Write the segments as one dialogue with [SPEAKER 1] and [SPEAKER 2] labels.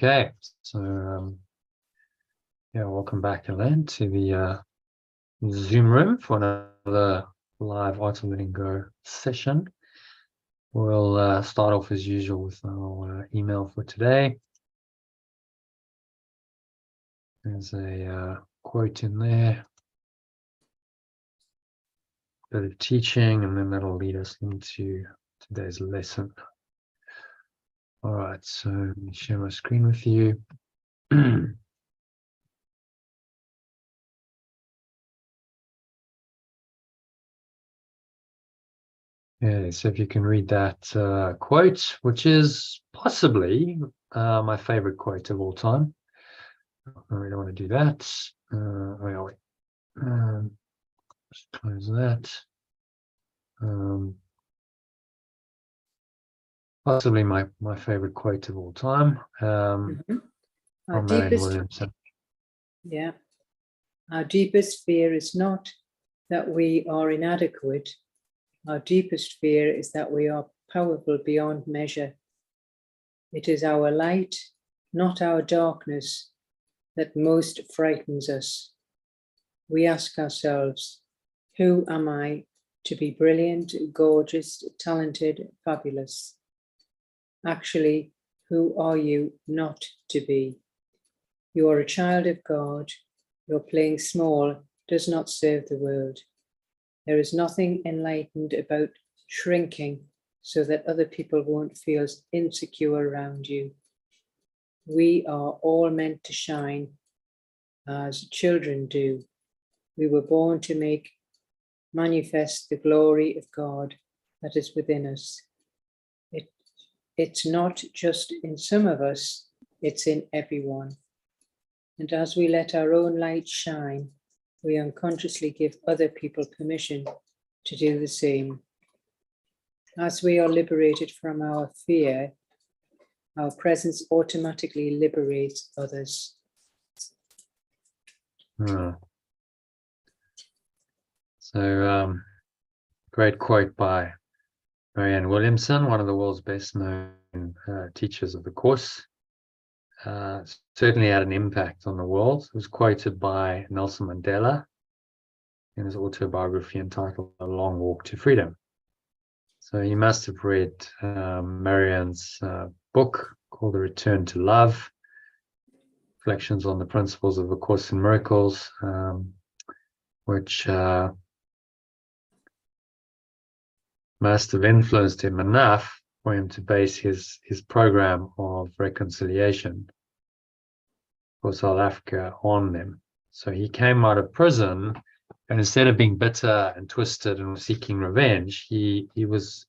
[SPEAKER 1] Okay, so yeah, welcome back, Elaine, to the Zoom room for another live Art of Letting Go session. We'll start off as usual with our email for today. There's a quote in there, a bit of teaching, and then that'll lead us into today's lesson. All right, so let me share my screen with you. Yeah, so if you can read that quote, which is possibly my favorite quote of all time. I really want to do that. Where are we? Just close that. Possibly my favorite quote of all time. From Marianne Williamson.
[SPEAKER 2] Yeah. Our deepest fear is not that we are inadequate. Our deepest fear is that we are powerful beyond measure. It is our light, not our darkness, that most frightens us. We ask ourselves, who am I to be brilliant, gorgeous, talented, fabulous? Actually, who are you not to be? You are a child of God. Your playing small does not serve the world. There is nothing enlightened about shrinking so that other people won't feel insecure around you. We are all meant to shine as children do. We were born to make manifest the glory of God that is within us. It's not just in some of us, it's in everyone. And as we let our own light shine, we unconsciously give other people permission to do the same. As we are liberated from our fear, our presence automatically liberates others.
[SPEAKER 1] So, great quote by Marianne Williamson, one of the world's best known teachers of the Course. Certainly had an impact on the world. It was quoted by Nelson Mandela in his autobiography entitled A Long Walk to Freedom. So you must have read Marianne's book called The Return to Love, Reflections on the Principles of A Course in Miracles, which must have influenced him enough for him to base his program of reconciliation for South Africa on them. So he came out of prison, and instead of being bitter and twisted and seeking revenge, he was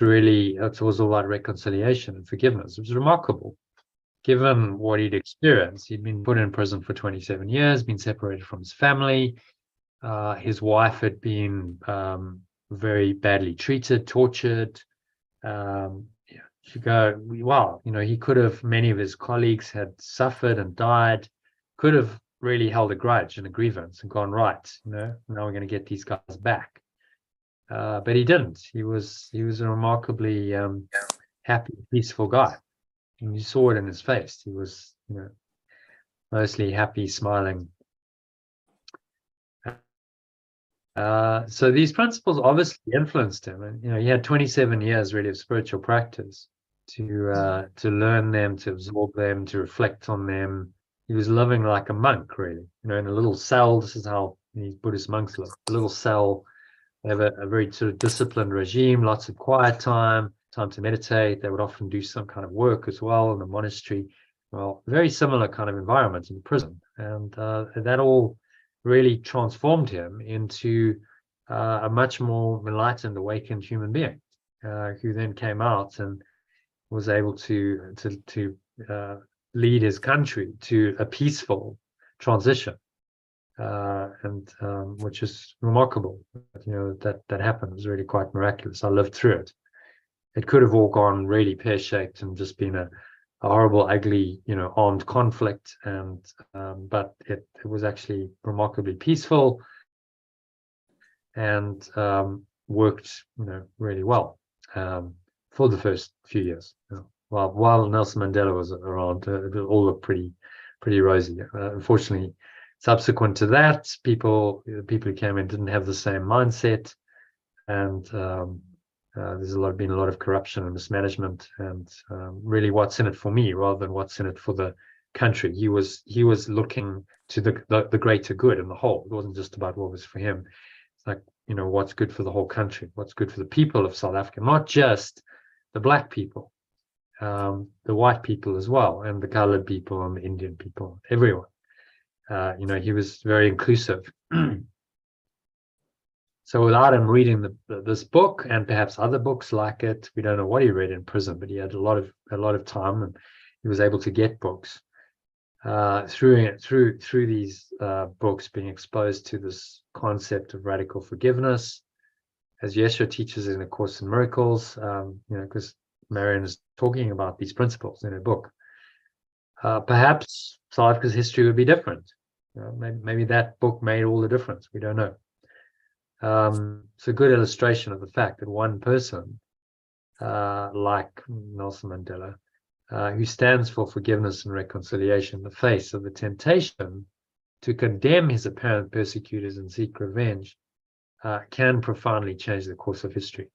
[SPEAKER 1] really, it was all about reconciliation and forgiveness. It was remarkable, given what he'd experienced. He'd been put in prison for 27 years, been separated from his family. His wife had been very badly treated, tortured. You go, wow, he could have, many of his colleagues had suffered and died, could have really held a grudge and a grievance and gone, right, now we're going to get these guys back. But he didn't. He was a remarkably happy, peaceful guy. And you saw it in his face. He was, mostly happy, smiling. So these principles obviously influenced him, and he had 27 years really of spiritual practice to learn them, to absorb them, to reflect on them. He was living like a monk, really, in a little cell. This is how these Buddhist monks live. A little cell. They have a very sort of disciplined regime, lots of quiet time to meditate. They would often do some kind of work as well in the monastery. Well, very similar kind of environment in prison, and that all really transformed him into a much more enlightened, awakened human being, who then came out and was able to lead his country to a peaceful transition, and which is remarkable. That happened. It was really quite miraculous. I lived through it. It could have all gone really pear-shaped and just been a horrible, ugly, armed conflict, and but it was actually remarkably peaceful and worked, really well for the first few years. while Nelson Mandela was around, it all looked pretty rosy. Unfortunately, subsequent to that, the people who came in didn't have the same mindset, and there's been a lot of corruption and mismanagement, and really what's in it for me rather than what's in it for the country. He was looking to the greater good and the whole. It wasn't just about what was for him. It's like, what's good for the whole country, what's good for the people of South Africa, not just the black people, the white people as well, and the colored people and the Indian people, everyone. He was very inclusive. So without him reading this book and perhaps other books like it, we don't know what he read in prison, but he had a lot of time, and he was able to get books. Through these books, being exposed to this concept of radical forgiveness, as Yeshua teaches in A Course in Miracles, because Marion is talking about these principles in her book. Perhaps South Africa's history would be different. Maybe that book made all the difference. We don't know. It's a good illustration of the fact that one person, like Nelson Mandela, who stands for forgiveness and reconciliation in the face of the temptation to condemn his apparent persecutors and seek revenge, can profoundly change the course of history.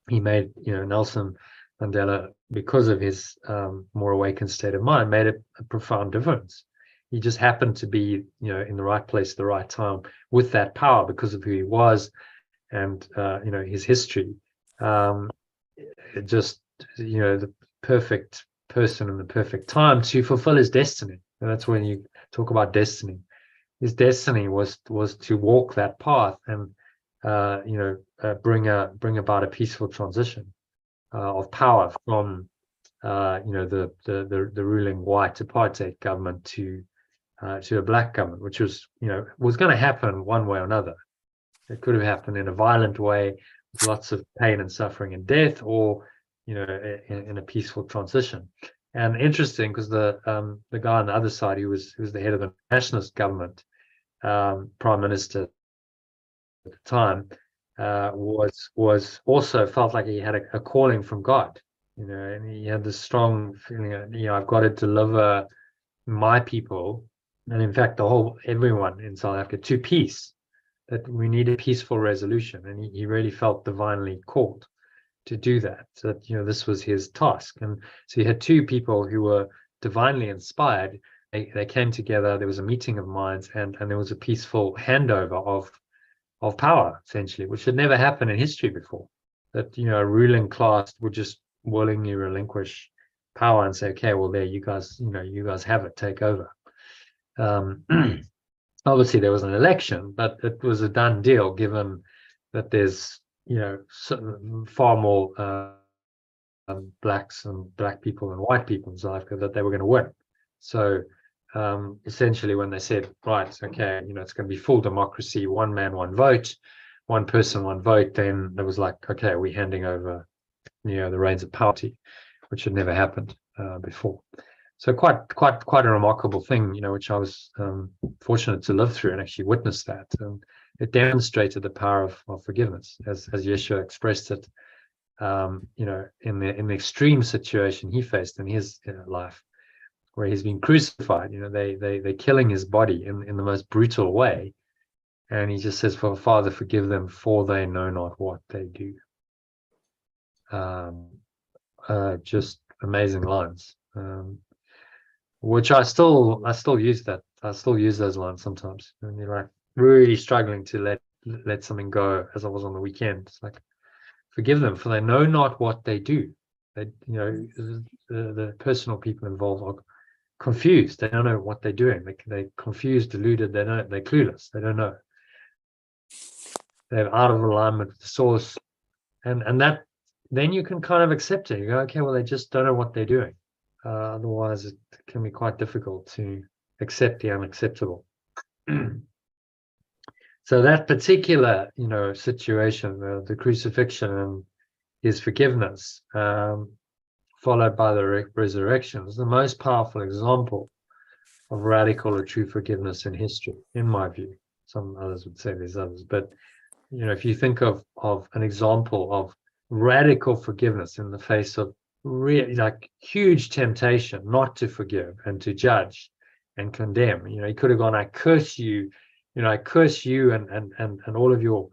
[SPEAKER 1] He made, Nelson Mandela, because of his more awakened state of mind, made a profound difference. He just happened to be, in the right place at the right time with that power because of who he was and, his history. The perfect person in the perfect time to fulfill his destiny. And that's when you talk about destiny. His destiny was to walk that path and, bring about a peaceful transition of power from, the ruling white apartheid government to a black government, which was going to happen one way or another. It could have happened in a violent way with lots of pain and suffering and death, or in a peaceful transition. And interesting, because the guy on the other side, who was the head of the nationalist government, prime minister at the time, was also felt like he had a calling from God, and he had this strong feeling that, I've got to deliver my people, and in fact everyone in South Africa, to peace, that we need a peaceful resolution. And he really felt divinely called to do that. So that, this was his task. And so you had two people who were divinely inspired. They came together, there was a meeting of minds, and there was a peaceful handover of power, essentially, which had never happened in history before. That, a ruling class would just willingly relinquish power and say, okay, well, there, you guys have it, take over. Obviously there was an election, but it was a done deal, given that there's far more blacks and black people and white people in South Africa, that they were going to win. So essentially, when they said, right, okay, it's going to be full democracy, one man, one vote, one person, one vote, then there was like, okay, we're handing over the reins of power, which had never happened before. So quite a remarkable thing, which I was fortunate to live through and actually witness that. It demonstrated the power of forgiveness, as Yeshua expressed it, in the extreme situation he faced in his life, where he's been crucified. They're killing his body in the most brutal way, and he just says, Father, forgive them, for they know not what they do. Just amazing lines. Which I still use that. I still use those lines sometimes. And you're like really struggling to let something go, as I was on the weekend. It's like, forgive them, for they know not what they do. They, the personal people involved are confused. They don't know what they're doing. They're confused, deluded. They're clueless. They don't know. They're out of alignment with the source, and that then you can kind of accept it. You go, okay, well, they just don't know what they're doing. Otherwise, it can be quite difficult to accept the unacceptable. So that particular, situation, the crucifixion and his forgiveness, followed by the resurrection, is the most powerful example of radical or true forgiveness in history, in my view. Some others would say there's others, but if you think of an example of radical forgiveness in the face of really like huge temptation not to forgive and to judge and condemn. He could have gone, I curse you, I curse you and all of your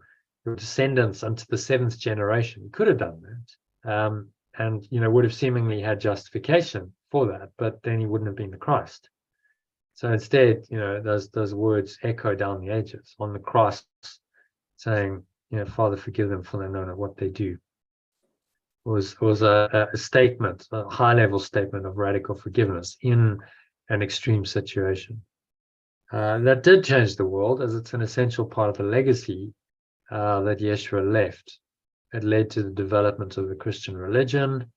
[SPEAKER 1] descendants unto the seventh generation. He could have done that. And would have seemingly had justification for that, but then he wouldn't have been the Christ. So instead, those words echo down the ages on the cross, saying, Father, forgive them, for they know not what they do. Was a statement, a high-level statement of radical forgiveness in an extreme situation. That did change the world, as it's an essential part of the legacy that Yeshua left. It led to the development of the Christian religion.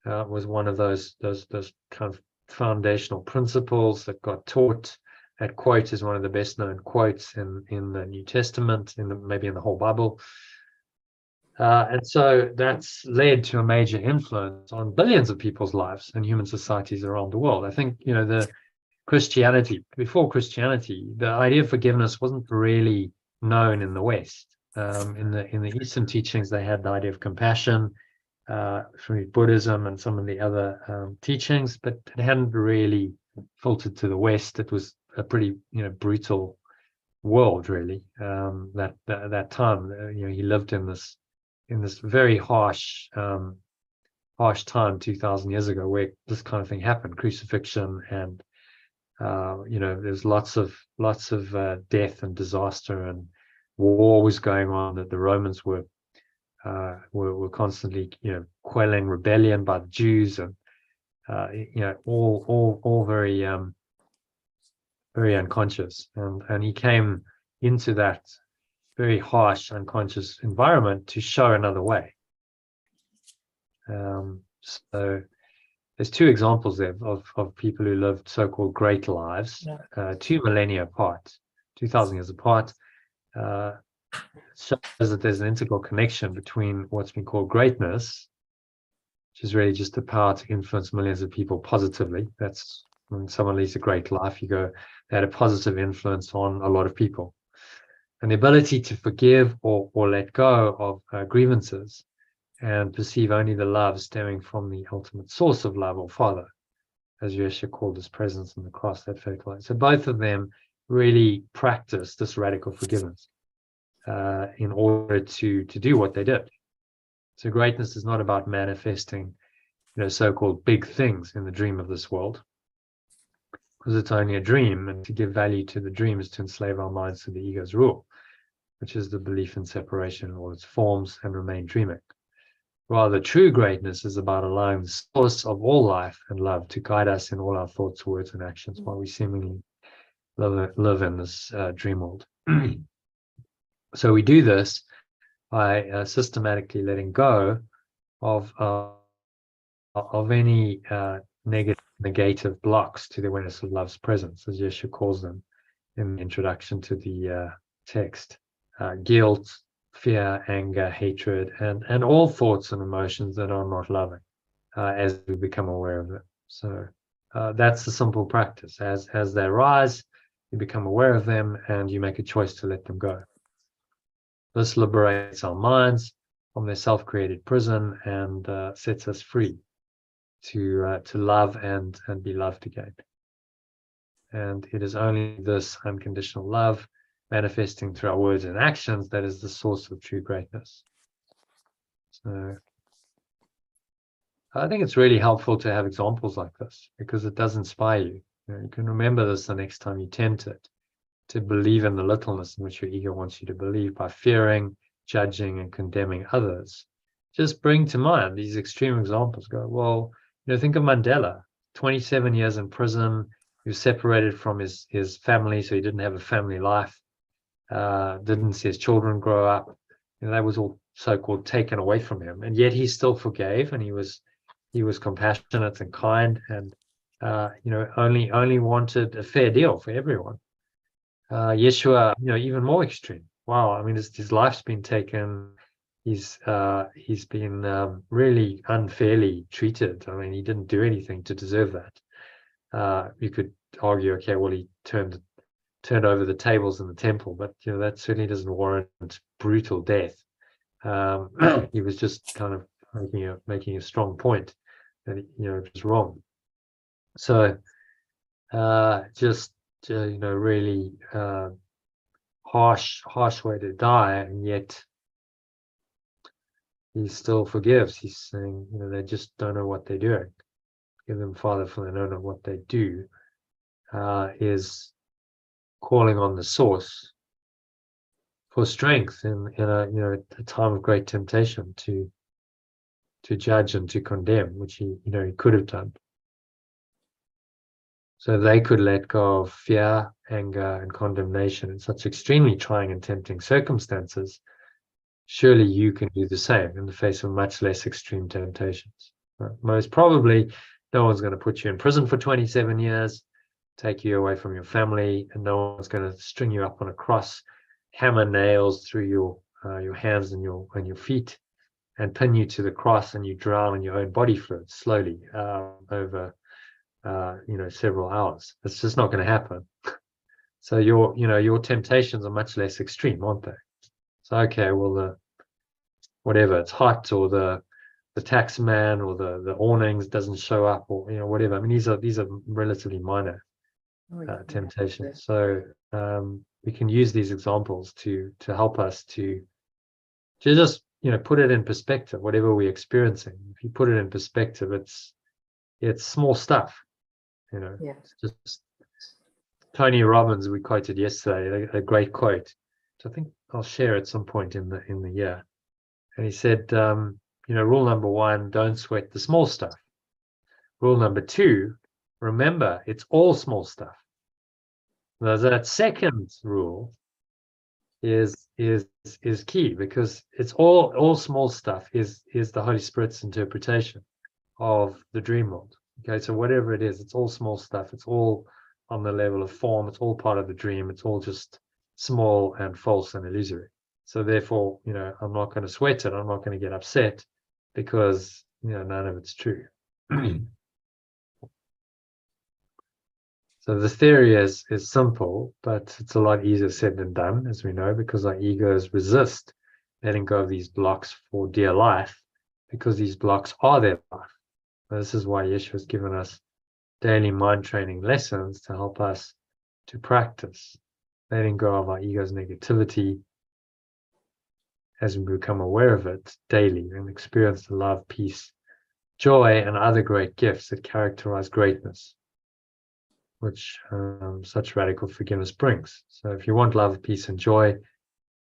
[SPEAKER 1] Was one of those kind of foundational principles that got taught. That quote is one of the best known quotes in the New Testament, maybe in the whole Bible. And so that's led to a major influence on billions of people's lives and human societies around the world. I think, before Christianity, the idea of forgiveness wasn't really known in the West. In the Eastern teachings, they had the idea of compassion from Buddhism and some of the other teachings, but it hadn't really filtered to the West. It was a pretty, brutal world, really. That time, he lived in this very harsh time 2,000 years ago, where this kind of thing happened, crucifixion, and there's lots of death and disaster, and war was going on, that the Romans were constantly quelling rebellion by the Jews, and all very very unconscious, and he came into that very harsh, unconscious environment to show another way. So there's two examples there of people who lived so-called great lives, 2 millennia apart, 2,000 years apart. Shows that there's an integral connection between what's been called greatness, which is really just the power to influence millions of people positively. That's when someone leads a great life, you go, they had a positive influence on a lot of people. And the ability to forgive or let go of grievances and perceive only the love stemming from the ultimate source of love, or Father, as Yeshua called his presence on the cross, that faithful light. So both of them really practiced this radical forgiveness in order to do what they did. So greatness is not about manifesting, so-called big things in the dream of this world, because it's only a dream, and to give value to the dream is to enslave our minds to the ego's rule, which is the belief in separation in all its forms, and remain dreaming. Rather, true greatness is about allowing the source of all life and love to guide us in all our thoughts, words, and actions, while we seemingly live in this dream world. So we do this by systematically letting go of any negative blocks to the awareness of love's presence, as Yeshua calls them in the introduction to the text. Guilt, fear, anger, hatred, and all thoughts and emotions that are not loving, as we become aware of them. So that's the simple practice. As they arise, you become aware of them, and you make a choice to let them go. This liberates our minds from their self-created prison and sets us free to love and be loved again. And it is only this unconditional love manifesting through our words and actions that is the source of true greatness. So I think it's really helpful to have examples like this, because it does inspire you. You can remember this the next time you tempt it to believe in the littleness in which your ego wants you to believe by fearing, judging, and condemning others. Just bring to mind these extreme examples. Go, well, think of Mandela, 27 years in prison. He was separated from his family, so he didn't have a family life. Didn't see his children grow up. That was all so-called taken away from him, and yet he still forgave, and he was compassionate and kind, and only wanted a fair deal for everyone. Yeshua, even more extreme. Wow, I mean, his life's been taken. He's been really unfairly treated. I mean, he didn't do anything to deserve that. You could argue, okay, well, he turned over the tables in the temple, but that certainly doesn't warrant brutal death. He was just kind of making a strong point that it was wrong. So just really harsh way to die, and yet he still forgives. He's saying, they just don't know what they're doing. Give them, Father, for they don't know what they do. Is calling on the source for strength in a time of great temptation to judge and to condemn, which he could have done. So they could let go of fear, anger, and condemnation in such extremely trying and tempting circumstances. Surely you can do the same in the face of much less extreme temptations. Most probably, no one's going to put you in prison for 27 years, take you away from your family, and no one's going to string you up on a cross, hammer nails through your hands and your feet, and pin you to the cross, and you drown in your own body fluids slowly over several hours. It's just not going to happen. So your temptations are much less extreme, aren't they? So okay, well, whatever, it's hot, or the tax man, or the awnings doesn't show up, or whatever. I mean, these are relatively minor temptations. So we can use these examples to help us to just put it in perspective. Whatever we're experiencing, if you put it in perspective, it's small stuff. It's just Tony Robbins, we quoted yesterday, a great quote, which I think I'll share at some point in the year. And he said, rule number 1, don't sweat the small stuff. Rule number 2, remember, it's all small stuff. Now, that second rule is key, because it's all small stuff is the Holy Spirit's interpretation of the dream world. Okay, so whatever it is, it's all small stuff. It's all on the level of form. It's all part of the dream. It's all just small and false and illusory. So therefore, I'm not going to sweat it. I'm not going to get upset, because none of it's true. So the theory is simple, but it's a lot easier said than done, as we know, because our egos resist letting go of these blocks for dear life, because these blocks are their life. This is why Yeshua has given us daily mind training lessons to help us to practice letting go of our ego's negativity as we become aware of it daily and experience the love, peace, joy, and other great gifts that characterize greatness, which such radical forgiveness brings. So if you want love, peace, and joy,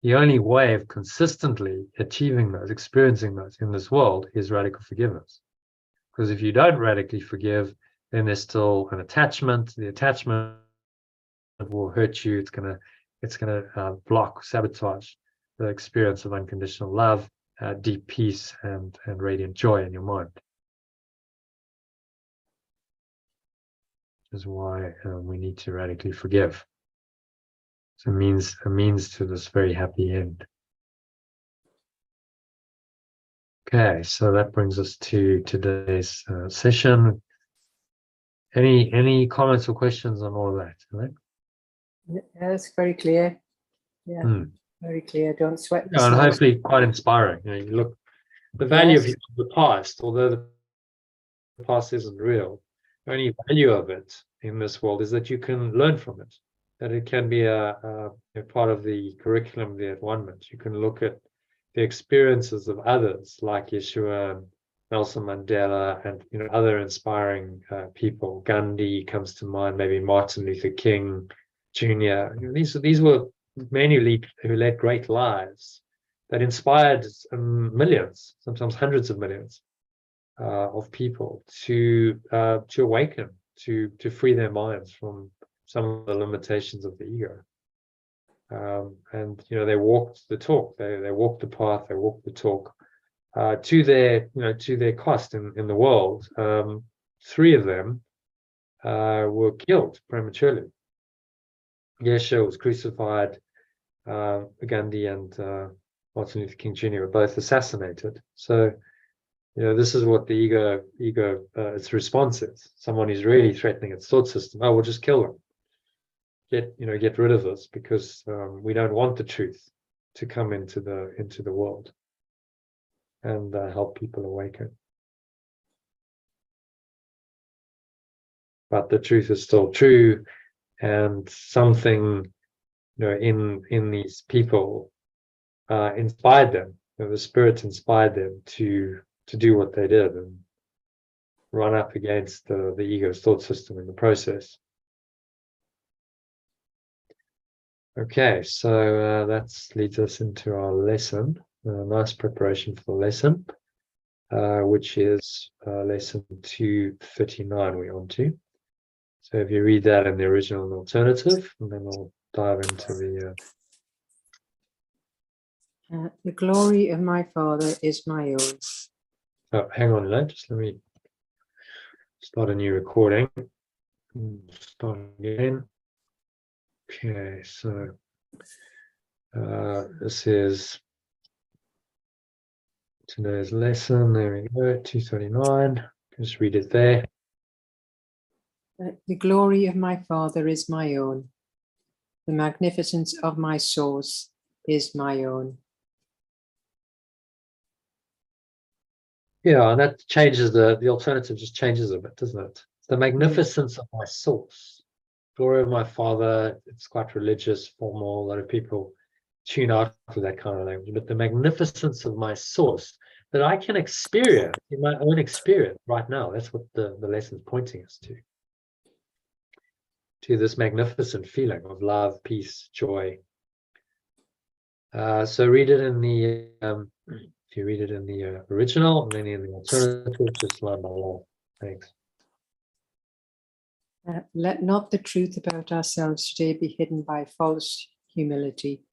[SPEAKER 1] the only way of consistently achieving those, experiencing those in this world, is radical forgiveness. Because if you don't radically forgive, then there's still an attachment. The attachment will hurt you. It's gonna block, sabotage the experience of unconditional love, deep peace, and radiant joy in your mind. Which is why we need to radically forgive. It's a means to this very happy end. Okay, so that brings us to today's session. Any comments or questions on all of that? Right?
[SPEAKER 2] Yeah, that's very clear. Yeah, very clear. Don't sweat the
[SPEAKER 1] and
[SPEAKER 2] small
[SPEAKER 1] hopefully quite inspiring. You look, the value of the past, although the past isn't real, the only value of it in this world is that you can learn from it, that it can be a part of the curriculum, the at-one-ment. You can look at the experiences of others like Yeshua and Nelson Mandela and other inspiring people. Gandhi comes to mind, maybe Martin Luther King Jr. These were men who led great lives that inspired millions, sometimes hundreds of millions of people to awaken, to free their minds from some of the limitations of the ego. And they walked the talk. They walked the path. They walked the talk to their cost in the world. 3 of them were killed prematurely. Yeshua was crucified. Gandhi and Martin Luther King Jr. were both assassinated. So this is what the ego its response is. Someone who's really threatening its thought system. Oh, we'll just kill them. Get rid of this, because we don't want the truth to come into the world and help people awaken. but the truth is still true, and something, in these people inspired them. The spirit inspired them to do what they did and run up against the ego's thought system in the process. Okay, so that leads us into our lesson. Nice preparation for the lesson, which is lesson 239 we're on to. So if you read that in the original and alternative, and then we'll dive into the...
[SPEAKER 2] The glory of my Father is my own.
[SPEAKER 1] Oh, hang on, just let me start a new recording. Start again. Okay, so this is today's lesson. There we go, 239. Just read it there.
[SPEAKER 2] The glory of my Father is my own. The magnificence of my source is my own.
[SPEAKER 1] Yeah, and that changes the alternative, just changes a bit, doesn't it? The magnificence of my source. Glory of my Father, it's quite religious, formal. A lot of people tune out to that kind of language. But the magnificence of my source that I can experience in my own experience right now, that's what the lesson is pointing us to this magnificent feeling of love, peace, joy. So read it in the... if you read it in the original and then in the alternative, just line by line. Thanks.
[SPEAKER 2] Let not the truth about ourselves today be hidden by false humility.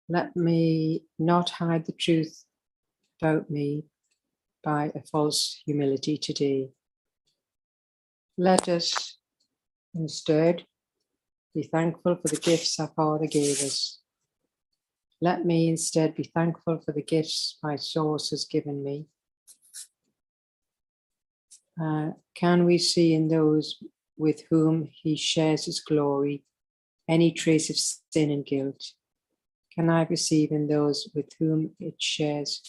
[SPEAKER 2] Let me not hide the truth about me by a false humility today. Let us instead be thankful for the gifts our Father gave us. Let me instead be thankful for the gifts my source has given me. Can we see in those with whom he shares his glory any trace of sin and guilt? Can I perceive in those with whom it shares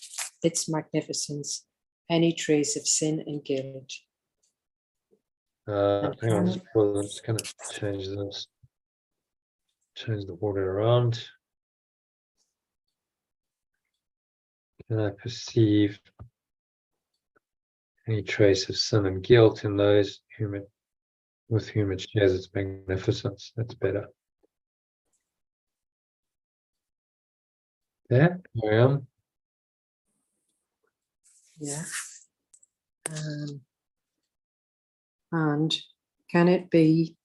[SPEAKER 2] its magnificence any trace of sin and guilt?
[SPEAKER 1] Hang on, I'm just going to change this. Change the order around. Can I perceive any trace of sin and guilt in those with whom it shares its magnificence? That's better. There I am.
[SPEAKER 2] Yeah. And can it be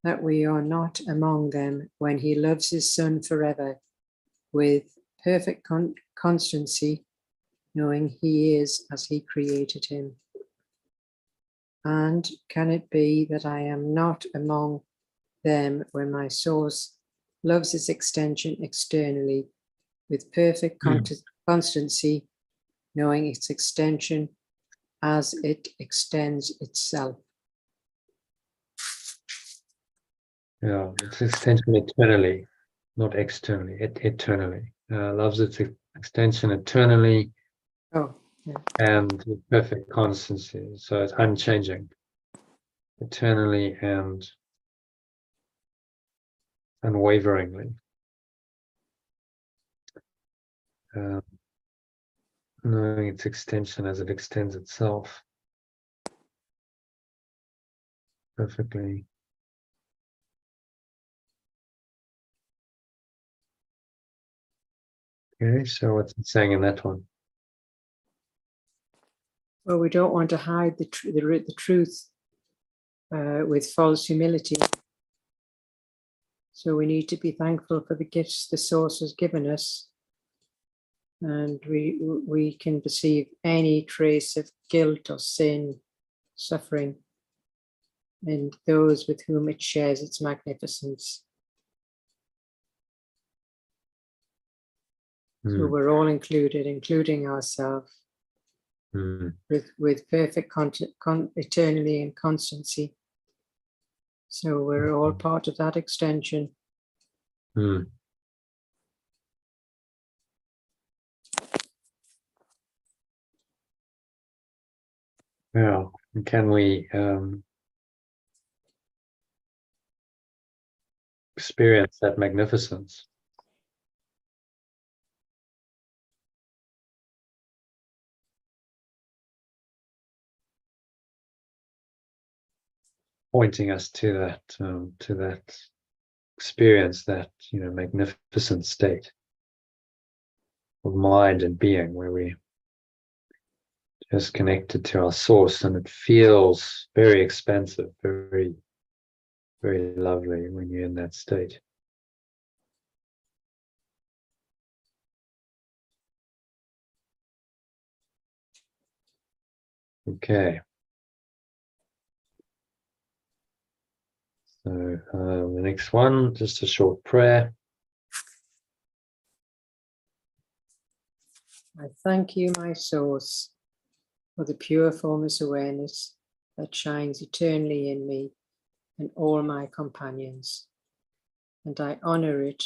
[SPEAKER 2] that we are not among them when he loves his Son forever with perfect constancy, knowing he is as he created him? And can it be that I am not among them when my source loves its extension externally with perfect constancy, knowing its extension as it extends itself?
[SPEAKER 1] Yeah, its extension eternally, not externally, eternally. Loves its extension eternally.
[SPEAKER 2] Oh, yeah.
[SPEAKER 1] And with perfect constancy. So it's unchanging, eternally and unwaveringly. Knowing its extension as it extends itself. Perfectly. Okay, so what's it saying in that one?
[SPEAKER 2] Well, we don't want to hide the truth with false humility. So we need to be thankful for the gifts the source has given us. And we can perceive any trace of guilt or sin, suffering in those with whom it shares its magnificence. So we're all included, including ourselves, with perfect eternally and constancy. So we're all part of that extension.
[SPEAKER 1] Yeah, And can we experience that magnificence? Pointing us to that experience, that magnificent state of mind and being, where we just connected to our source, and it feels very expansive, very, very lovely when you're in that state. Okay. So the next one, just a short prayer.
[SPEAKER 2] I thank you, my source, for the pure formless awareness that shines eternally in me and all my companions. And I honor it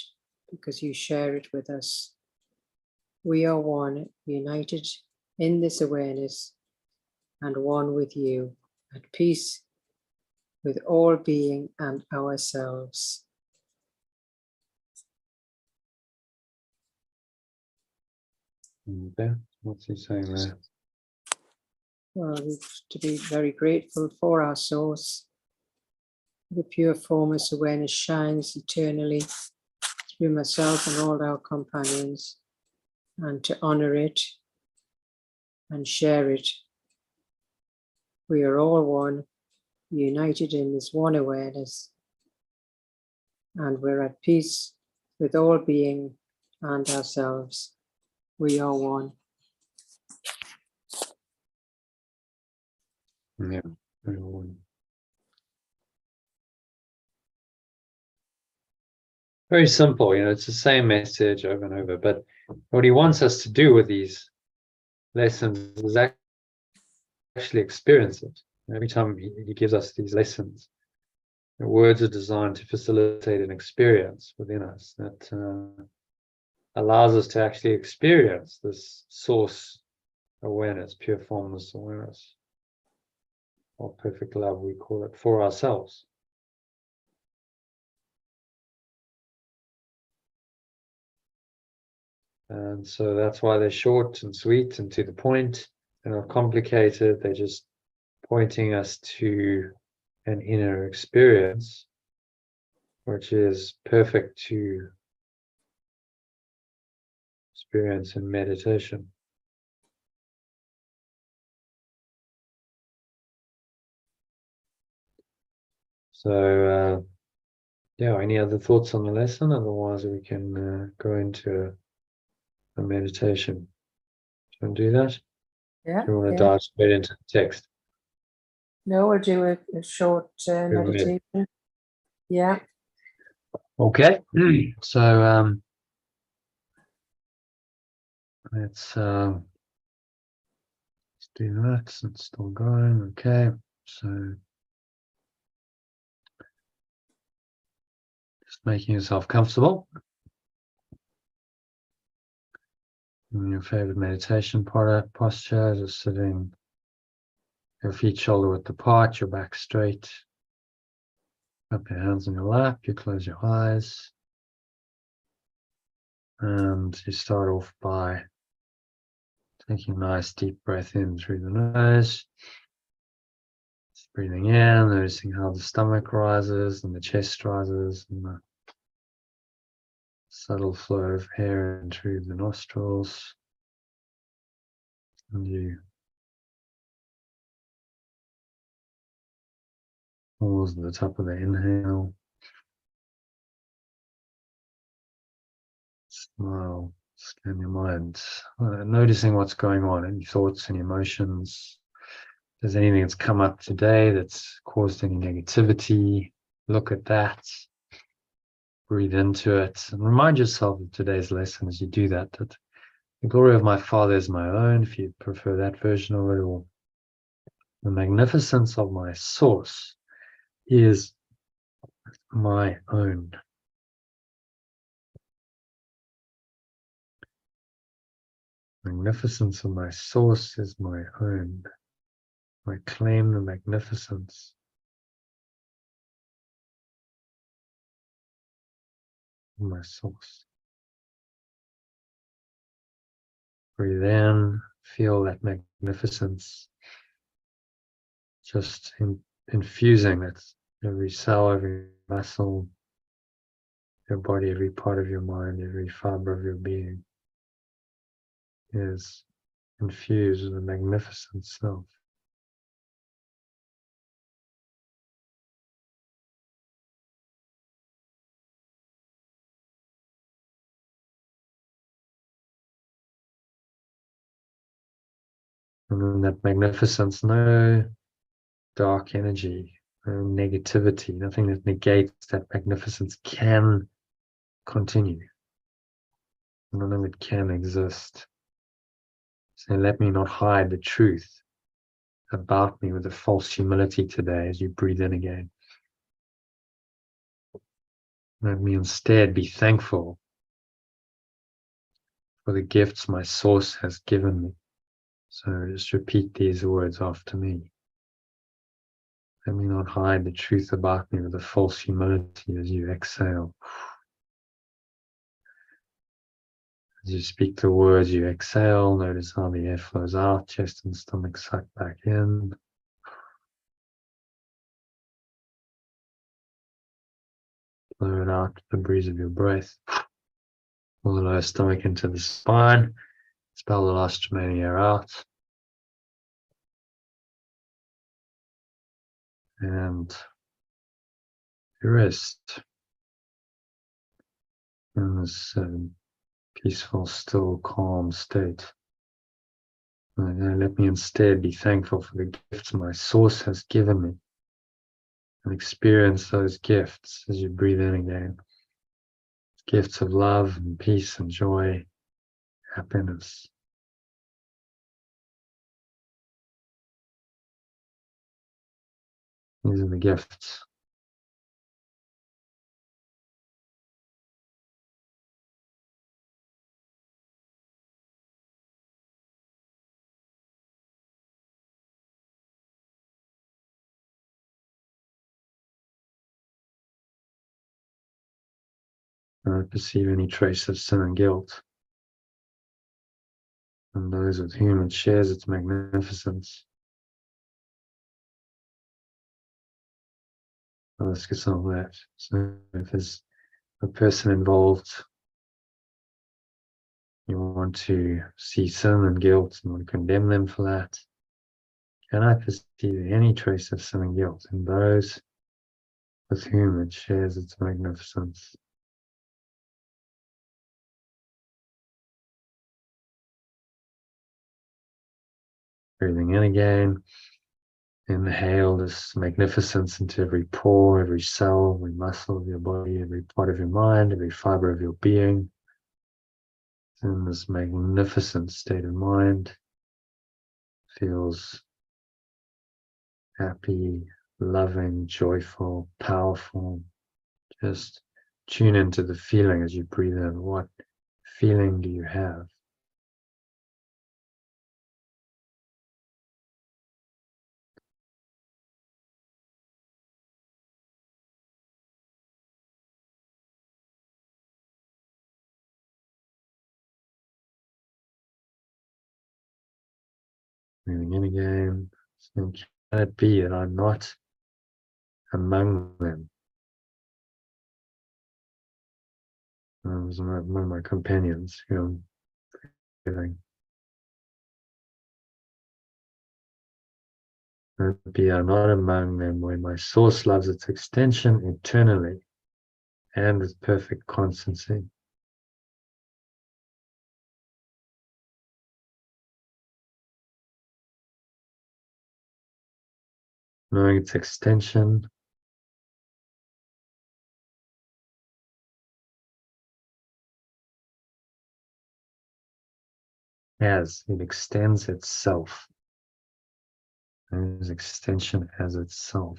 [SPEAKER 2] because you share it with us. We are one, united in this awareness, and one with you, at peace with all being and ourselves.
[SPEAKER 1] Okay. What's he saying there?
[SPEAKER 2] Well, to be very grateful for our source. The pure formless awareness shines eternally through myself and all our companions, and to honor it and share it. We are all one, united in this one awareness, and we're at peace with all being and ourselves. We are one.
[SPEAKER 1] Yeah. Very well. Very simple, it's the same message over and over, but what he wants us to do with these lessons is actually experience it. Every time he gives us these lessons, the words are designed to facilitate an experience within us that allows us to actually experience this source awareness, pure formless awareness, or perfect love, we call it, for ourselves. And so that's why they're short and sweet and to the point. They're not complicated. They're just pointing us to an inner experience, which is perfect to experience in meditation. So, yeah, any other thoughts on the lesson? Otherwise, we can go into a meditation. Do you want to do that?
[SPEAKER 2] Yeah.
[SPEAKER 1] Do you want to dive straight into the text?
[SPEAKER 2] No, we'll do a short meditation. Yeah.
[SPEAKER 1] Okay. So let's do that. It's still going. Okay. So just making yourself comfortable in your favorite meditation posture, just sitting, your feet shoulder width apart, your back straight. Up your hands on your lap, you close your eyes. And you start off by taking a nice deep breath in through the nose. Just breathing in, noticing how the stomach rises and the chest rises, and the subtle flow of air in through the nostrils. And you pause at the top of the inhale. Smile, scan your mind, noticing what's going on, any thoughts, any emotions. If there's anything that's come up today that's caused any negativity, look at that, breathe into it, and remind yourself of today's lesson as you do that, that the glory of my Father is my own, if you prefer that version of it, or the magnificence of my source is my own. Magnificence of my source is my own. I claim the magnificence. Of my source. Breathe in, feel that magnificence just infusing it. Every cell, every muscle, your body, every part of your mind, every fiber of your being is infused with the magnificent self. And in that magnificence, no dark energy, no negativity, nothing that negates that magnificence can continue. None of it can exist. So let me not hide the truth about me with a false humility today as you breathe in again. Let me instead be thankful for the gifts my source has given me. So just repeat these words after me. Let me not hide the truth about me with a false humility as you exhale. As you speak the words, you exhale. Notice how the air flows out, chest and stomach suck back in. Blow it out with the breeze of your breath. Pull the lower stomach into the spine. Expel the last remaining air out. And rest in this peaceful, still, calm state. And let me instead be thankful for the gifts my source has given me. And experience those gifts as you breathe in again. Gifts of love and peace and joy, happiness. These are the gifts. Don't perceive any trace of sin and guilt. And those with whom it shares its magnificence. Ask yourself that. So if there's a person involved, you want to see sin and guilt and want to condemn them for that. Can I perceive any trace of sin and guilt in those with whom it shares its magnificence? Breathing in again. Inhale this magnificence into every pore, every cell, every muscle of your body, every part of your mind, every fiber of your being. In this magnificent state of mind, feels happy, loving, joyful, powerful. Just tune into the feeling as you breathe in. What feeling do you have? Breathing in again. So can it be that I'm not among them? I was one of my companions, feeling. Can it be I'm not among them where my source loves its extension eternally and with perfect constancy. Knowing its extension as it extends itself, and its extension as itself.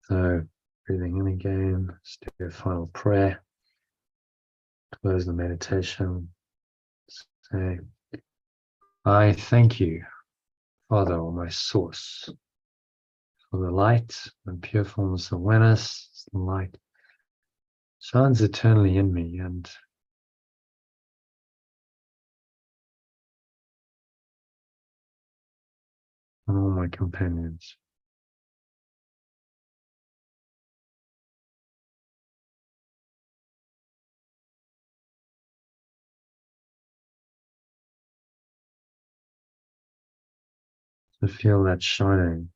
[SPEAKER 1] So breathing in again, let's do a final prayer. Close the meditation. Say, I thank you, Father, or my source, for the light and pure formless awareness. The light shines eternally in me and on all my companions. To feel that shining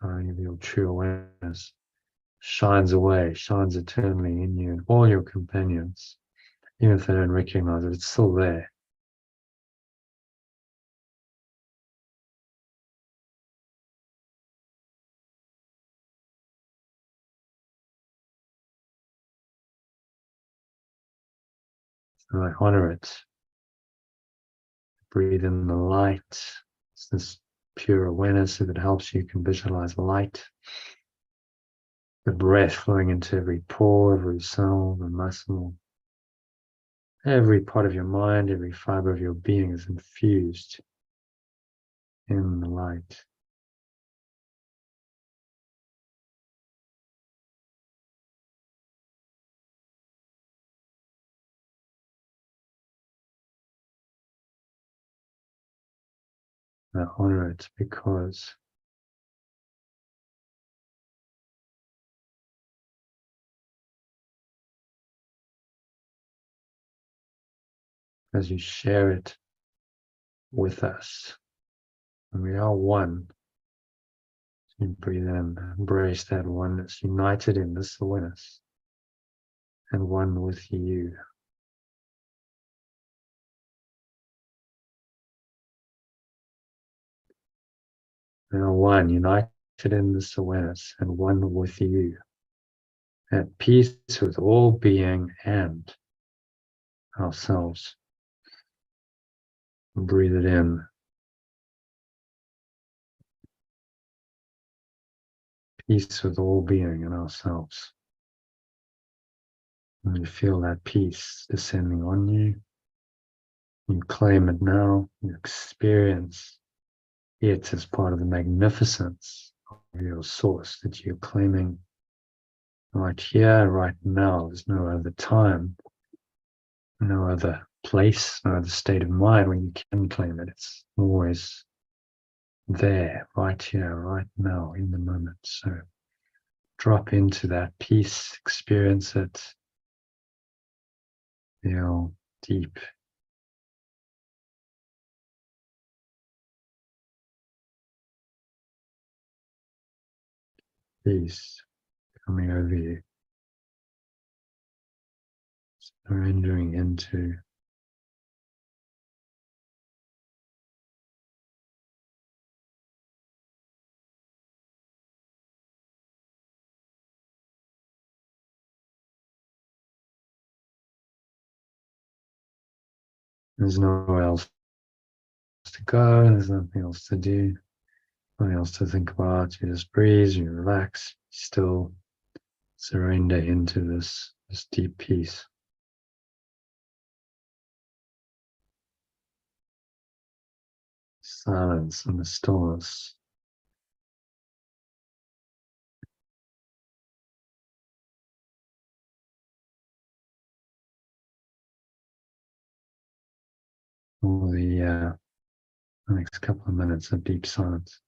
[SPEAKER 1] of your true awareness shines away, shines eternally in you and all your companions. Even if they don't recognize it, it's still there. So I honor it. Breathe in the light. It's this pure awareness. If it helps, you can visualize light. The breath flowing into every pore, every cell, the muscle. Every part of your mind, every fiber of your being is infused in the light. I honor it because as you share it with us, and we are one. You breathe in, embrace that oneness, united in this awareness, and one with you. We are one, united in this awareness, and one with you. At peace with all being and ourselves. Breathe it in. Peace with all being and ourselves. And you feel that peace descending on you. You claim it now. You experience it as part of the magnificence of your source that you're claiming right here, right now. There's no other time, no other place, no other state of mind where you can claim it. It's always there, right here, right now, in the moment. So drop into that peace, experience it, feel deep peace coming over you, surrendering into there's nowhere else to go, there's nothing else to do, nothing else to think about. You just breathe, you relax, still surrender into this deep peace. Silence and the stillness. For the next couple of minutes of deep silence.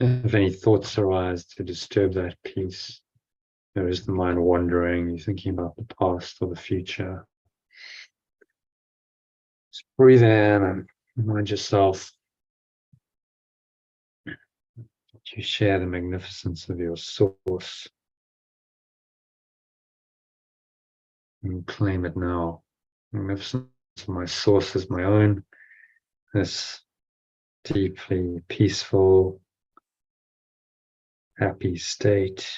[SPEAKER 1] If any thoughts arise to disturb that peace, notice the mind wandering, you're thinking about the past or the future. Just breathe in and remind yourself that you share the magnificence of your source. And claim it now. Magnificence of my source is my own. This deeply peaceful, happy state.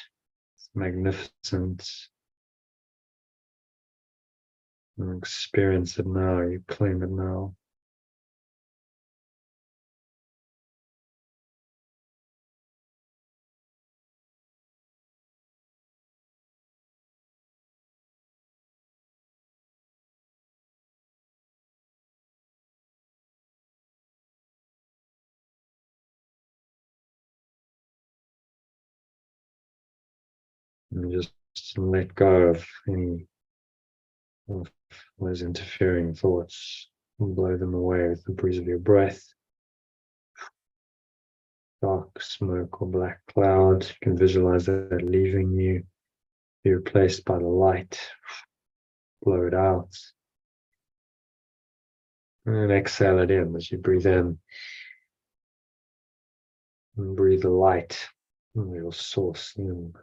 [SPEAKER 1] It's magnificent. You experience it now. You claim it now. And just let go of any of those interfering thoughts and blow them away with the breeze of your breath. Dark smoke or black cloud, you can visualize that leaving you, be replaced by the light. Blow it out. And exhale it in as you breathe in. And breathe the light from your source in.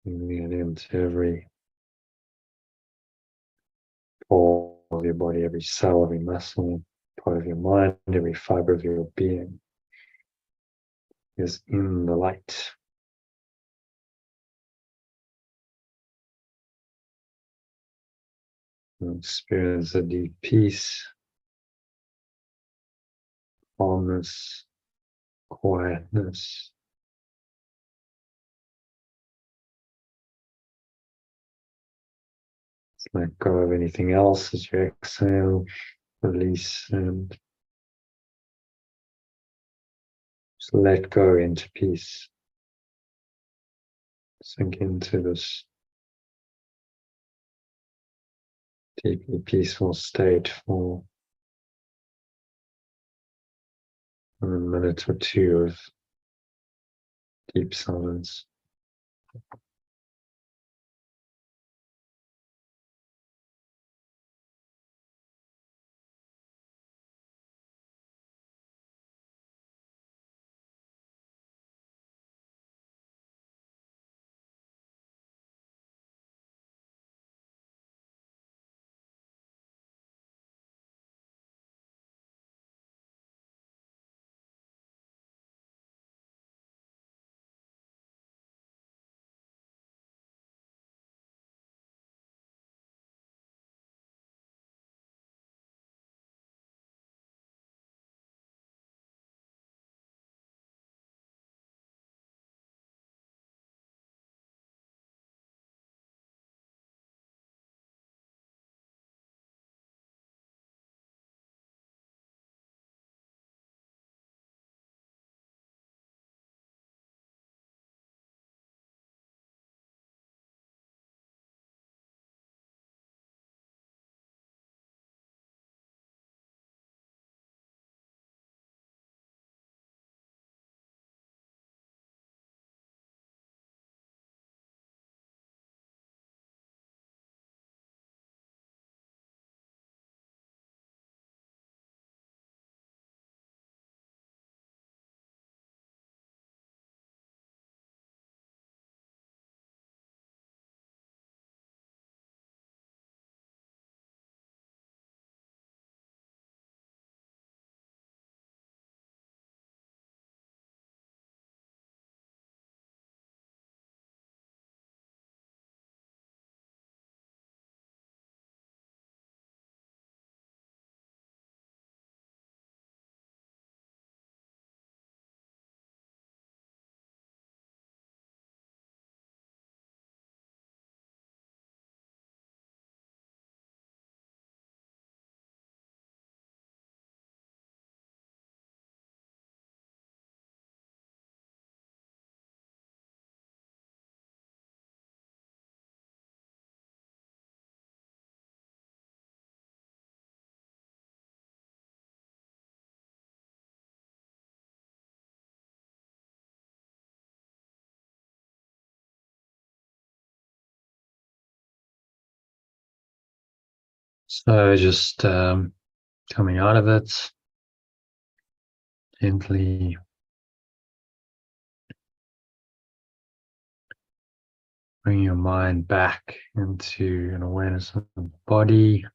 [SPEAKER 1] Bringing it into every pore of your body, every cell, every muscle, part of your mind, every fiber of your being is in the light. And experience a deep peace, calmness, quietness. Let go of anything else as you exhale, release, and just let go into peace. Sink into this deeply peaceful state for a minute or two of deep silence. So just coming out of it, gently bring your mind back into an awareness of the body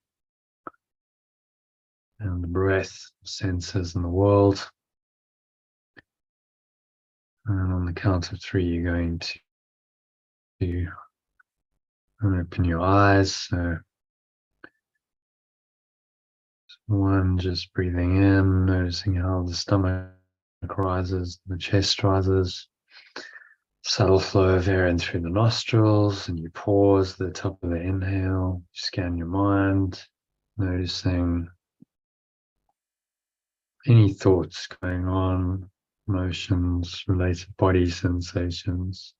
[SPEAKER 1] and the breath, senses, and the world. And on the count of 3, you're going to open your eyes. So 1, just breathing in, noticing how the stomach rises, the chest rises. Subtle flow of air in through the nostrils, and you pause at the top of the inhale, scan your mind, noticing any thoughts going on, emotions, related body sensations,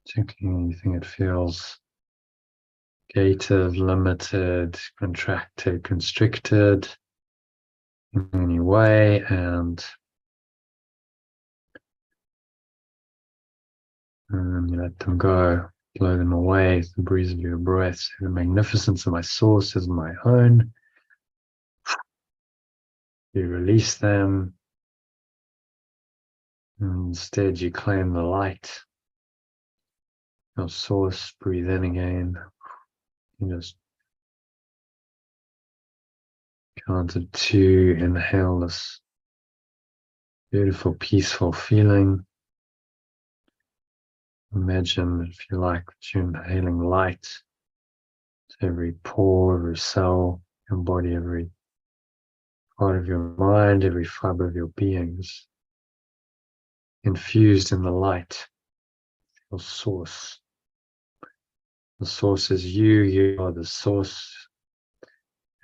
[SPEAKER 1] particularly anything that feels gated, limited, contracted, constricted in any way, and you let them go, blow them away with the breeze of your breath. So the magnificence of my source is my own. You release them, and instead you claim the light. Your source, breathe in again. You just count to 2, inhale this beautiful, peaceful feeling. Imagine, if you like, that you're inhaling light to every pore, every cell, your body, every part of your mind, every fiber of your being is infused in the light, your source. The source is you, you are the source.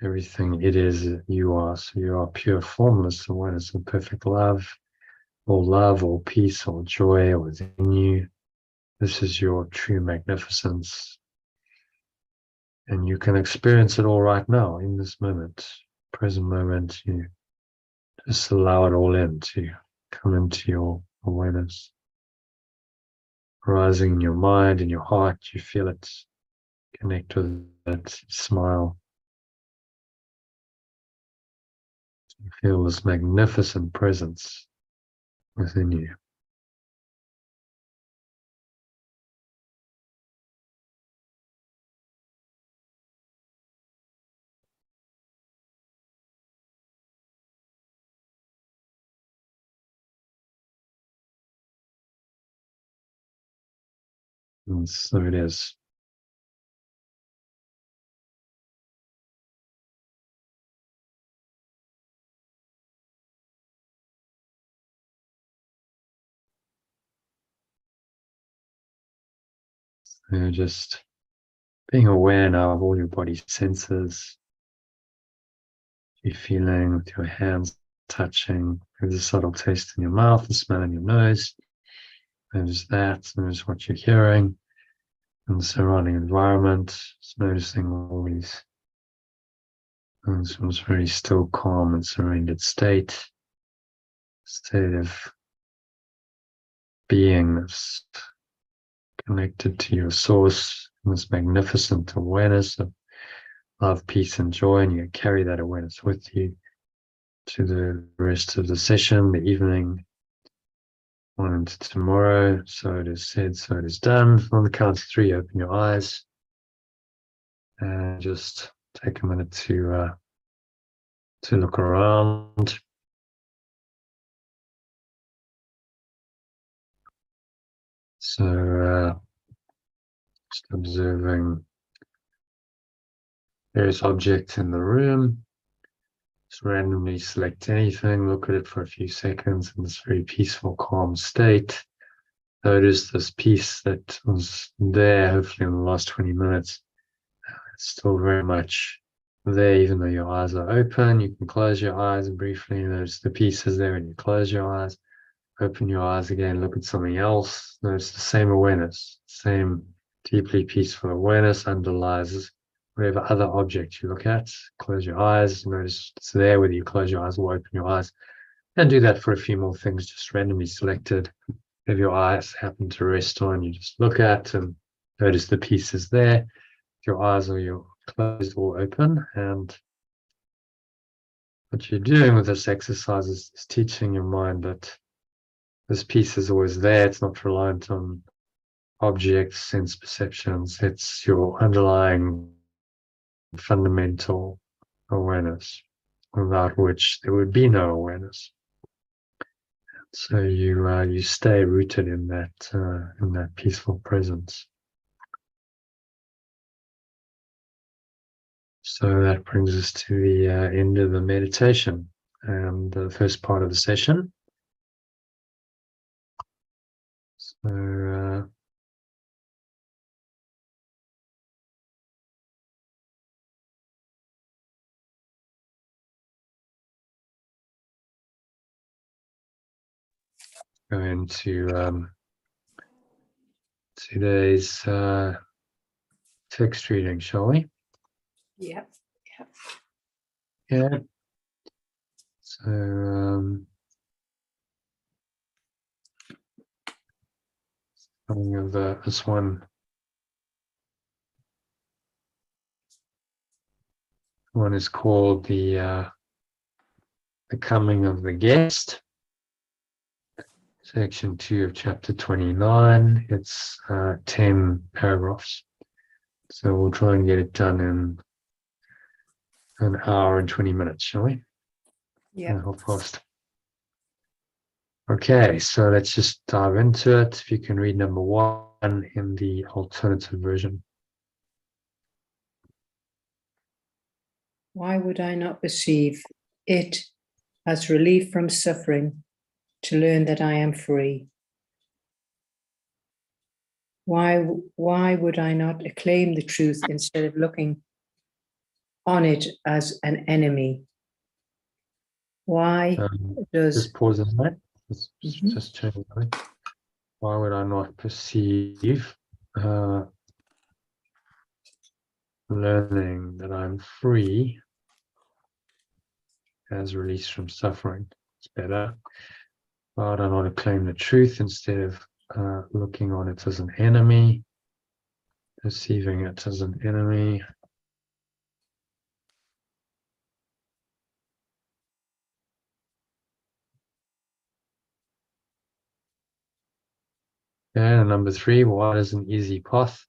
[SPEAKER 1] Everything it is, you are. So you are pure, formless awareness of perfect love, all peace, all joy within you. This is your true magnificence. And you can experience it all right now, in this moment, present moment. You just allow it all in to come into your awareness. Rising in your mind, in your heart, you feel it, connect with it, smile. You feel this magnificent presence within you. And so it is. So just being aware now of all your body senses. You're feeling with your hands touching. There's a subtle taste in your mouth, the smell in your nose. There's that. There's what you're hearing in the surrounding environment. Just noticing all these. And this was very still, calm, and surrendered state of beingness, connected to your source, and this magnificent awareness of love, peace, and joy. And you carry that awareness with you to the rest of the session, the evening, on into tomorrow. So it is said, so it is done. On the count of 3, open your eyes and just take a minute to look around. So just observing various objects in the room. Just randomly select anything, look at it for a few seconds in this very peaceful, calm state. Notice this peace that was there, hopefully in the last 20 minutes. It's still very much there, even though your eyes are open. You can close your eyes and briefly notice the peace is there, and you close your eyes. Open your eyes again, look at something else. Notice the same awareness, same deeply peaceful awareness underlies whatever other object you look at. Close your eyes, notice it's there, whether you close your eyes or open your eyes. And do that for a few more things, just randomly selected. If your eyes happen to rest on, you just look at and notice the peace is there. your eyes are closed or open, and what you're doing with this exercise is teaching your mind that this piece is always there. It's not reliant on objects, sense perceptions. It's your underlying fundamental awareness, without which there would be no awareness. So you stay rooted in that peaceful presence. So that brings us to the end of the meditation and the first part of the session. So go into today's text reading, shall we?
[SPEAKER 2] Yeah.
[SPEAKER 1] Yeah. So coming of this one is called the coming of the guest. Section 2 of chapter 29. It's 10 paragraphs. So we'll try and get it done in an hour and 20 minutes, shall we?
[SPEAKER 2] Yeah.
[SPEAKER 1] How fast? Okay, so let's just dive into it. If you can read number 1 in the alternative version.
[SPEAKER 2] Why would I not perceive it as relief from suffering to learn that I am free? Why would I not acclaim the truth instead of looking on it as an enemy? Why does...
[SPEAKER 1] Just pause a minute.
[SPEAKER 2] Mhm.
[SPEAKER 1] Just change it. Why would I not perceive learning that I'm free as release from suffering? It's better. Why would I not acclaim the truth instead of looking on it as an enemy, perceiving it as an enemy? And number 3, why is an easy path?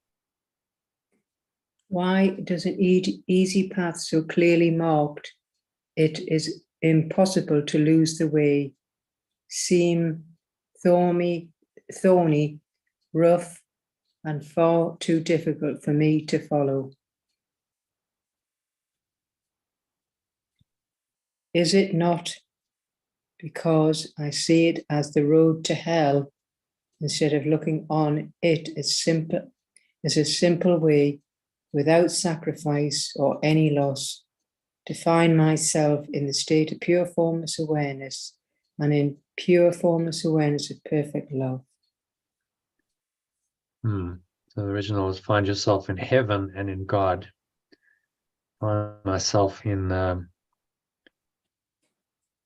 [SPEAKER 2] Why does an easy path so clearly marked, it is impossible to lose the way, seem thorny, rough, and far too difficult for me to follow? Is it not because I see it as the road to hell instead of looking on it as a simple way, without sacrifice or any loss, to find myself in the state of pure formless awareness and in pure formless awareness of perfect love?
[SPEAKER 1] So the original is find yourself in heaven and in God. Find myself in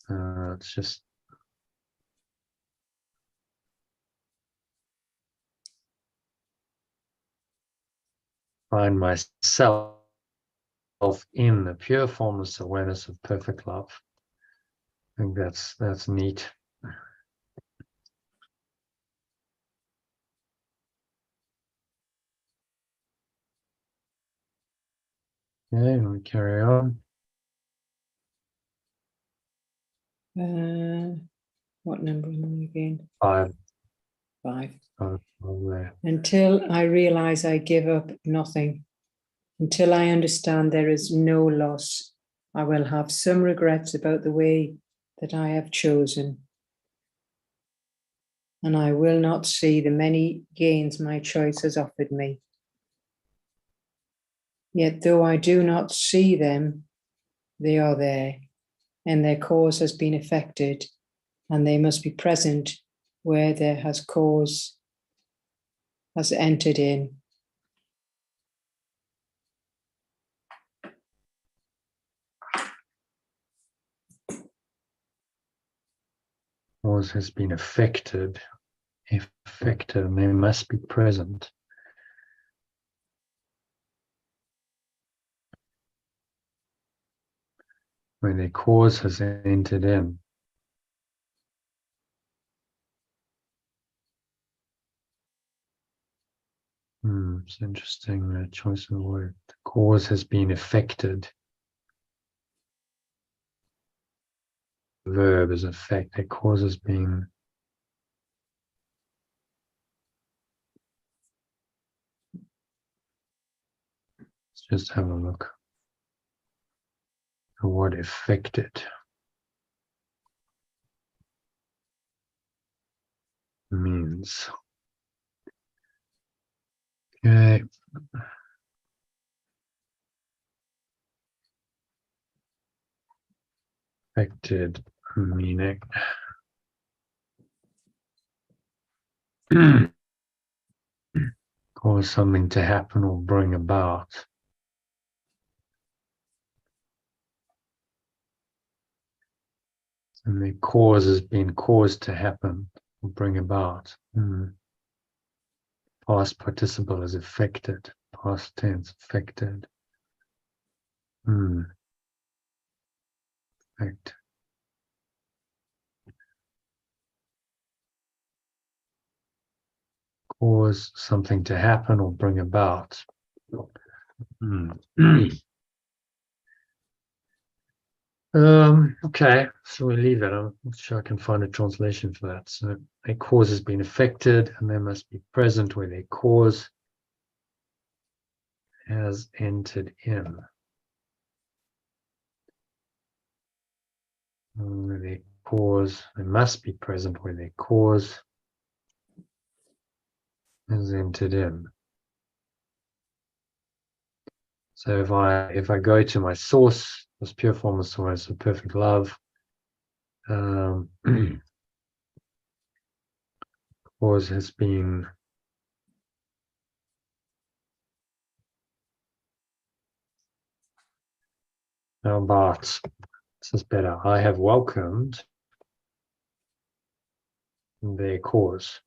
[SPEAKER 1] it's just find myself in the pure formless awareness of perfect love. I think that's neat. Okay, and we carry on.
[SPEAKER 2] What number am I again?
[SPEAKER 1] 5.
[SPEAKER 2] 5.
[SPEAKER 1] There.
[SPEAKER 2] Until I realize I give up nothing, until I understand there is no loss, I will have some regrets about the way that I have chosen, and I will not see the many gains my choice has offered me. Yet though I do not see them, they are there, and their cause has been affected, and they must be present where their cause has entered in.
[SPEAKER 1] Cause has been affected, and they must be present. where their cause has entered in. It's interesting choice of word. The cause has been affected. The verb is affect. The cause has been. Let's just have a look at what affected means. Okay. Affected meaning. Cause something to happen or bring about. And the cause has been caused to happen or bring about. Past participle is affected. Past tense affected. Affect. Cause something to happen or bring about. Okay, so we leave it. I'm not sure I can find a translation for that. So a cause has been affected, and they must be present where their cause has entered in. Where their cause, they must be present where their cause has entered in. So if I go to my source, this pure form of source of perfect love, cause has been about, this is better. I have welcomed their cause.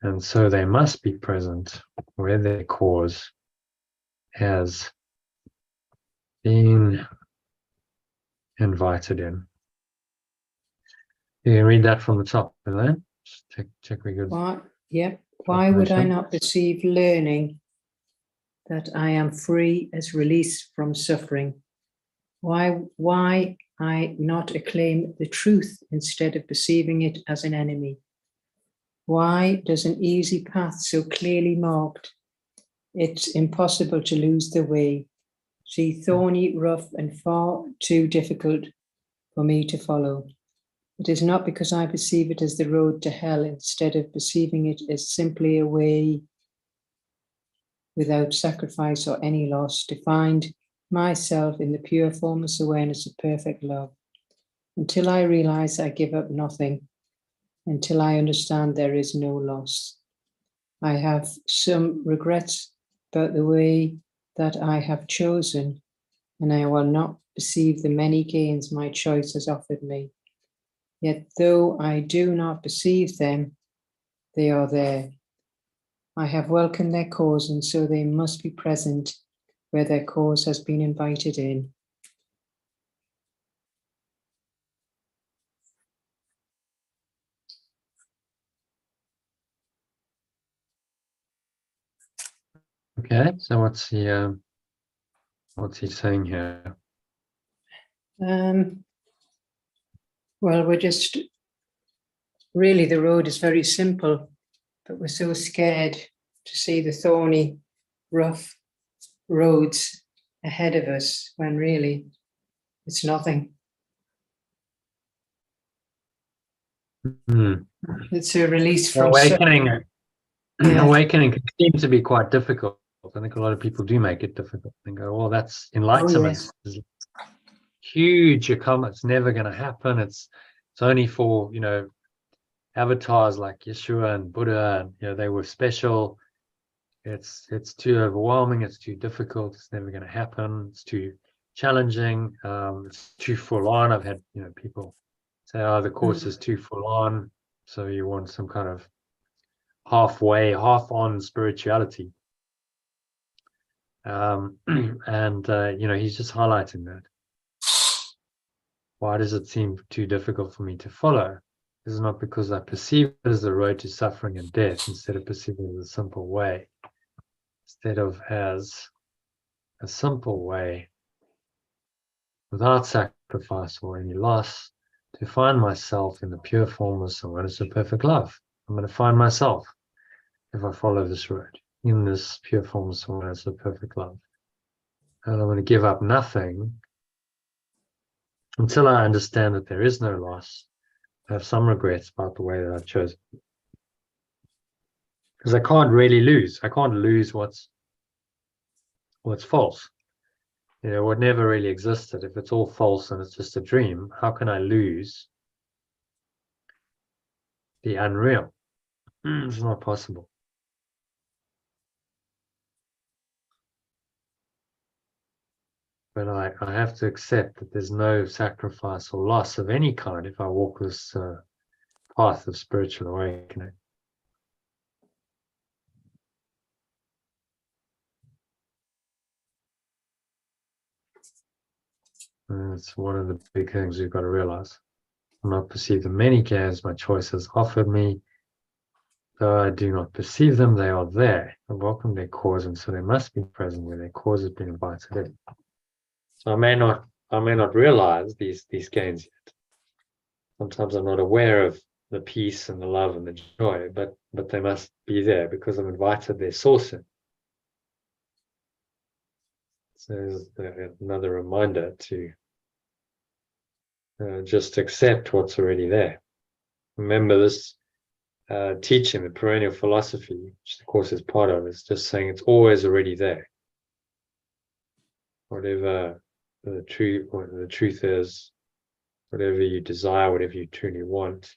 [SPEAKER 1] And so they must be present where their cause has been invited in. You can read that from the top, Elaine. Just check we good.
[SPEAKER 2] Why would I not perceive learning that I am free as release from suffering? Why I not acclaim the truth instead of perceiving it as an enemy? Why does an easy path so clearly marked, it's impossible to lose the way, see thorny, rough, and far too difficult for me to follow? It is not because I perceive it as the road to hell instead of perceiving it as simply a way without sacrifice or any loss to find myself in the pure formless awareness of perfect love. Until I realize I give up nothing, until I understand there is no loss. I have some regrets about the way that I have chosen, and I will not perceive the many gains my choice has offered me. Yet though I do not perceive them, they are there. I have welcomed their cause, and so they must be present where their cause has been invited in.
[SPEAKER 1] Okay, so what's he saying here?
[SPEAKER 2] Well, we're just, really the road is very simple, but we're so scared to see the thorny, rough roads ahead of us when really it's nothing. It's a release from
[SPEAKER 1] awakening. Awakening can seem to be quite difficult. I think a lot of people do make it difficult and go, well, that's enlightenment.
[SPEAKER 2] Oh, yes.
[SPEAKER 1] Huge accomplishment. It's never going to happen. It's only for, avatars like Yeshua and Buddha, and they were special. It's too overwhelming. It's too difficult. It's never going to happen. It's too challenging. It's too full on. I've had people say, "Oh, the course is too full on." So you want some kind of half on spirituality. And he's just highlighting that. Why does it seem too difficult for me to follow? This is not because I perceive it as the road to suffering and death, instead of perceiving it as a simple way, instead of as a simple way without sacrifice or any loss, to find myself in the pure formless and oneness of perfect love. I'm going to find myself if I follow this road, in this pure formless and oneness of perfect love. And I'm going to give up nothing until I understand that there is no loss. I have some regrets about the way that I've chosen. Because I can't really lose. I can't lose what's false. What never really existed. If it's all false and it's just a dream, how can I lose the unreal? It's not possible. But I have to accept that there's no sacrifice or loss of any kind if I walk this path of spiritual awakening. And it's one of the big things we've got to realize. I not perceive the many cares my choice has offered me. Though I do not perceive them, they are there. I welcome their cause, and so they must be present where their cause has been invited in. So I may not realize these gains yet. Sometimes I'm not aware of the peace and the love and the joy, but they must be there because I've invited their source in. So there's another reminder to just accept what's already there. Remember this teaching, the perennial philosophy, which the course is part of, is just saying it's always already there. Whatever the truth is, whatever you desire, whatever you truly want,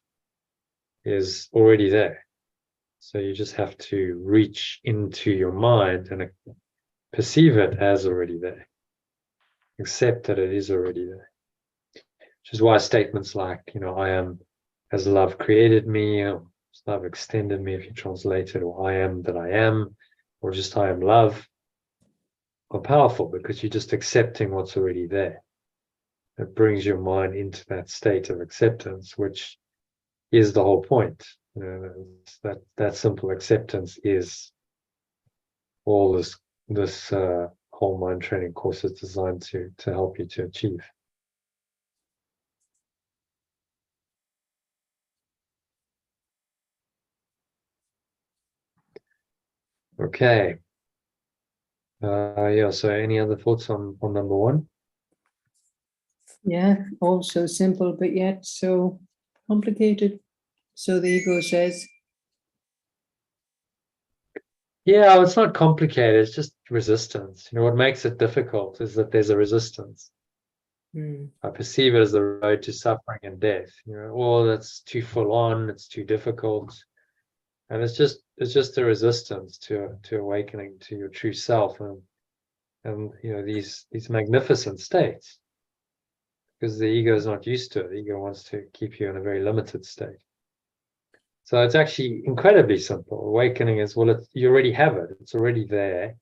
[SPEAKER 1] is already there. So you just have to reach into your mind and perceive it as already there. Accept that it is already there. Which is why statements like, I am as love created me, or as love extended me, if you translate it, or I am that I am, or just I am love, are powerful because you're just accepting what's already there. It brings your mind into that state of acceptance, which is the whole point. That simple acceptance is all this whole mind training course is designed to help you to achieve. Okay. So any other thoughts on number one?
[SPEAKER 2] Yeah, all so simple, but yet so complicated. So the ego says.
[SPEAKER 1] Yeah, it's not complicated. It's just resistance. What makes it difficult is that there's a resistance. I perceive it as the road to suffering and death. That's too full on. It's too difficult, and it's just a resistance to awakening to your true self and these magnificent states. Because the ego is not used to it. The ego wants to keep you in a very limited state. So it's actually incredibly simple. Awakening is, you already have it. It's already there.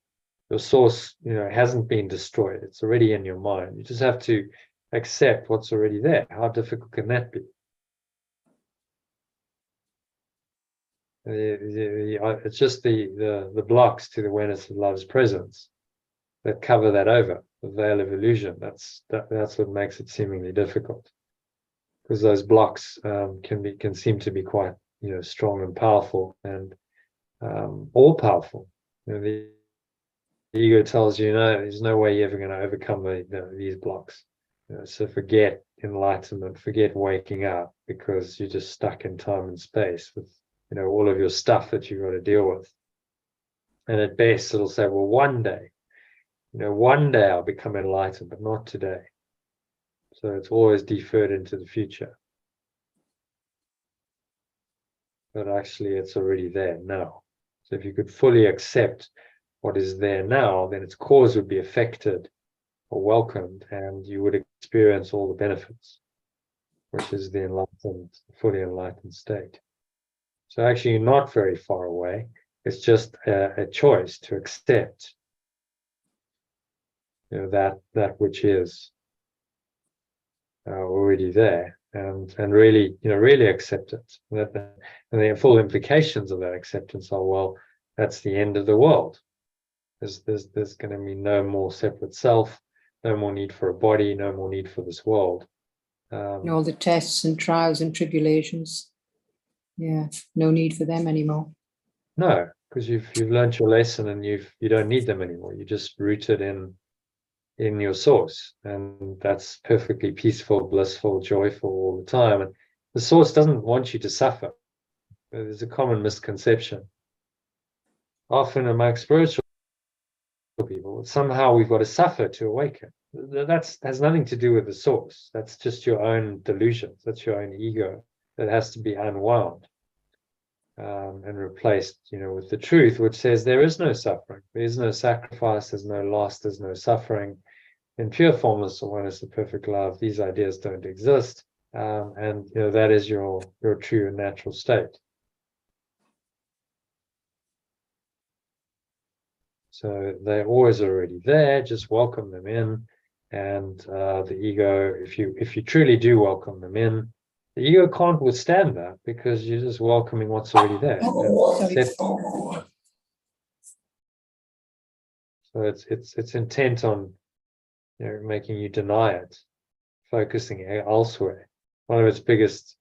[SPEAKER 1] Your source, hasn't been destroyed. It's already in your mind. You just have to accept what's already there. How difficult can that be? It's just the blocks to the awareness of love's presence that cover that over, the veil of illusion. That's what makes it seemingly difficult, because those blocks can seem to be quite strong and powerful and all powerful. The ego tells you, no, there's no way you're ever going to overcome these blocks. So forget enlightenment, forget waking up, because you're just stuck in time and space with all of your stuff that you've got to deal with. And at best, it'll say, well, one day I'll become enlightened, but not today. So it's always deferred into the future. But actually, it's already there now. So if you could fully accept what is there now, then its cause would be affected or welcomed, and you would experience all the benefits, which is the fully enlightened state. So actually, you're not very far away. It's just a choice to accept that which is already there, and really, really accept it. And the full implications of that acceptance are, well, that's the end of the world. There's going to be no more separate self, no more need for a body, no more need for this world.
[SPEAKER 2] And all the tests and trials and tribulations, no need for them anymore.
[SPEAKER 1] No, because you've learned your lesson, and you don't need them anymore. You're just rooted in your source, and that's perfectly peaceful, blissful, joyful all the time. And the source doesn't want you to suffer. There's a common misconception often among spiritual people. Somehow we've got to suffer to awaken. That has nothing to do with the source. That's just your own delusions. That's your own ego that has to be unwound and replaced, with the truth, which says there is no suffering, there is no sacrifice, there's no loss, there's no suffering. In pure formless awareness of perfect love, these ideas don't exist, and that is your true and natural state. So they're always already there. Just welcome them in, and the ego, if you truly do welcome them in, the ego can't withstand that, because you're just welcoming what's already there. So it's intent on making you deny it, focusing elsewhere. One of its biggest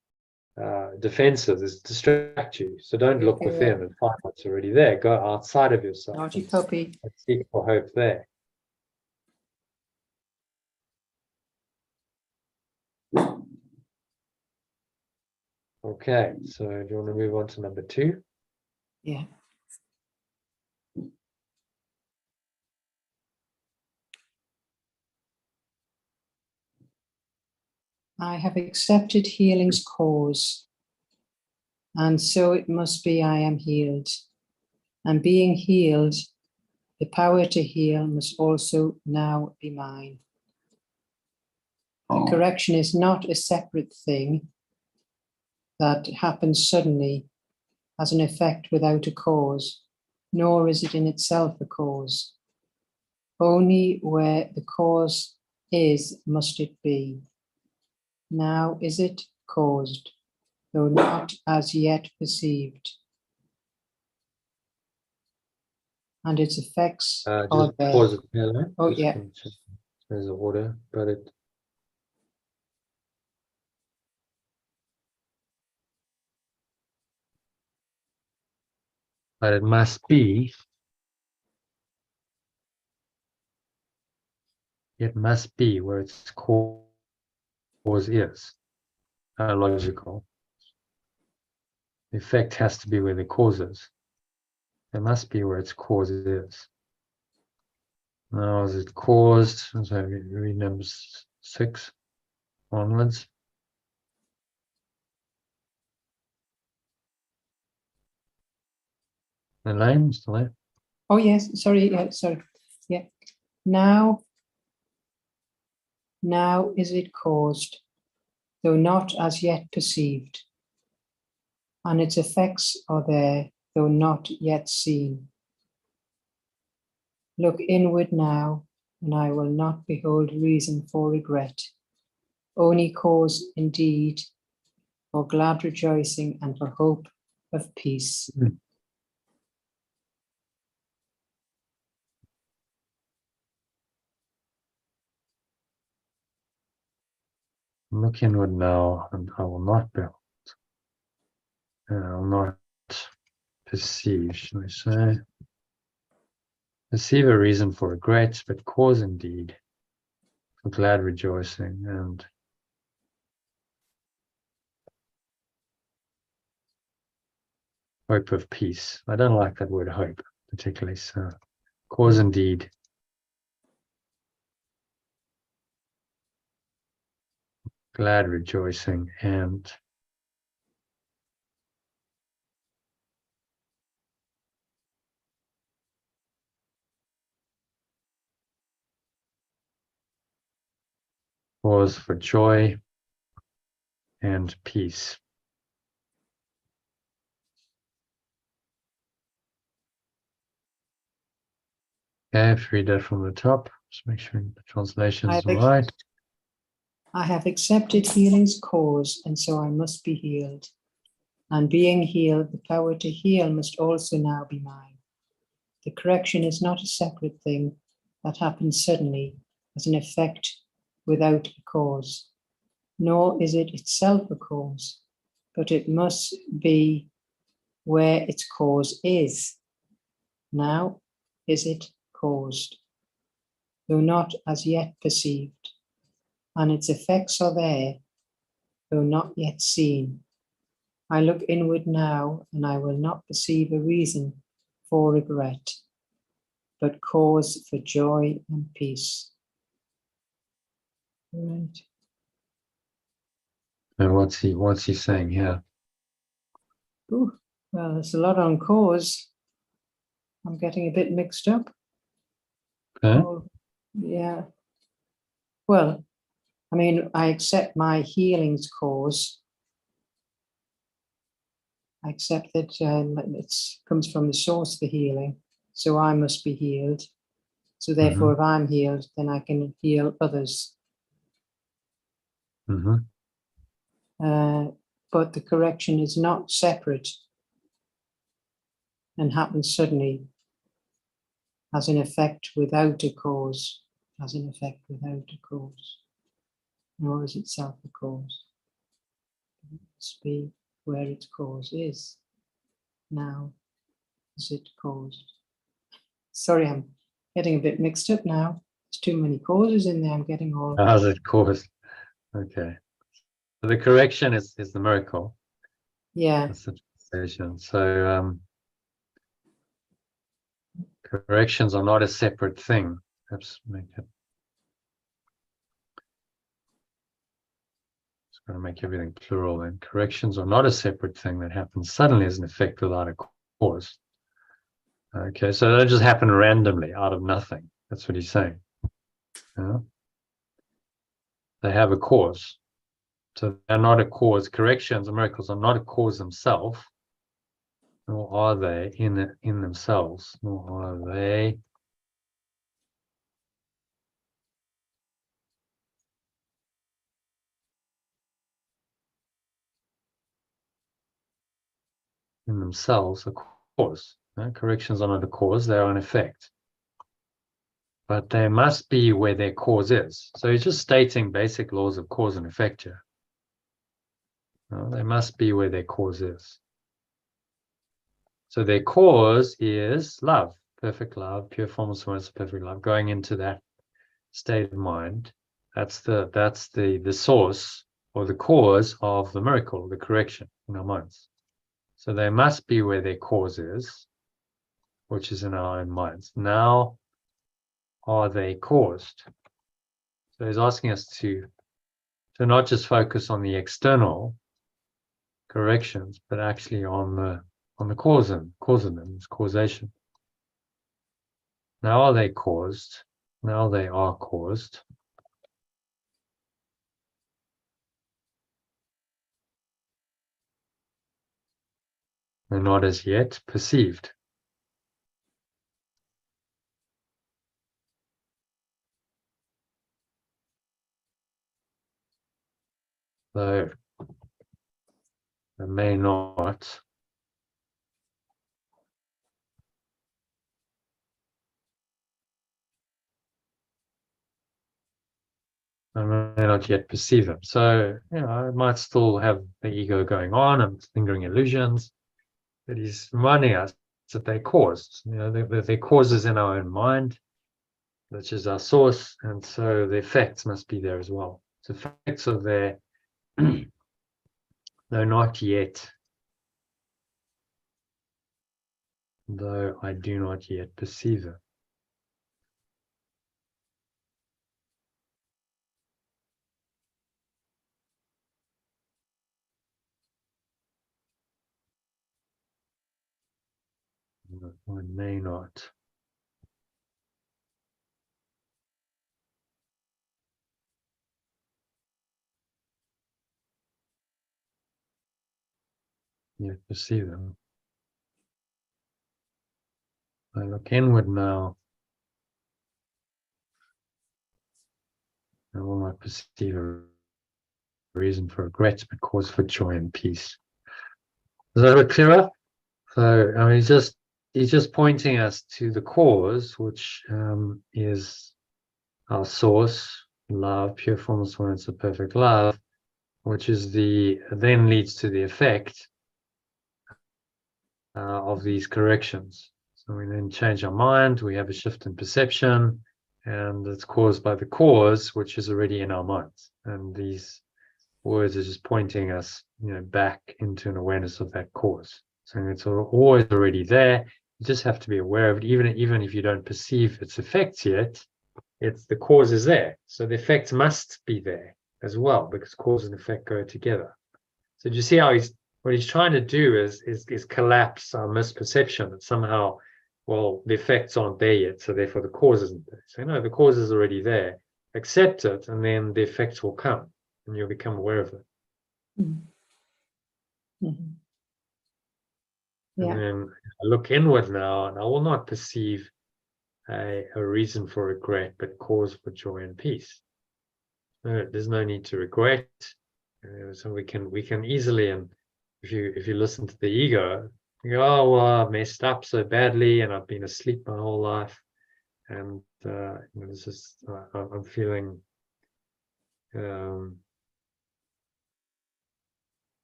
[SPEAKER 1] defenses is to distract you. So don't look within and find what's already there. Go outside of yourself and seek for hope there. Okay, so do you want to move on to number 2?
[SPEAKER 2] Yeah. I have accepted healing's cause, and so it must be I am healed. And being healed, the power to heal must also now be mine. The correction is not a separate thing that happens suddenly as an effect without a cause, nor is it in itself a cause. Only where the cause is must it be. Now is it caused, though not as yet perceived. And its effects are there.
[SPEAKER 1] Pause it there.
[SPEAKER 2] Oh, yeah.
[SPEAKER 1] There's a order, but it must be. It must be where its cause is. Logical. The effect has to be where the cause is. It must be where its cause is. Now, is it caused? So read number 6 onwards. The line still there?
[SPEAKER 2] Oh, yes. Sorry. Yeah. Now is it caused, though not as yet perceived. And its effects are there, though not yet seen. Look inward now, and I will not behold reason for regret, only cause indeed for glad rejoicing and for hope of peace.
[SPEAKER 1] Look inward now, and I will not behold. And I will not perceive, shall we say. Perceive a reason for regret, but cause indeed for glad rejoicing and hope of peace. I don't like that word hope particularly, so cause indeed. Glad rejoicing and cause for joy and peace. Okay, read that from the top. Just make sure the translation
[SPEAKER 2] I
[SPEAKER 1] is
[SPEAKER 2] have,
[SPEAKER 1] right.
[SPEAKER 2] I have accepted healing's cause, and so I must be healed. And being healed, the power to heal must also now be mine. The correction is not a separate thing that happens suddenly as an effect without a cause, nor is it itself a cause, but it must be where its cause is. Now is it caused, though not as yet perceived, and its effects are there, though not yet seen. I look inward now, and I will not perceive a reason for regret, but cause for joy and peace. Right.
[SPEAKER 1] And what's he saying here?
[SPEAKER 2] Ooh, well, there's a lot on cause. I'm getting a bit mixed up.
[SPEAKER 1] Okay.
[SPEAKER 2] Oh, yeah. Well, I mean, I accept my healing's cause. I accept that it comes from the source of the healing, so I must be healed. So therefore, if I'm healed, then I can heal others. But the correction is not separate and happens suddenly as an effect without a cause, as an effect without a cause, nor is itself a cause. It must be where its cause is. Now is it caused? Sorry, I'm getting a bit mixed up now. There's too many causes in there. I'm getting all.
[SPEAKER 1] How's it caused? Okay. So the correction is the miracle.
[SPEAKER 2] Yeah.
[SPEAKER 1] That's the translation. So corrections are not a separate thing. Perhaps make it. Just going to make everything plural. Then corrections are not a separate thing that happens suddenly as an effect without a cause. Okay, so they don't just happen randomly out of nothing. That's what he's saying. Yeah? They have a cause. So they're not a cause. Corrections or miracles are not a cause themselves, nor are they in themselves, nor are they in themselves a cause. Corrections are not a cause, they are an effect. But they must be where their cause is. So he's just stating basic laws of cause and effect here. They must be where their cause is. So their cause is love, perfect love, pure formless awareness of perfect love, going into that state of mind. That's the source or the cause of the miracle, the correction in our minds. So they must be where their cause is, which is in our own minds. Now, are they caused? So he's asking us to not just focus on the external corrections, but actually on the cause of them, it's causation. Now are they caused? Now they are caused. They're not as yet perceived. Though they may not yet perceive them. So, I might still have the ego going on and lingering illusions, but he's reminding us that they're caused. They're causes in our own mind, which is our source, and so the effects must be there as well. The effects are there, though not yet, though I do not yet perceive them. I may not. Yet perceive them. I look inward now. not perceive a reason for regret, but cause for joy and peace. Is that a bit clearer? So I mean, he's just pointing us to the cause, which is our source, love, pure formless oneness of perfect love, which is then leads to the effect of these corrections. So we then change our mind, we have a shift in perception, and it's caused by the cause, which is already in our minds. And these words are just pointing us, back into an awareness of that cause. So it's always already there. You just have to be aware of it, even if you don't perceive its effects yet. The cause is there, so the effects must be there as well, because cause and effect go together. So do you see how what he's trying to do is collapse our misperception that somehow, well, the effects aren't there yet, so therefore the cause isn't there. So no, the cause is already there. Accept it, and then the effects will come, and you'll become aware of it.
[SPEAKER 2] Mm-hmm. Yeah.
[SPEAKER 1] And then I look inward now, and I will not perceive a reason for regret, but cause for joy and peace. There's no need to regret. So we can easily, and if you listen to the ego, you go, oh well, I messed up so badly, and I've been asleep my whole life, and this is I'm feeling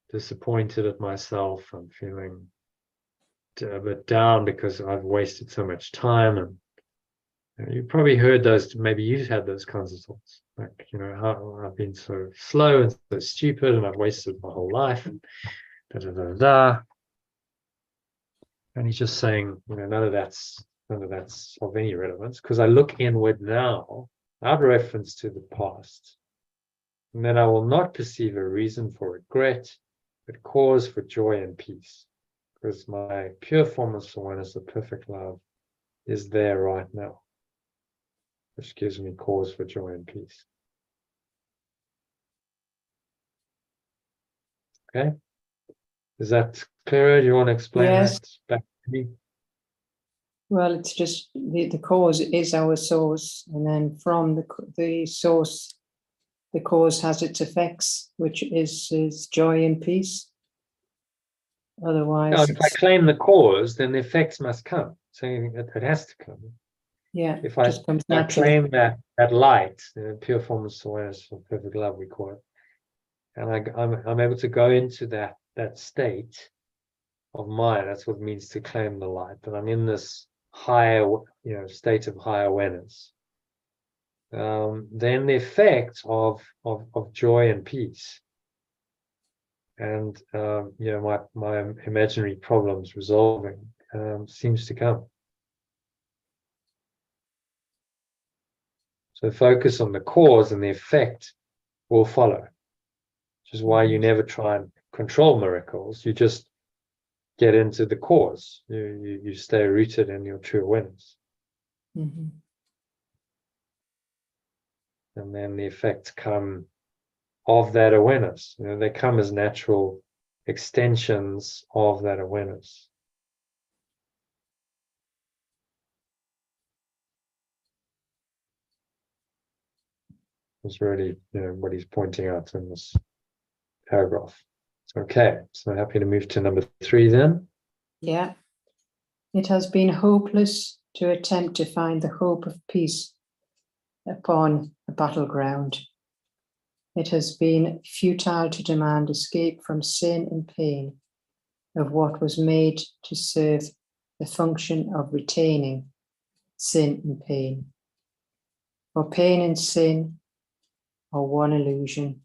[SPEAKER 1] disappointed at myself. I'm feeling a bit down because I've wasted so much time. And you probably heard those, maybe you've had those kinds of thoughts, like, how I've been so slow and so stupid, and I've wasted my whole life, and And he's just saying, none of that's of any relevance, because I look inward now, out reference to the past, and then I will not perceive a reason for regret, but cause for joy and peace, because my pure formless oneness of perfect love is there right now, which gives me cause for joy and peace. Okay? Is that clearer? Do you want to explain
[SPEAKER 2] Yes.
[SPEAKER 1] that back to me?
[SPEAKER 2] Well, it's just the cause is our source, and then from the source, the cause has its effects, which is joy and peace. Otherwise,
[SPEAKER 1] if I claim the cause, then the effects must come. So it has to come.
[SPEAKER 2] yeah,
[SPEAKER 1] If I
[SPEAKER 2] just comes naturally.
[SPEAKER 1] claim that light, pure formless awareness of perfect love, we call it, and I'm able to go into that state of mind. That's what it means to claim the light. That I'm in this higher, state of high awareness. Then the effect of joy and peace, and my imaginary problems resolving seems to come. So focus on the cause, and the effect will follow, which is why you never try and control miracles. You just get into the cause. You stay rooted in your true awareness.
[SPEAKER 2] Mm-hmm.
[SPEAKER 1] And then the effects come of that awareness. They come as natural extensions of that awareness. It's really, what he's pointing out in this paragraph. Okay, so happy to move to number 3 then.
[SPEAKER 2] Yeah. It has been hopeless to attempt to find the hope of peace upon a battleground. It has been futile to demand escape from sin and pain of what was made to serve the function of retaining sin and pain. For pain and sin are one illusion,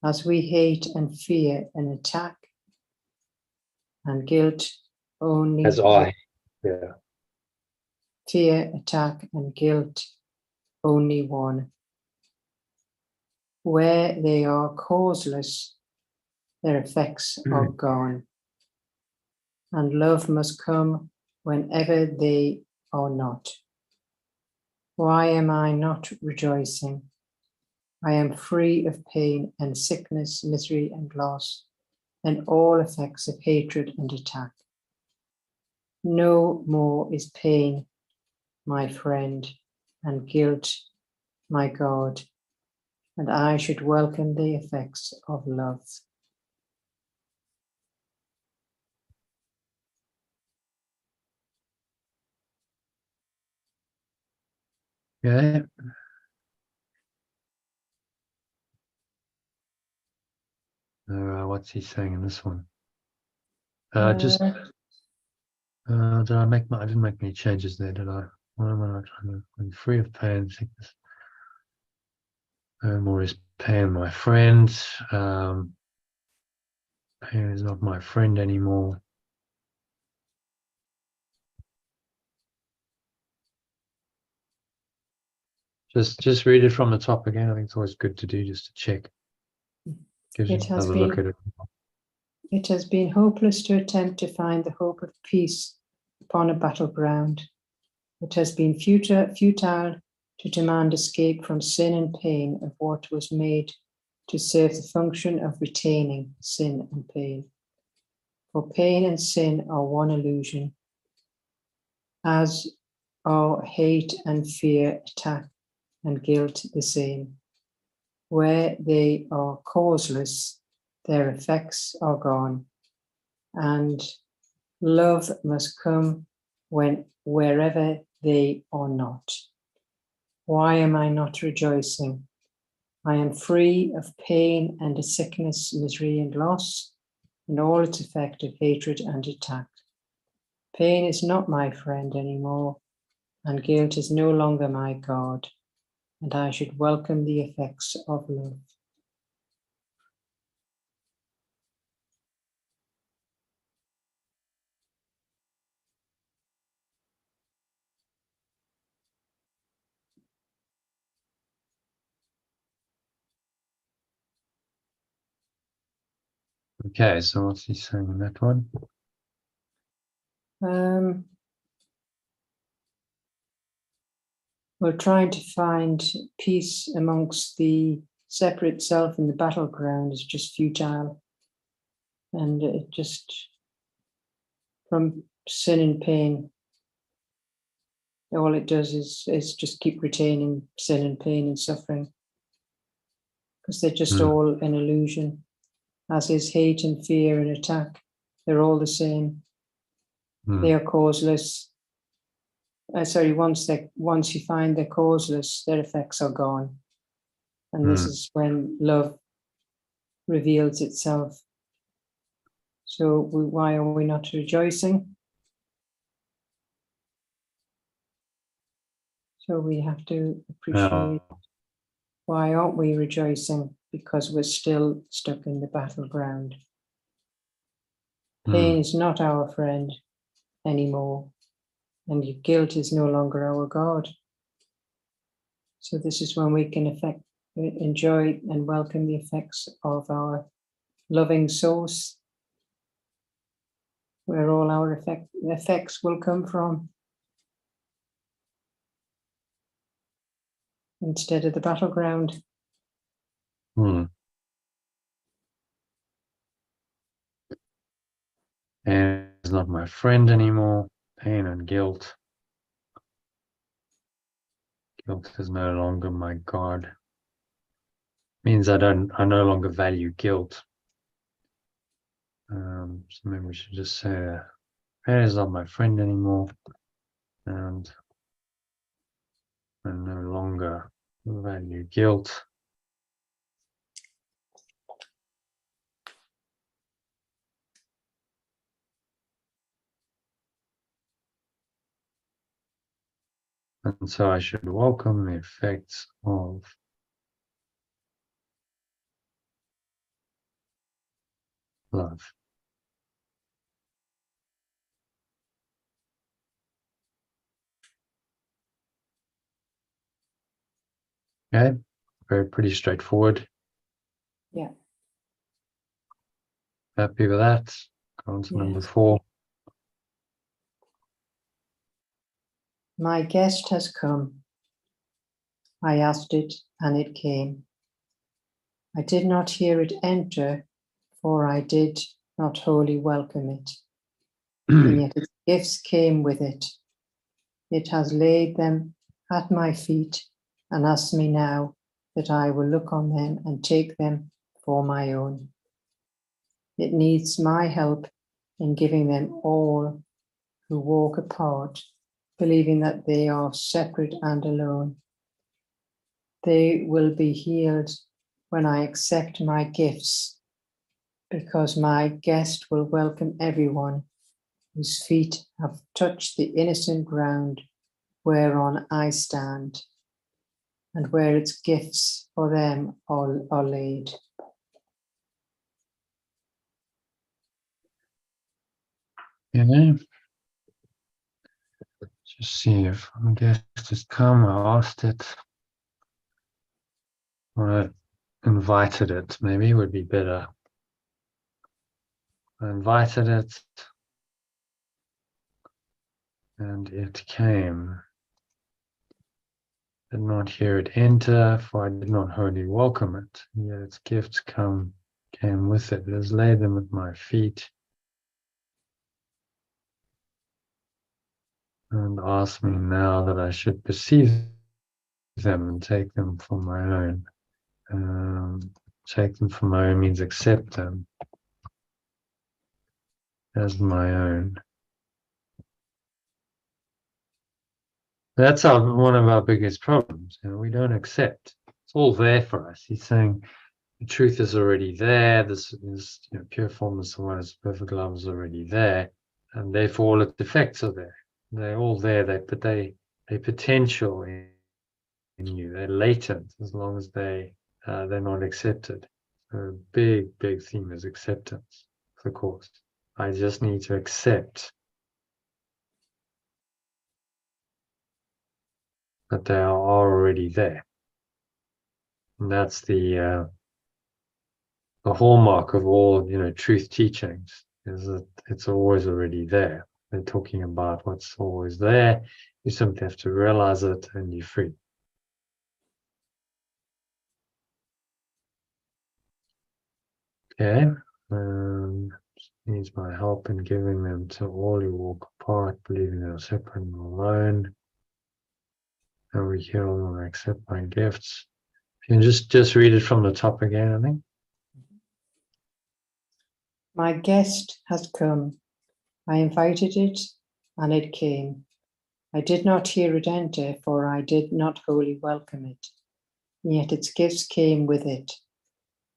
[SPEAKER 2] as we hate and fear an attack and guilt only.
[SPEAKER 1] As I, yeah.
[SPEAKER 2] Fear, attack, and guilt only one. Where they are causeless, their effects are gone, and love must come whenever they are not. Why am I not rejoicing? I am free of pain and sickness, misery and loss, and all effects of hatred and attack. No more is pain, my friend, and guilt, my God, and I should welcome the effects of love.
[SPEAKER 1] Okay. What's he saying in this one? Did I make I didn't make any changes there, did I? What am I not trying to? I'm free of pain, sickness. No more is pain, my friend. Pain is not my friend anymore. Just read it from the top again. I think it's always good to do, just to check. Gives you another look at it.
[SPEAKER 2] It has been hopeless to attempt to find the hope of peace upon a battleground. It has been futile to demand escape from sin and pain of what was made to serve the function of retaining sin and pain. For pain and sin are one illusion, as are hate and fear, attack and guilt the same. Where they are causeless, their effects are gone, and love must come wherever they are not. Why am I not rejoicing? I am free of pain and sickness, misery and loss, and all its effect of hatred and attack. Pain is not my friend anymore, and guilt is no longer my God, and I should welcome the effects of love.
[SPEAKER 1] Okay, so what's he saying in that one?
[SPEAKER 2] We're trying to find peace amongst the separate self in the battleground is just futile. And it just, from sin and pain, all it does is just keep retaining sin and pain and suffering. Because they're just all an illusion. As is hate and fear and attack, they're all the same. They are causeless. Once you find they're causeless, their effects are gone. And this is when love reveals itself. So why are we not rejoicing? So we have to appreciate why aren't we rejoicing? Because we're still stuck in the battleground. Pain is not our friend anymore, and guilt is no longer our God. So this is when we can enjoy and welcome the effects of our loving source, where all our effects will come from, instead of the battleground.
[SPEAKER 1] Pain is not my friend anymore. Pain and guilt. Guilt is no longer my God. Means I no longer value guilt. So maybe we should just say pain is not my friend anymore, and I no longer value guilt. And so I should welcome the effects of love. Okay, pretty straightforward.
[SPEAKER 2] Yeah.
[SPEAKER 1] Happy with that. Go on to number 4.
[SPEAKER 2] My guest has come. I asked it, and it came. I did not hear it enter, for I did not wholly welcome it. And yet its gifts came with it. It has laid them at my feet and asks me now that I will look on them and take them for my own. It needs my help in giving them all who walk apart, believing that they are separate and alone. They will be healed when I accept my gifts, because my guest will welcome everyone whose feet have touched the innocent ground whereon I stand, and where its gifts for them are laid.
[SPEAKER 1] Yeah. Just see if I guess just come. I asked it. I invited it. Maybe would be better. I invited it, and it came. Did not hear it enter, for I did not wholly welcome it. Yet its gifts came with it. It has laid them at my feet and asked me now that I should perceive them and take them for my own. Take them for my own means accept them as my own. That's one of our biggest problems. We don't accept. It's all there for us. He's saying the truth is already there. This is pure formless awareness, perfect love is already there, and therefore all its effects are there. They're all there. They're potential in you. They're latent as long as they're not accepted. A big theme is acceptance, of course. I just need to accept that they are already there. And that's the hallmark of all truth teachings, is that it's always already there. They're talking about what's always there. You simply have to realize it and you're free. Okay. Needs my help in giving them to all who walk apart, believing they are separate and alone. And we heal and accept my gifts. You can just read it from the top again, I think.
[SPEAKER 2] My guest has come. I invited it, and it came. I did not hear it enter, for I did not wholly welcome it. Yet its gifts came with it.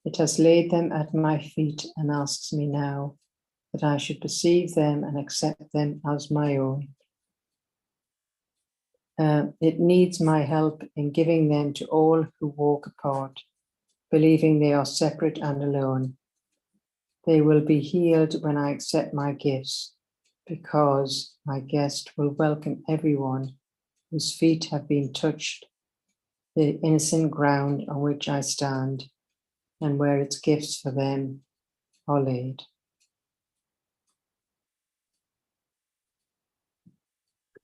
[SPEAKER 2] It has laid them at my feet and asks me now that I should perceive them and accept them as my own. It needs my help in giving them to all who walk apart, believing they are separate and alone. They will be healed when I accept my gifts, because my guest will welcome everyone whose feet have been touched, the innocent ground on which I stand, and where its gifts for them are laid.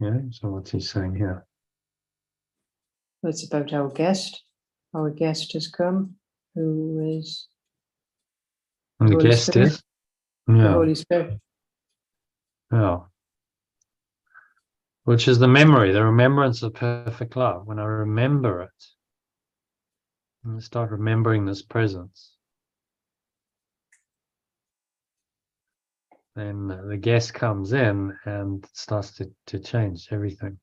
[SPEAKER 1] Yeah, so what's he saying here?
[SPEAKER 2] It's about our guest. Our guest has come, who is
[SPEAKER 1] And the
[SPEAKER 2] Holy
[SPEAKER 1] guest
[SPEAKER 2] Spirit.
[SPEAKER 1] is?
[SPEAKER 2] The
[SPEAKER 1] Yeah.
[SPEAKER 2] Holy Spirit.
[SPEAKER 1] Yeah. Which is the memory, the remembrance of perfect love. When I remember it, and I start remembering this presence, then the guest comes in and starts to change everything.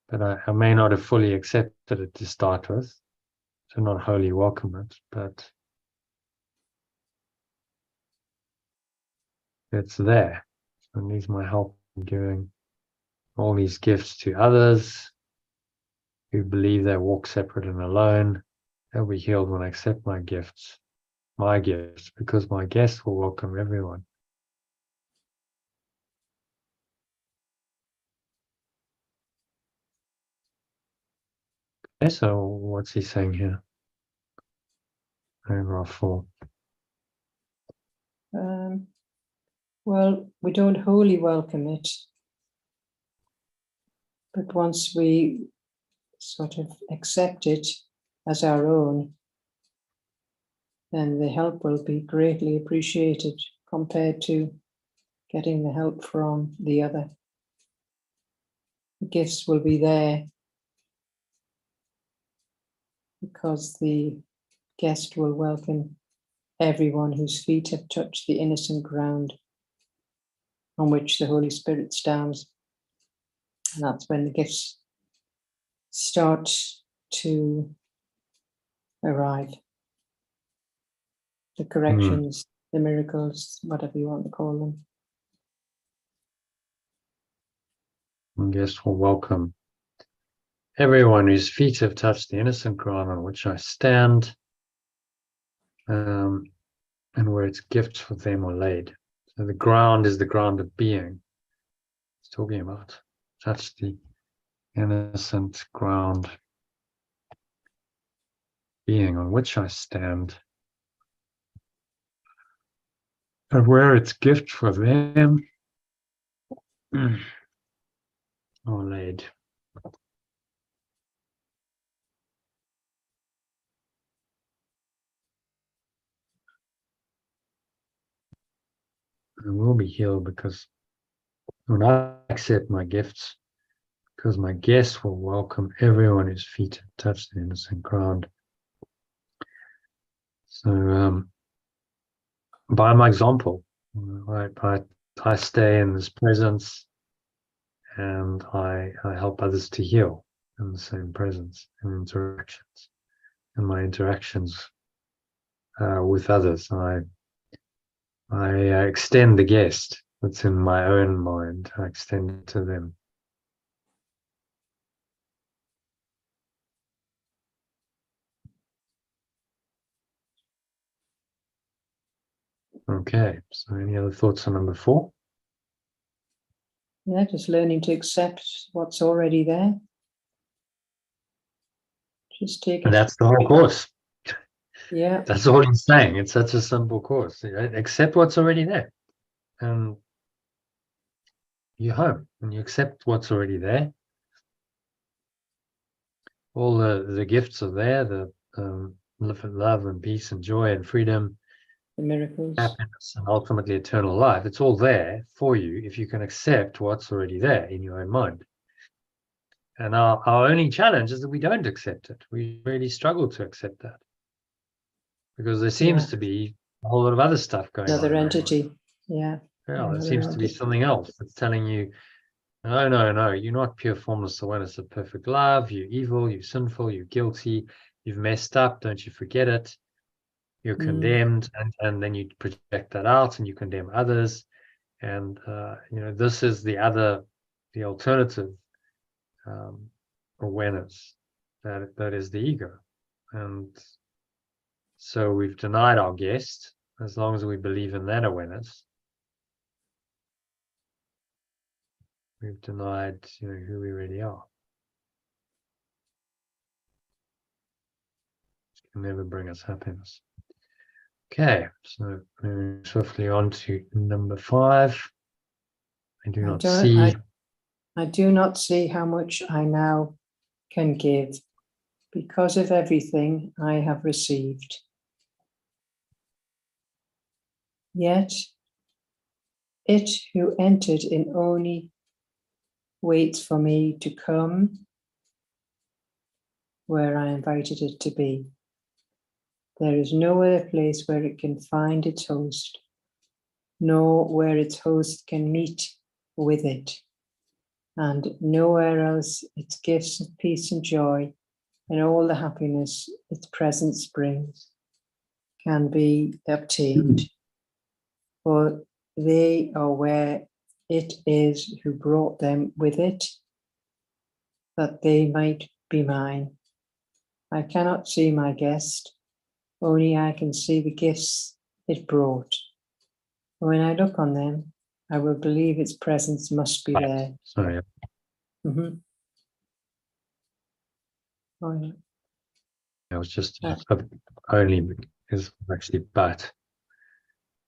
[SPEAKER 1] But I may not have fully accepted it to start with, to not wholly welcome it, but it's there. So it needs my help in giving all these gifts to others who believe they walk separate and alone. They'll be healed when I accept my gifts, because my guests will welcome everyone. Okay, so what's he saying here? Paragraph 4.
[SPEAKER 2] Well, we don't wholly welcome it, but once we sort of accept it as our own, then the help will be greatly appreciated compared to getting the help from the other. The gifts will be there. because the guest will welcome everyone whose feet have touched the innocent ground on which the Holy Spirit stands. And that's when the gifts start to arrive. The corrections, the miracles, whatever you want to call them.
[SPEAKER 1] And guest will welcome everyone whose feet have touched the innocent ground on which I stand, and where its gifts for them are laid. So the ground is the ground of being. It's talking about touch the innocent ground being on which I stand, and where its gift for them are laid. I will be healed because when I accept my gifts, because my guests will welcome everyone whose feet have touched the innocent ground. So by my example, I stay in this presence, and I help others to heal in the same presence and interactions. And my interactions with others, I extend the guest that's in my own mind. I extend it to them. Okay, so any other thoughts on number 4?
[SPEAKER 2] Yeah, just learning to accept what's already there. Just take it.
[SPEAKER 1] And that's the whole course.
[SPEAKER 2] Yeah.
[SPEAKER 1] That's all he's saying. It's such a simple course. Accept what's already there. And you're home, and you accept what's already there. All the gifts are there, the love and peace and joy and freedom,
[SPEAKER 2] The miracles,
[SPEAKER 1] happiness, and ultimately eternal life. It's all there for you if you can accept what's already there in your own mind. And our only challenge is that we don't accept it. We really struggle to accept that, because there seems to be a whole lot of other stuff going on.
[SPEAKER 2] Another entity. Yeah.
[SPEAKER 1] Yeah, there seems to be something else that's telling you, no, you're not pure formless awareness of perfect love. You're evil, you're sinful, you're guilty, you've messed up, don't you forget it. You're condemned, and then you project that out and you condemn others. And, this is the alternative awareness that is the ego. And so we've denied our guest. As long as we believe in that awareness, we've denied, who we really are. It can never bring us happiness. Okay, so moving swiftly on to number 5. I do not see
[SPEAKER 2] how much I now can give because of everything I have received. Yet it who entered in only waits for me to come where I invited it to be. There is no other place where it can find its host, nor where its host can meet with it, and nowhere else its gifts of peace and joy and all the happiness its presence brings can be obtained. For they are where it is who brought them with it, that they might be mine. I cannot see my guest, only I can see the gifts it brought. When I look on them, I will believe its presence must be there.
[SPEAKER 1] Sorry.
[SPEAKER 2] Mm-hmm. Oh, yeah.
[SPEAKER 1] It was just only because actually, but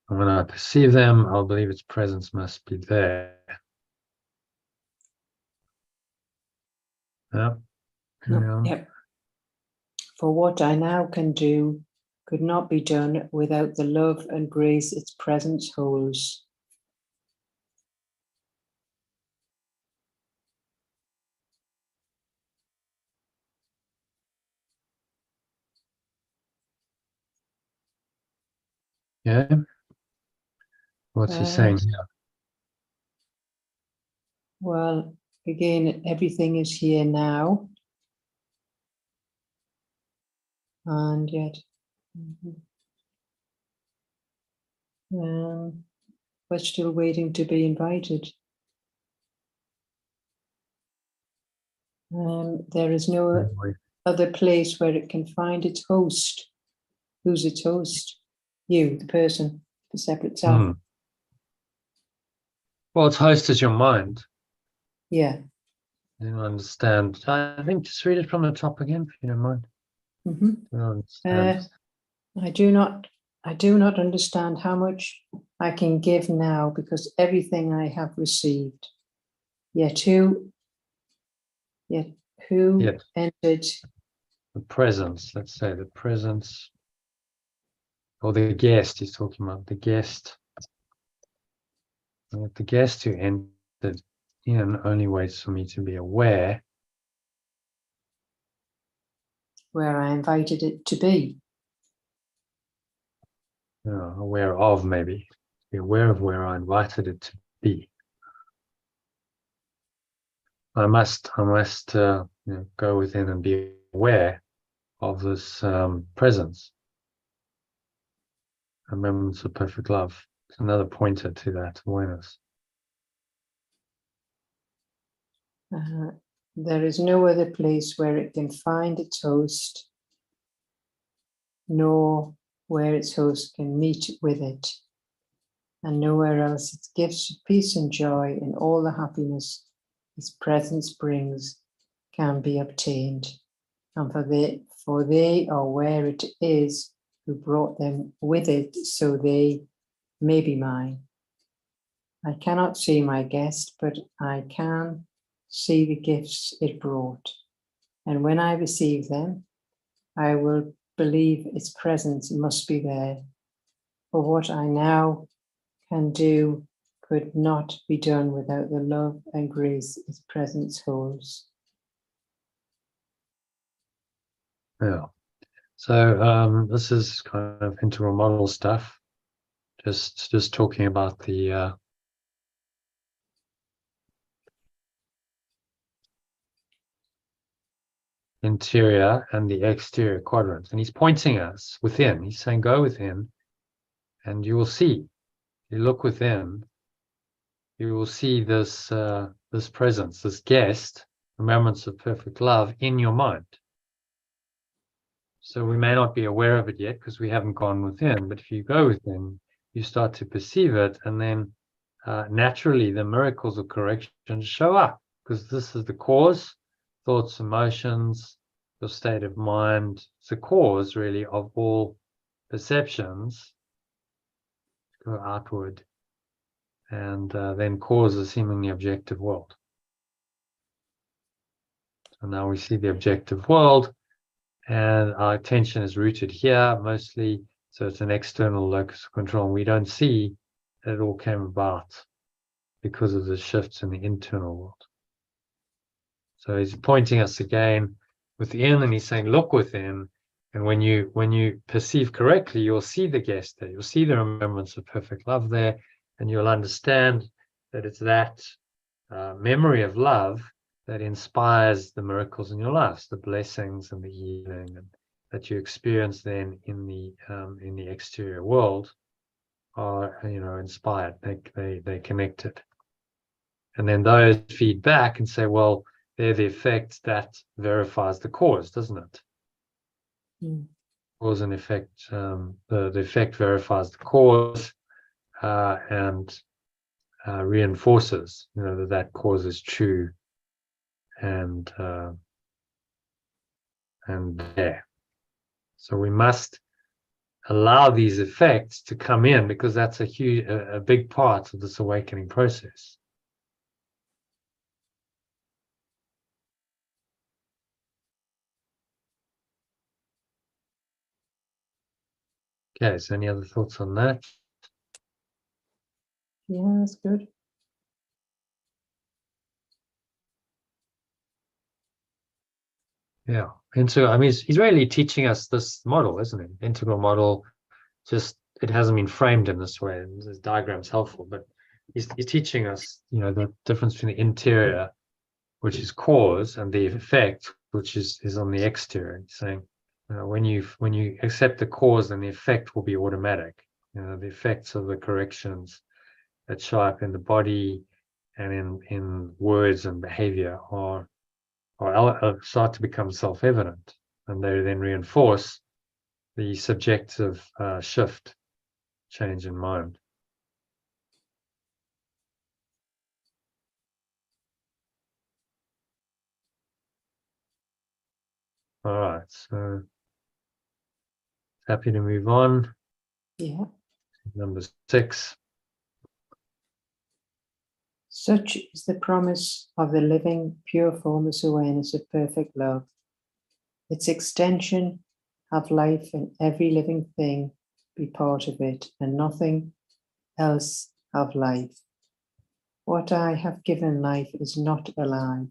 [SPEAKER 1] when I perceive them, I'll believe its presence must be there. Yeah.
[SPEAKER 2] Yep. For what I now can do could not be done without the love and grace its presence holds.
[SPEAKER 1] Yeah. What's he saying here?
[SPEAKER 2] Well, again, everything is here now. And yet, we're still waiting to be invited. There is no other place where it can find its host. Who's its host? You, the person, the separate self.
[SPEAKER 1] Well, its host is your mind.
[SPEAKER 2] Yeah.
[SPEAKER 1] You understand. I think just read it from the top again, if you don't mind.
[SPEAKER 2] I do not understand how much I can give now, because everything I have received. Yet who entered
[SPEAKER 1] the presence? Let's say the presence, or the guest. He's talking about the guest. The guest who entered in only waits for me to be aware.
[SPEAKER 2] Where I invited it to be.
[SPEAKER 1] Aware of, maybe. Be aware of where I invited it to be. I must go within and be aware of this presence. Remembrance of perfect love. It's another pointer to that awareness.
[SPEAKER 2] There is no other place where it can find its host, nor where its host can meet with it, and nowhere else its gifts of peace and joy and all the happiness its presence brings can be obtained. And for they are where it is who brought them with it, so they may be mine. I cannot see my guest, but I can see the gifts it brought. And when I receive them, I will believe its presence must be there. For what I now can do could not be done without the love and grace its presence holds.
[SPEAKER 1] Yeah. So this is kind of integral model stuff. Just talking about the interior and the exterior quadrants, and he's pointing us within. He's saying, go within, and you will see. You look within, you will see this this presence, this guest, remembrance of perfect love in your mind. So we may not be aware of it yet because we haven't gone within, but if you go within, you start to perceive it, and then naturally the miracles of correction show up, because this is the cause. Thoughts, emotions, your state of mind, it's the cause really of all perceptions go outward, and then cause a seemingly objective world. So now we see the objective world, and our attention is rooted here mostly, so it's an external locus of control. We don't see that it all came about because of the shifts in the internal world. So he's pointing us again within, and he's saying, look within, and when you perceive correctly, you'll see the guest there, you'll see the remembrance of perfect love there, and you'll understand that it's that memory of love that inspires the miracles in your lives, the blessings and the healing, and that you experience then in the exterior world are inspired. They connected, and then those feed back and say, well, they're the effect that verifies the cause, doesn't it? Cause and effect. The effect verifies the cause and reinforces, that cause is true and there. So we must allow these effects to come in, because that's a big part of this awakening process. Okay, so any other thoughts on that?
[SPEAKER 2] Yeah, that's good.
[SPEAKER 1] Yeah, he's really teaching us this model, isn't he? Integral model, just it hasn't been framed in this way. And this diagram's helpful, but he's teaching us, the difference between the interior, which is cause, and the effect, which is on the exterior. He's saying, when you accept the cause, then the effect will be automatic. The effects of the corrections that show up in the body and in words and behavior are start to become self-evident, and they then reinforce the subjective change in mind. All right, so happy to move on.
[SPEAKER 2] Yeah.
[SPEAKER 1] Number 6.
[SPEAKER 2] Such is the promise of the living, pure formless awareness of perfect love. Its extension, have life and every living thing be part of it, and nothing else have life. What I have given life is not alive,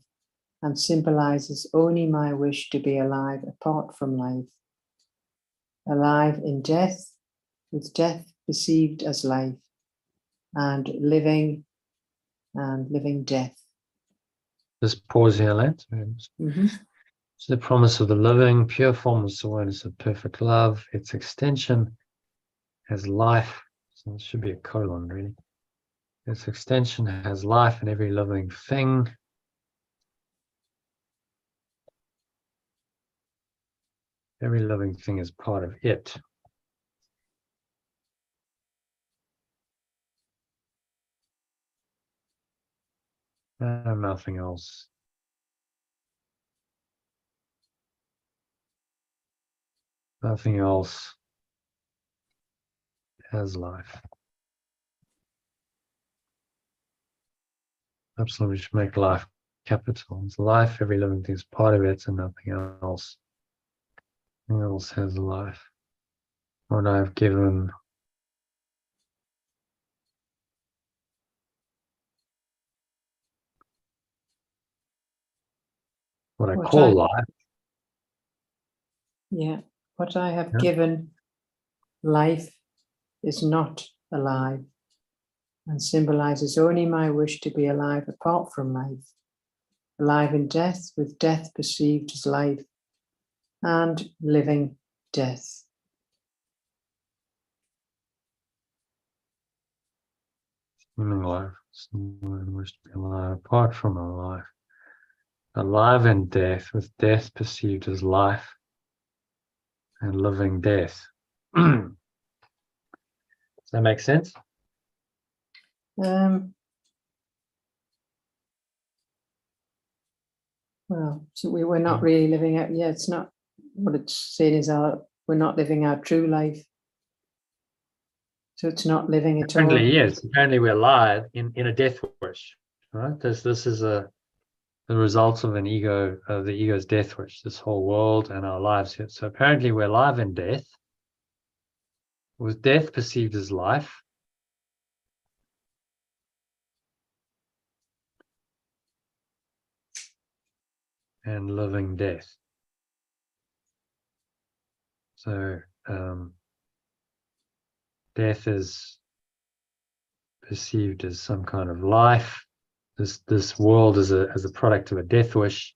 [SPEAKER 2] and symbolizes only my wish to be alive apart from life. Alive in death, with death perceived as life, and living death.
[SPEAKER 1] Just pause here, Lance. It's the promise of the living, pure formless awareness of perfect love. Its extension has life. So it should be a colon, really. Its extension has life in every living thing. Every living thing is part of it. Nothing else. Nothing else has life. Absolutely, should make life capital. It's life, every living thing is part of it, and nothing else. Nothing else has life. What I've given what I call life.
[SPEAKER 2] Yeah. What I have given life is not alive, and symbolizes only my wish to be alive apart from life. Alive in death, with death perceived as life, and living death.
[SPEAKER 1] Living life. Someone wish to be alive apart from alive. Alive in death, with death perceived as life, and living death. Does that make sense?
[SPEAKER 2] Well, so we're not really living out. Yeah, it's not what it's saying is we're not living our true life. So it's not living at all.
[SPEAKER 1] Yes. Apparently we're alive in a death wish. Right? This is the result of the ego's death wish, this whole world and our lives here. So apparently we're alive in death, with death perceived as life. And living death. So death is perceived as some kind of life. This world as a product of a death wish.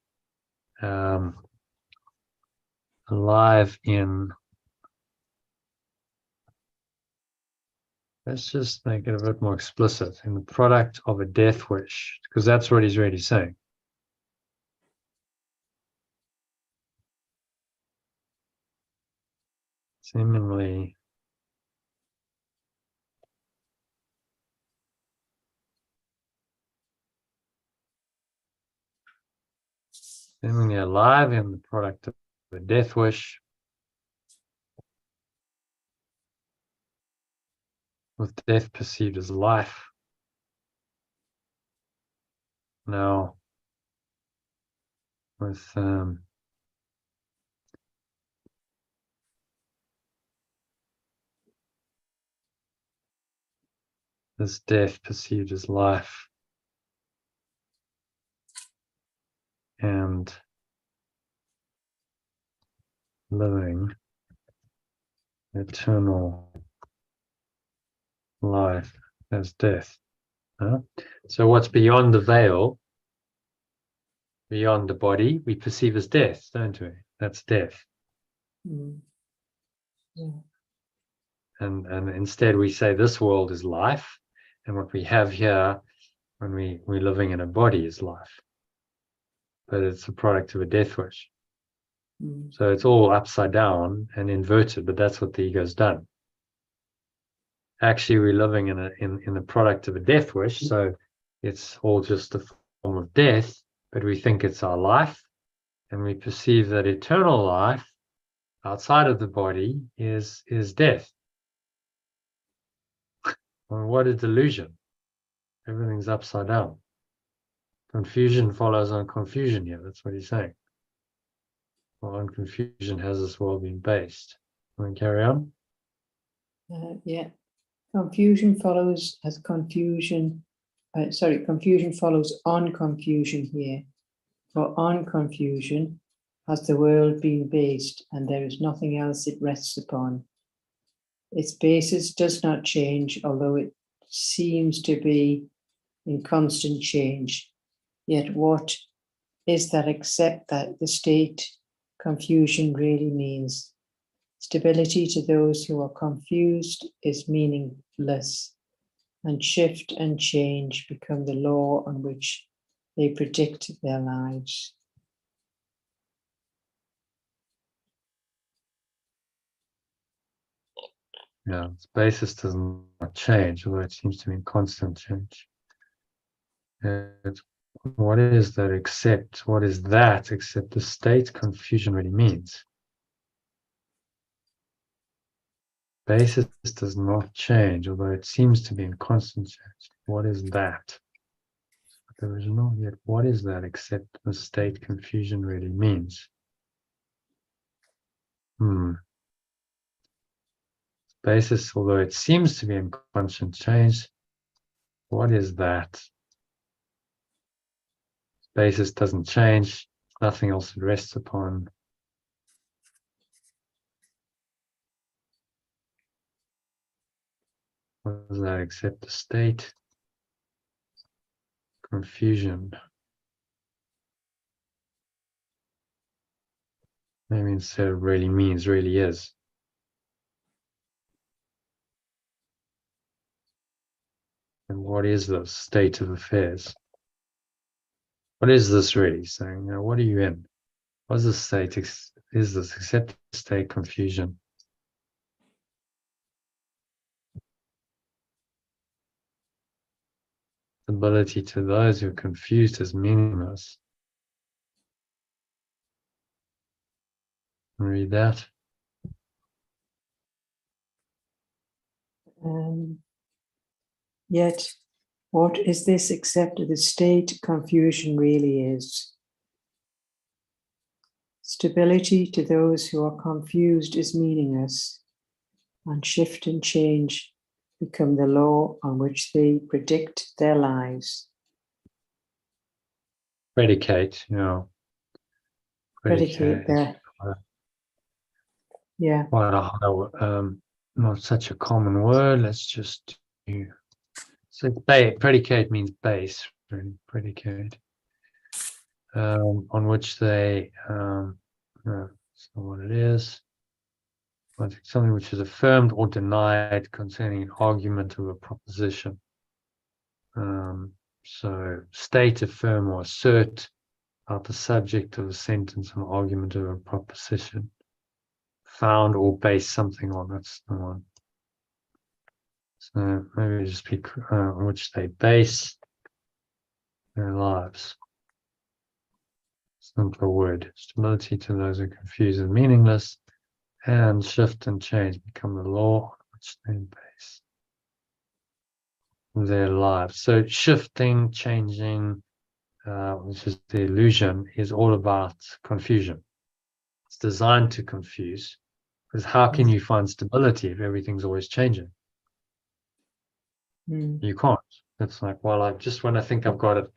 [SPEAKER 1] Alive in. Let's just make it a bit more explicit, in the product of a death wish, because that's what he's really saying. Seemingly alive in the product of a death wish, with death perceived as life. Now, with this death perceived as life, and living eternal life as death. So what's beyond the veil, beyond the body, we perceive as death, don't we? That's death.
[SPEAKER 2] Yeah.
[SPEAKER 1] And instead we say this world is life, and what we have here when we're living in a body is life. But it's a product of a death wish. So it's all upside down and inverted, but that's what the ego's done. Actually, we're living in the product of a death wish, so it's all just a form of death, but we think it's our life, and we perceive that eternal life outside of the body is death. Well, what a delusion. Everything's upside down. Confusion follows on confusion here. That's what he's saying. Well, on confusion has this world been based. Want to carry on?
[SPEAKER 2] Yeah. Confusion follows as confusion. Confusion follows on confusion here. For on confusion has the world been based, and there is nothing else it rests upon. Its basis does not change, although it seems to be in constant change. Yet what is that except that the state confusion really means? Stability to those who are confused is meaningless, and shift and change become the law on which they predict their lives.
[SPEAKER 1] Yeah, its basis does not change, although it seems to be in constant change. What is that except the state confusion really means? Basis does not change, although it seems to be in constant change. What is that? The original, yet what is that except the state confusion really means? Basis, although it seems to be in constant change, what is that? Basis doesn't change, nothing else it rests upon. What is that except the state? Confusion. Maybe instead of really means, really is. And what is the state of affairs? What is this really saying? Now, what are you in? What's the state? Is this except state confusion? Ability to those who are confused is meaningless. Read that.
[SPEAKER 2] Yet, what is this except the state confusion really is? Stability to those who are confused is meaningless, and shift and change become the law on which they predict their lives.
[SPEAKER 1] Predicate,
[SPEAKER 2] Predicate there. Yeah.
[SPEAKER 1] Quite a high, not such a common word. Let's just do. So predicate means base, really, predicate. On which they, so what it is, something which is affirmed or denied concerning an argument of a proposition. So state, affirm, or assert about the subject of a sentence, an argument of a proposition. Found or base something on, that's the one. So maybe just speak on which they base their lives. Simpler word. Stability to those who are confused and meaningless, and shift and change become the law on which they base their lives. So shifting, changing, which is the illusion, is all about confusion. It's designed to confuse, because how can you find stability if everything's always changing? You can't. It's like, well, when I think I've got it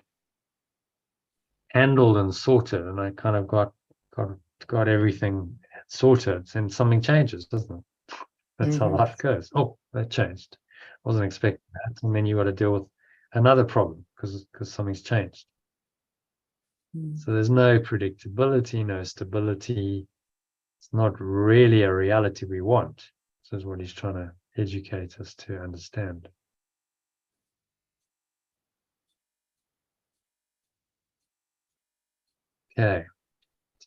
[SPEAKER 1] handled and sorted, and I kind of got everything sorted, and something changes, doesn't it? That's how life goes. Oh, that changed. Wasn't expecting that. And then you got to deal with another problem because something's changed. So there's no predictability, no stability. It's not really a reality we want. This is what he's trying to educate us to understand. Okay.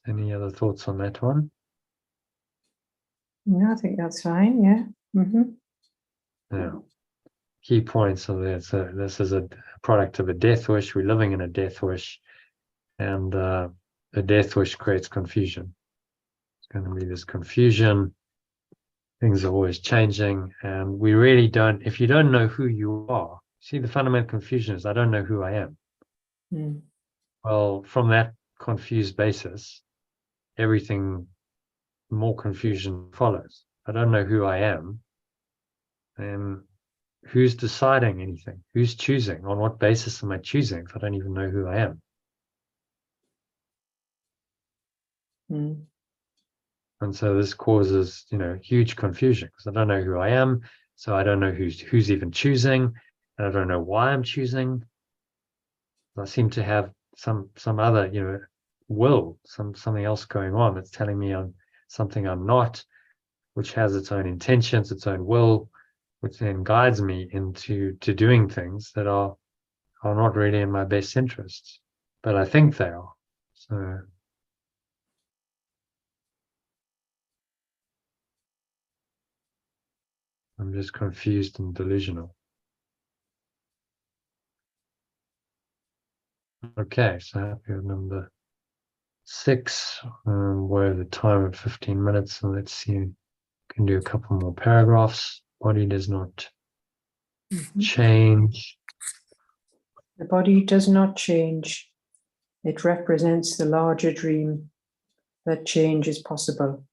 [SPEAKER 1] Any other thoughts on that one?
[SPEAKER 2] No, I think that's fine. Yeah.
[SPEAKER 1] Yeah. Key points of that. So this is a product of a death wish. We're living in a death wish, and a death wish creates confusion. It's going to be this confusion. Things are always changing, and we really don't. If you don't know who you are, see, the fundamental confusion is I don't know who I am. Well, from that confused basis, everything more confusion follows. I don't know who I am, and who's deciding anything? Who's choosing? On what basis am I choosing if I don't even know who I am? And so this causes, huge confusion because I don't know who I am. So I don't know who's even choosing, and I don't know why I'm choosing. I seem to have some other, will, something else going on that's telling me I'm something I'm not, which has its own intentions, its own will, which then guides me into doing things that are not really in my best interests, but I think they are. So I'm just confused and delusional. Okay, so happy with number 6. We're at the time of 15 minutes, so let's see. We can do a couple more paragraphs. Body does not change.
[SPEAKER 2] The body does not change. It represents the larger dream that change is possible.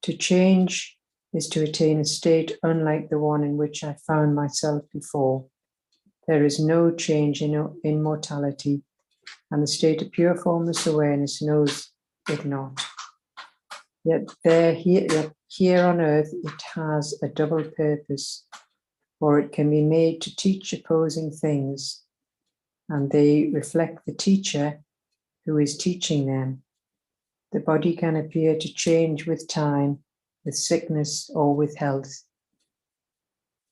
[SPEAKER 2] To change is to attain a state unlike the one in which I found myself before. There is no change in mortality, and the state of pure formless awareness knows it not. Yet here on earth, it has a double purpose, for it can be made to teach opposing things, and they reflect the teacher who is teaching them. The body can appear to change with time, with sickness or with health,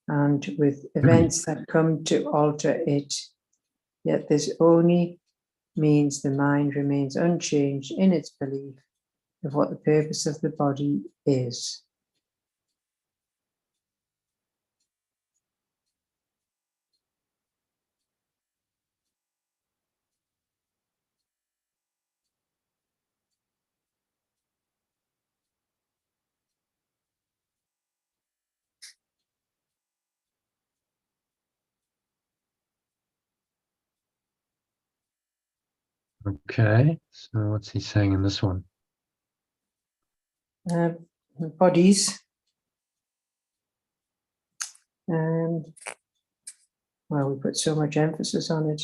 [SPEAKER 2] and with events that come to alter it. Yet this only means the mind remains unchanged in its belief of what the purpose of the body is.
[SPEAKER 1] Okay, so what's he saying in this one?
[SPEAKER 2] Bodies. Well, we put so much emphasis on it.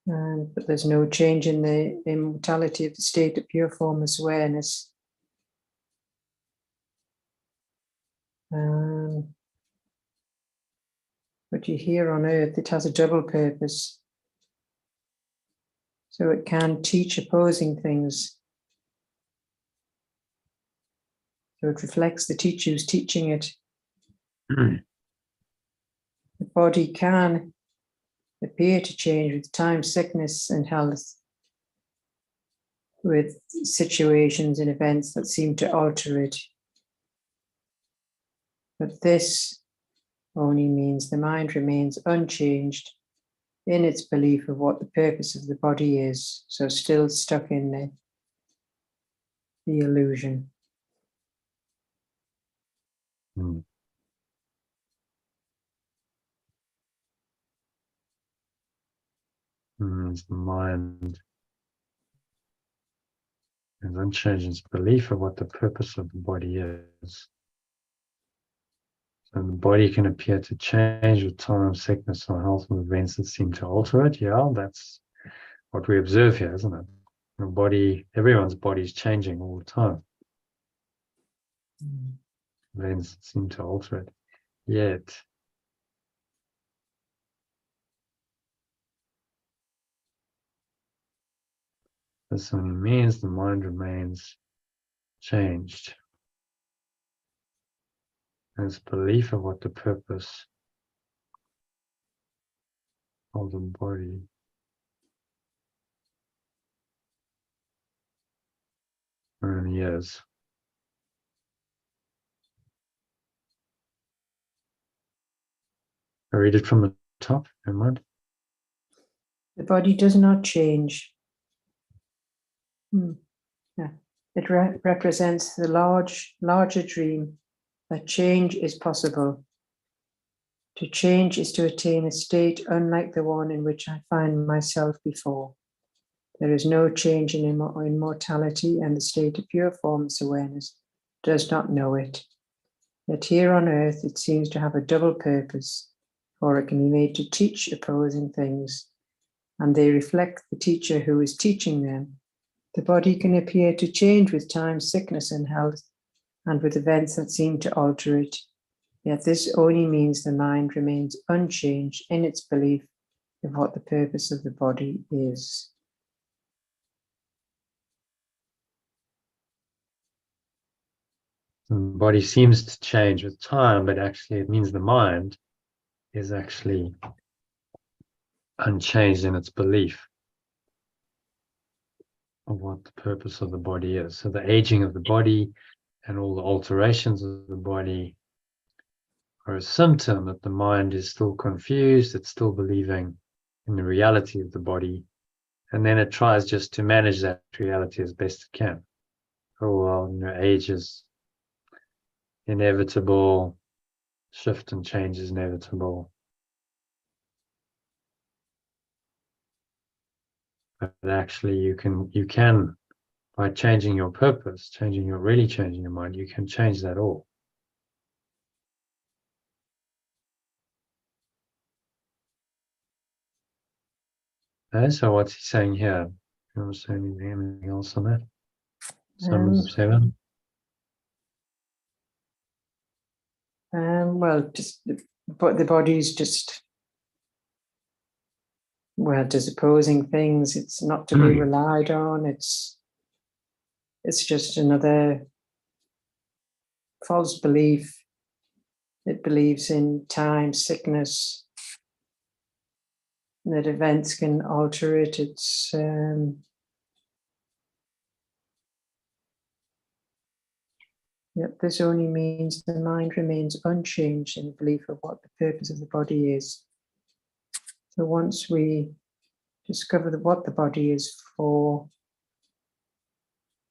[SPEAKER 2] But there's no change in the immortality of the state of pure formless awareness. But here on earth, it has a double purpose. So it can teach opposing things. So it reflects the teacher who's teaching it. The body can appear to change with time, sickness, and health, with situations and events that seem to alter it. But this only means the mind remains unchanged in its belief of what the purpose of the body is, so still stuck in the illusion.
[SPEAKER 1] The mind is unchanged in its belief of what the purpose of the body is. And the body can appear to change with time, sickness, or health, and events that seem to alter it. Yeah, that's what we observe here, isn't it? The body, everyone's body is changing all the time. Lens seem to alter it. Yet. This only means the mind remains changed. And its belief of what the purpose of the body only is. I read it from the top, never mind.
[SPEAKER 2] The body does not change. Yeah. It represents the larger dream that change is possible. To change is to attain a state unlike the one in which I find myself before. There is no change in immortality, and the state of pure formless awareness does not know it. Yet here on earth it seems to have a double purpose, for it can be made to teach opposing things, and they reflect the teacher who is teaching them. The body can appear to change with time, sickness, and health, and with events that seem to alter it. Yet this only means the mind remains unchanged in its belief of what the purpose of the body is.
[SPEAKER 1] The body seems to change with time, but actually it means the mind is actually unchanged in its belief of what the purpose of the body is. So the aging of the body and all the alterations of the body are a symptom that the mind is still confused, it's still believing in the reality of the body, and then it tries just to manage that reality as best it can. Oh, well, age is inevitable, shift and change is inevitable. But actually you can, by changing your purpose, changing your mind, you can change that all. Okay, so what's he saying here? You want to say anything else on that? Summary of 7?
[SPEAKER 2] Well, but the body's just, well, just opposing things. It's not to be relied on. It's just another false belief. It believes in time, sickness, that events can alter it. It's this only means the mind remains unchanged in the belief of what the purpose of the body is. So once we discover what the body is for,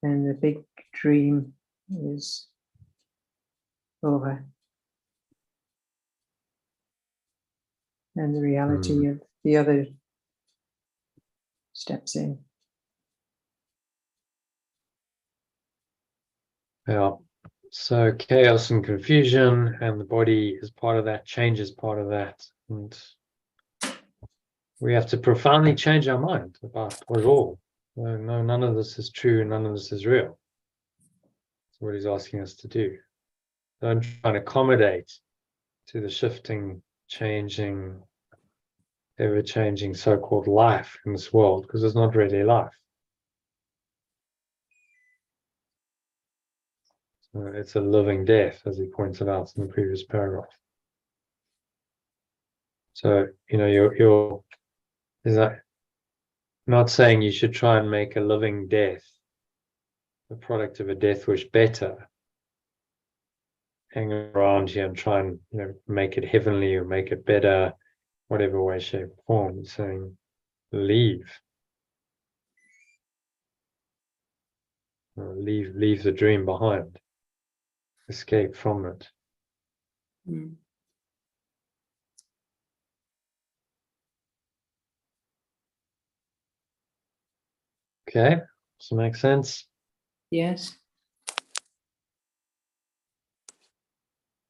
[SPEAKER 2] then the big dream is over. And the reality of the other steps in.
[SPEAKER 1] Yeah. So chaos and confusion, and the body is part of that, change is part of that. And we have to profoundly change our mind about what all. No, none of this is true, none of this is real. That's what he's asking us to do. Don't try and accommodate to the shifting, changing, ever-changing so-called life in this world, because it's not really life. It's a living death, as he pointed out in the previous paragraph. So, you're is that not saying you should try and make a living death, the product of a death wish, better. Hang around here and try and make it heavenly or make it better, whatever way, shape, or form. He's saying leave. Leave the dream behind. Escape from it. Okay, does that make sense?
[SPEAKER 2] Yes.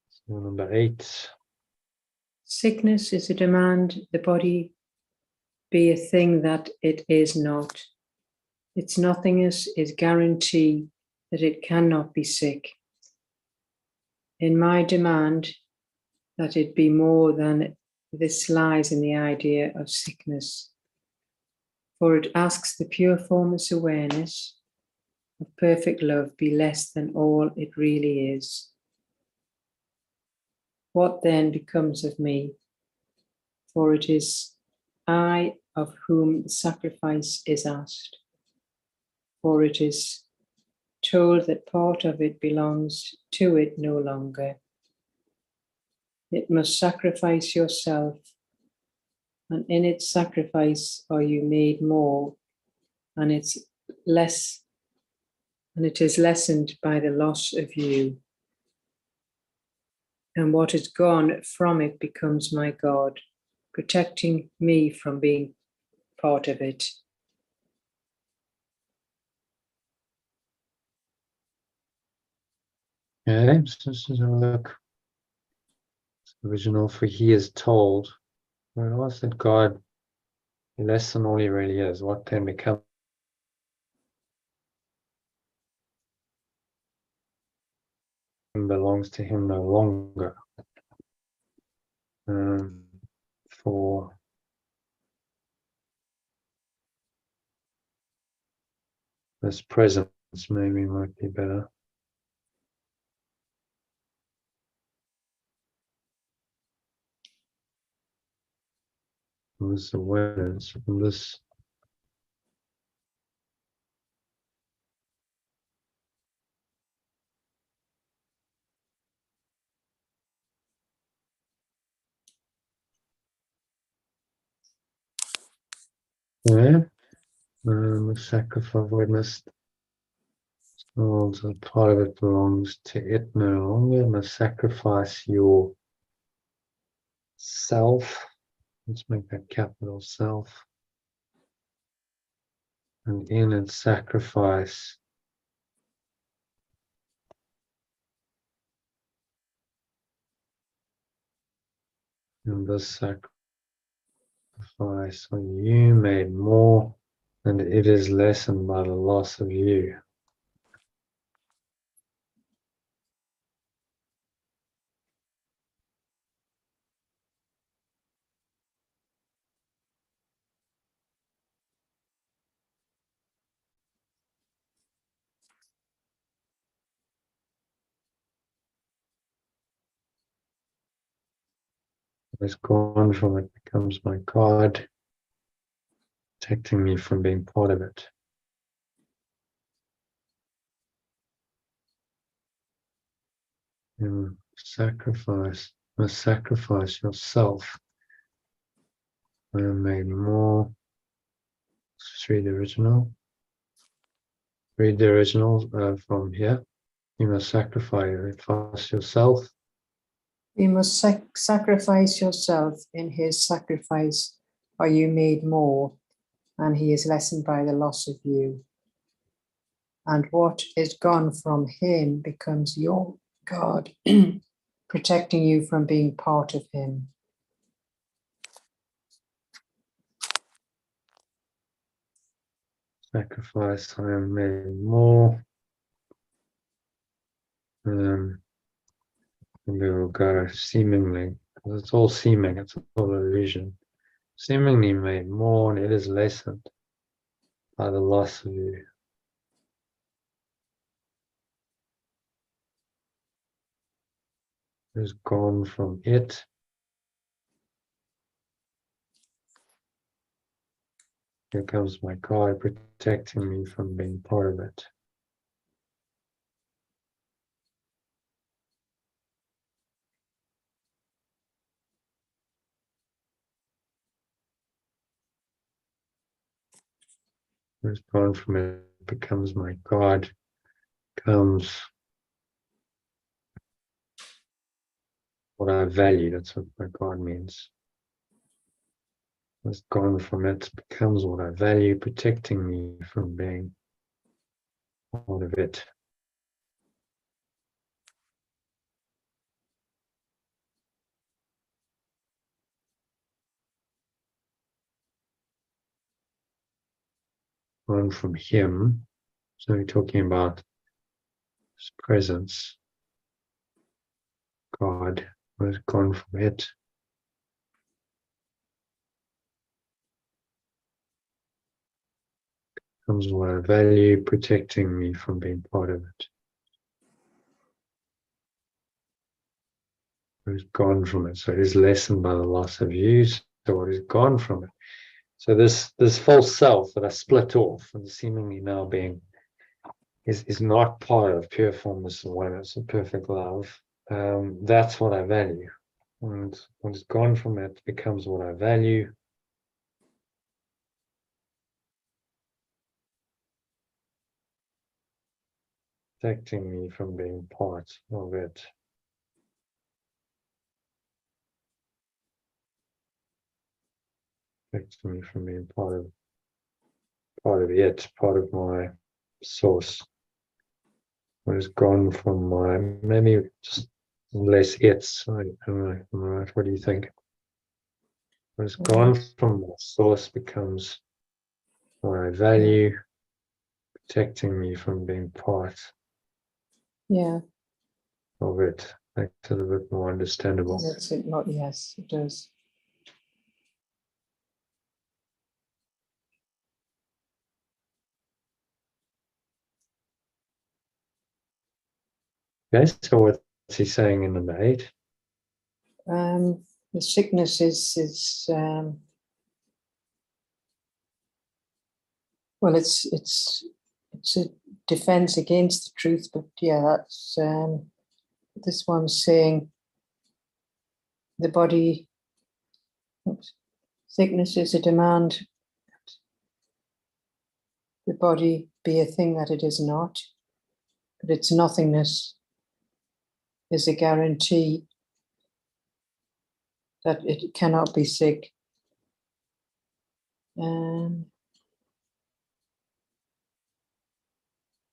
[SPEAKER 1] So number 8.
[SPEAKER 2] Sickness is a demand the body be a thing that it is not. Its nothingness is guarantee that it cannot be sick. In my demand that it be more than this lies in the idea of sickness, for it asks the pure formless awareness of perfect love be less than all it really is. What then becomes of me? For it is I of whom the sacrifice is asked, for it is told that part of it belongs to it no longer. It must sacrifice yourself, and in its sacrifice are you made more, and it is lessened by the loss of you. And what is gone from it becomes my God, protecting me from being part of it.
[SPEAKER 1] Okay, so this is a look. Original for he is told. When it was that God less than all he really is, what can become belongs to him no longer. For this presence maybe might be better. This awareness from this the sacrifice of witness. So part of it belongs to it no longer. You must sacrifice your self. Let's make that capital self. And in its sacrifice, in this sacrifice, are you made more, and it is lessened by the loss of you. It's gone from it, becomes my God, protecting me from being part of it. You must sacrifice yourself. I am made more. Let's read the original. Read the original from here. You must sacrifice yourself.
[SPEAKER 2] You must sacrifice yourself. In his sacrifice are you made more, and he is lessened by the loss of you. And what is gone from him becomes your God, protecting you from being part of him.
[SPEAKER 1] Sacrifice, I am made more. And we will go seemingly, because it's all seeming, it's all illusion. Seemingly made more, and it is lessened by the loss of you. It is gone from it. Here comes my God protecting me from being part of it. It is gone from it, becomes my God, becomes what I value. That's what my God means. It's gone from it, becomes what I value, protecting me from being part of it. Gone from him. So we're talking about his presence. God, what has gone from it? Comes what I value, protecting me from being part of it. What has gone from it? So it is lessened by the loss of use. So what has gone from it? So this false self that I split off and seemingly now being is not part of pure formless awareness and perfect love. That's what I value. And what is gone from it becomes what I value. Protecting me from being part of it. Protecting me from being part of it, part of my source. What has gone from my, maybe just less it's, I don't know, right? What do you think? What has gone from my source becomes what I value, protecting me from being part of it. Makes it a bit more understandable.
[SPEAKER 2] That's it. Not yes, it does.
[SPEAKER 1] Okay, so what's he saying in number 8?
[SPEAKER 2] The sickness is well, it's a defense against the truth, but yeah, that's this one's saying the body. Sickness is a demand. The body be a thing that it is not, but its nothingness is a guarantee that it cannot be sick.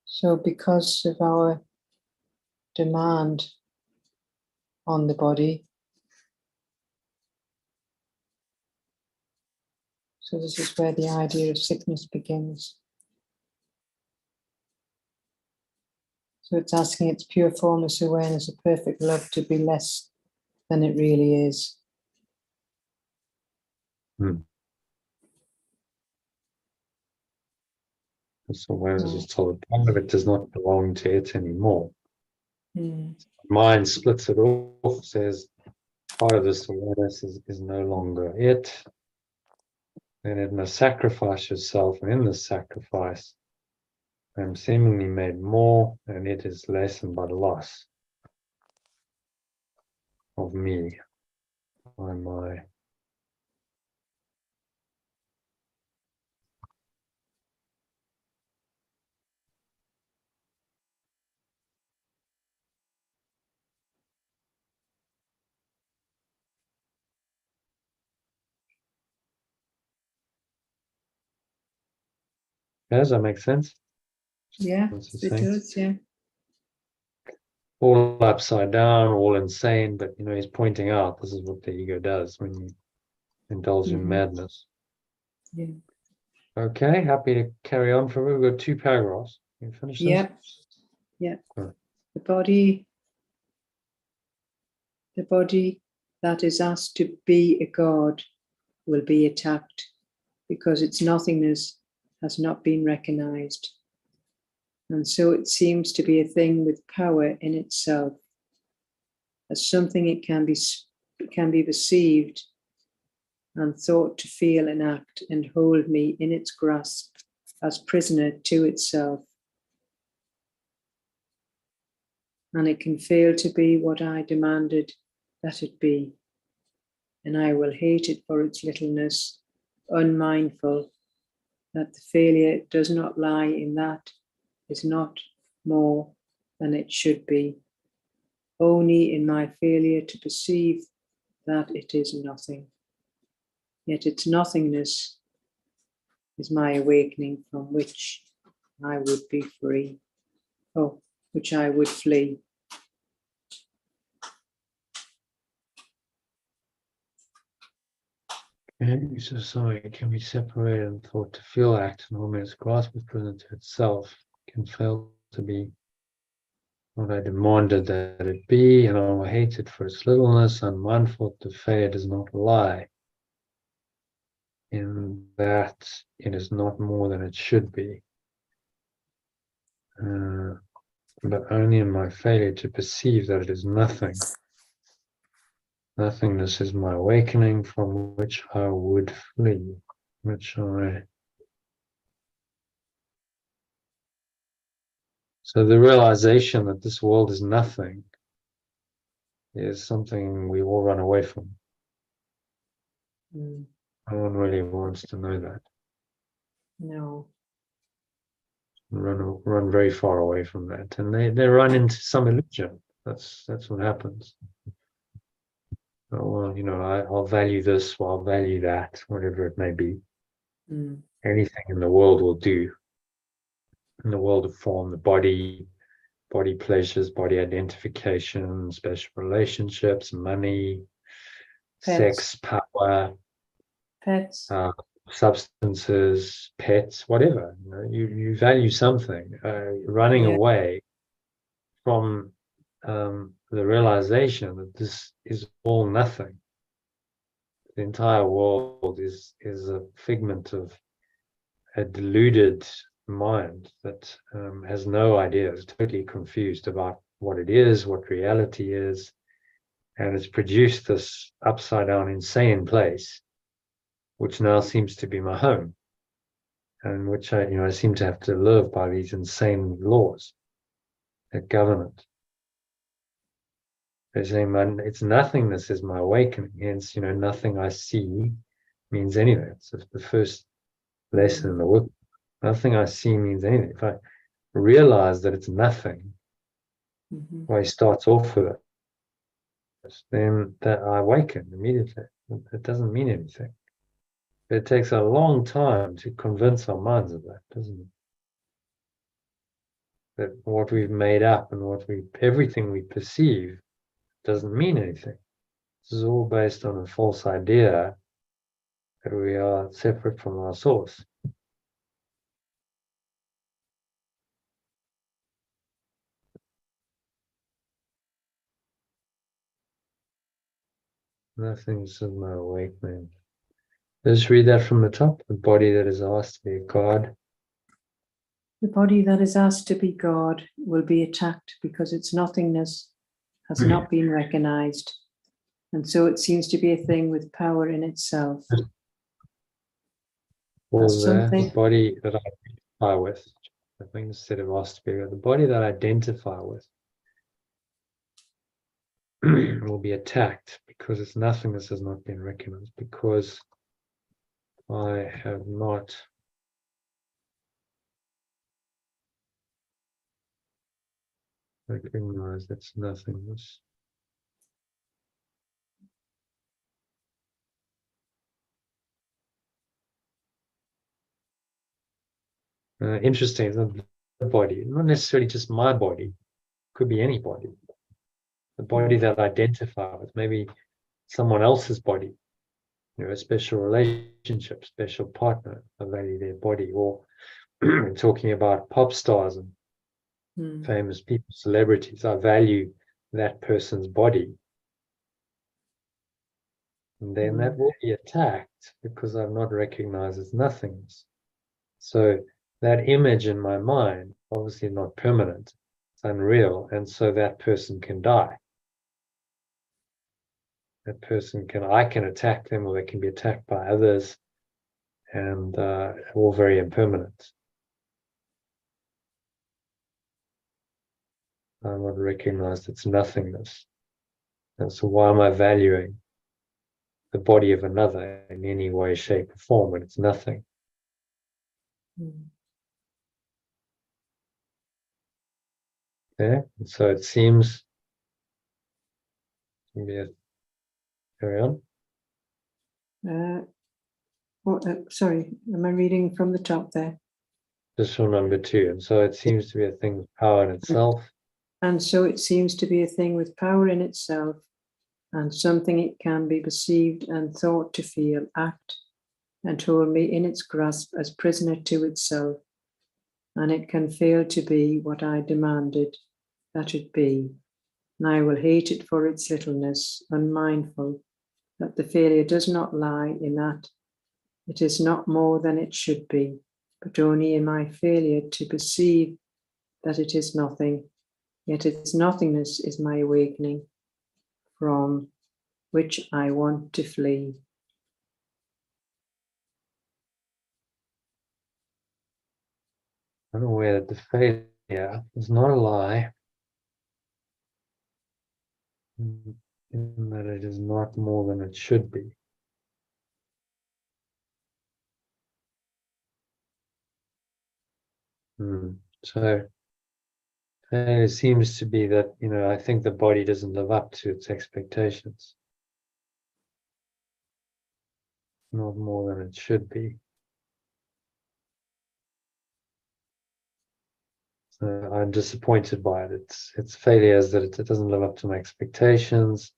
[SPEAKER 2] So because of our demand on the body, so this is where the idea of sickness begins. So it's asking its pure formless awareness of perfect love to be less than it really is.
[SPEAKER 1] So awareness is told part of it does not belong to it anymore.
[SPEAKER 2] Mm.
[SPEAKER 1] Mind splits it off, says part of this awareness is no longer it. And it must sacrifice yourself, and in this sacrifice, I am seemingly made more, and it is lessened by the loss of me, by my. Does that make sense?
[SPEAKER 2] Yeah,
[SPEAKER 1] What's he
[SPEAKER 2] it
[SPEAKER 1] saying?
[SPEAKER 2] does, yeah.
[SPEAKER 1] All upside down, all insane, but he's pointing out this is what the ego does when you indulge in madness.
[SPEAKER 2] Yeah.
[SPEAKER 1] Okay, happy to carry on for we've got 2 paragraphs. You finish this?
[SPEAKER 2] Yeah.
[SPEAKER 1] Right.
[SPEAKER 2] The body that is asked to be a god will be attacked because its nothingness has not been recognized. And so it seems to be a thing with power in itself, as something it can be perceived and thought to feel and act and hold me in its grasp as prisoner to itself. And it can fail to be what I demanded that it be. And I will hate it for its littleness, unmindful that the failure does not lie in that is not more than it should be, only in my failure to perceive that it is nothing. Yet its nothingness is my awakening from which I would be free, which I would flee.
[SPEAKER 1] Okay, so sorry, can be separated and thought to feel, act, and when its grasp is present to itself, can fail to be what I demanded that it be, and I will hate it for its littleness, unmindful that failure does not lie, in that it is not more than it should be, but only in my failure to perceive that it is nothing. Nothingness is my awakening from which I would flee, So the realization that this world is nothing is something we all run away from.
[SPEAKER 2] Mm.
[SPEAKER 1] No one really wants to know that.
[SPEAKER 2] No.
[SPEAKER 1] Run very far away from that, and they run into some illusion. That's what happens. Oh, well, I'll value this, or I'll value that, whatever it may be.
[SPEAKER 2] Mm.
[SPEAKER 1] Anything in the world will do. In the world of form, the body pleasures, body identification, special relationships, money,
[SPEAKER 2] Pets.
[SPEAKER 1] sex, power,
[SPEAKER 2] Pets.
[SPEAKER 1] Substances, pets, whatever. You value something. Running away from the realization that this is all nothing. The entire world is a figment of a deluded mind that has no idea, is totally confused about what it is, what reality is, and it's produced this upside down, insane place, which now seems to be my home, and which I seem to have to live by these insane laws that govern it. They're saying it's nothingness is my awakening, hence nothing I see means anything. It's the first lesson in the work. Nothing I see means anything. If I realize that it's nothing, well, he starts off with it, then that I awaken immediately. It doesn't mean anything. It takes a long time to convince our minds of that, doesn't it? That what we've made up and everything we perceive doesn't mean anything. This is all based on a false idea that we are separate from our source. Nothing's in my awakening. Let's read that from the top. The body that is asked to be a God.
[SPEAKER 2] The body that is asked to be God will be attacked because its nothingness has not been recognized, and so it seems to be a thing with power in itself.
[SPEAKER 1] The body that I identify with, I think instead of asked to be God, the body that I identify with will be attacked because its nothingness has not been recognized, because I have not recognized its nothingness. Interesting, the body, not necessarily just my body, could be any body. The body that I identify with, maybe someone else's body, a special relationship, special partner, I value their body. Or talking about pop stars and famous people, celebrities, I value that person's body. And then that will be attacked because I've not recognized its nothingness. So that image in my mind, obviously not permanent, it's unreal, and so that person can die. That person I can attack them, or they can be attacked by others, and all very impermanent. I'm not recognized its nothingness. And so why am I valuing the body of another in any way, shape, or form when it's nothing? Yeah, and so it seems to be carry on.
[SPEAKER 2] Sorry, am I reading from the top there?
[SPEAKER 1] Just from number 2. And so it seems to be a thing with power in itself.
[SPEAKER 2] And so it seems to be a thing with power in itself, and something it can be perceived and thought to feel, act, and hold me in its grasp as prisoner to itself. And it can fail to be what I demanded, that it be, and I will hate it for its littleness, unmindful that the failure does not lie in that it is not more than it should be, but only in my failure to perceive that it is nothing, yet its nothingness is my awakening, from which I want to flee.
[SPEAKER 1] I'm aware that the failure is not a lie, in that it is not more than it should be. So it seems to be that, I think the body doesn't live up to its expectations. Not more than it should be. So I'm disappointed by it. Its failure is that it doesn't live up to my expectations.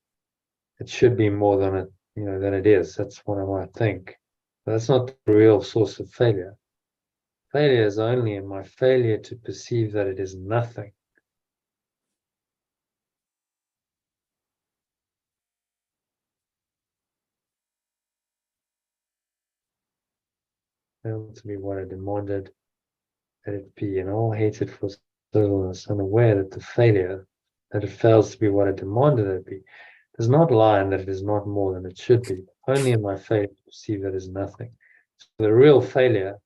[SPEAKER 1] It should be more than it is. That's what I might think. But that's not the real source of failure. Failure is only in my failure to perceive that it is nothing. Failed to be what I demanded that it be, and all hated for stillness, unaware that the failure, that it fails to be what I demanded it be, does not lie in that it is not more than it should be, only in my failure to perceive that it is nothing. So the real failure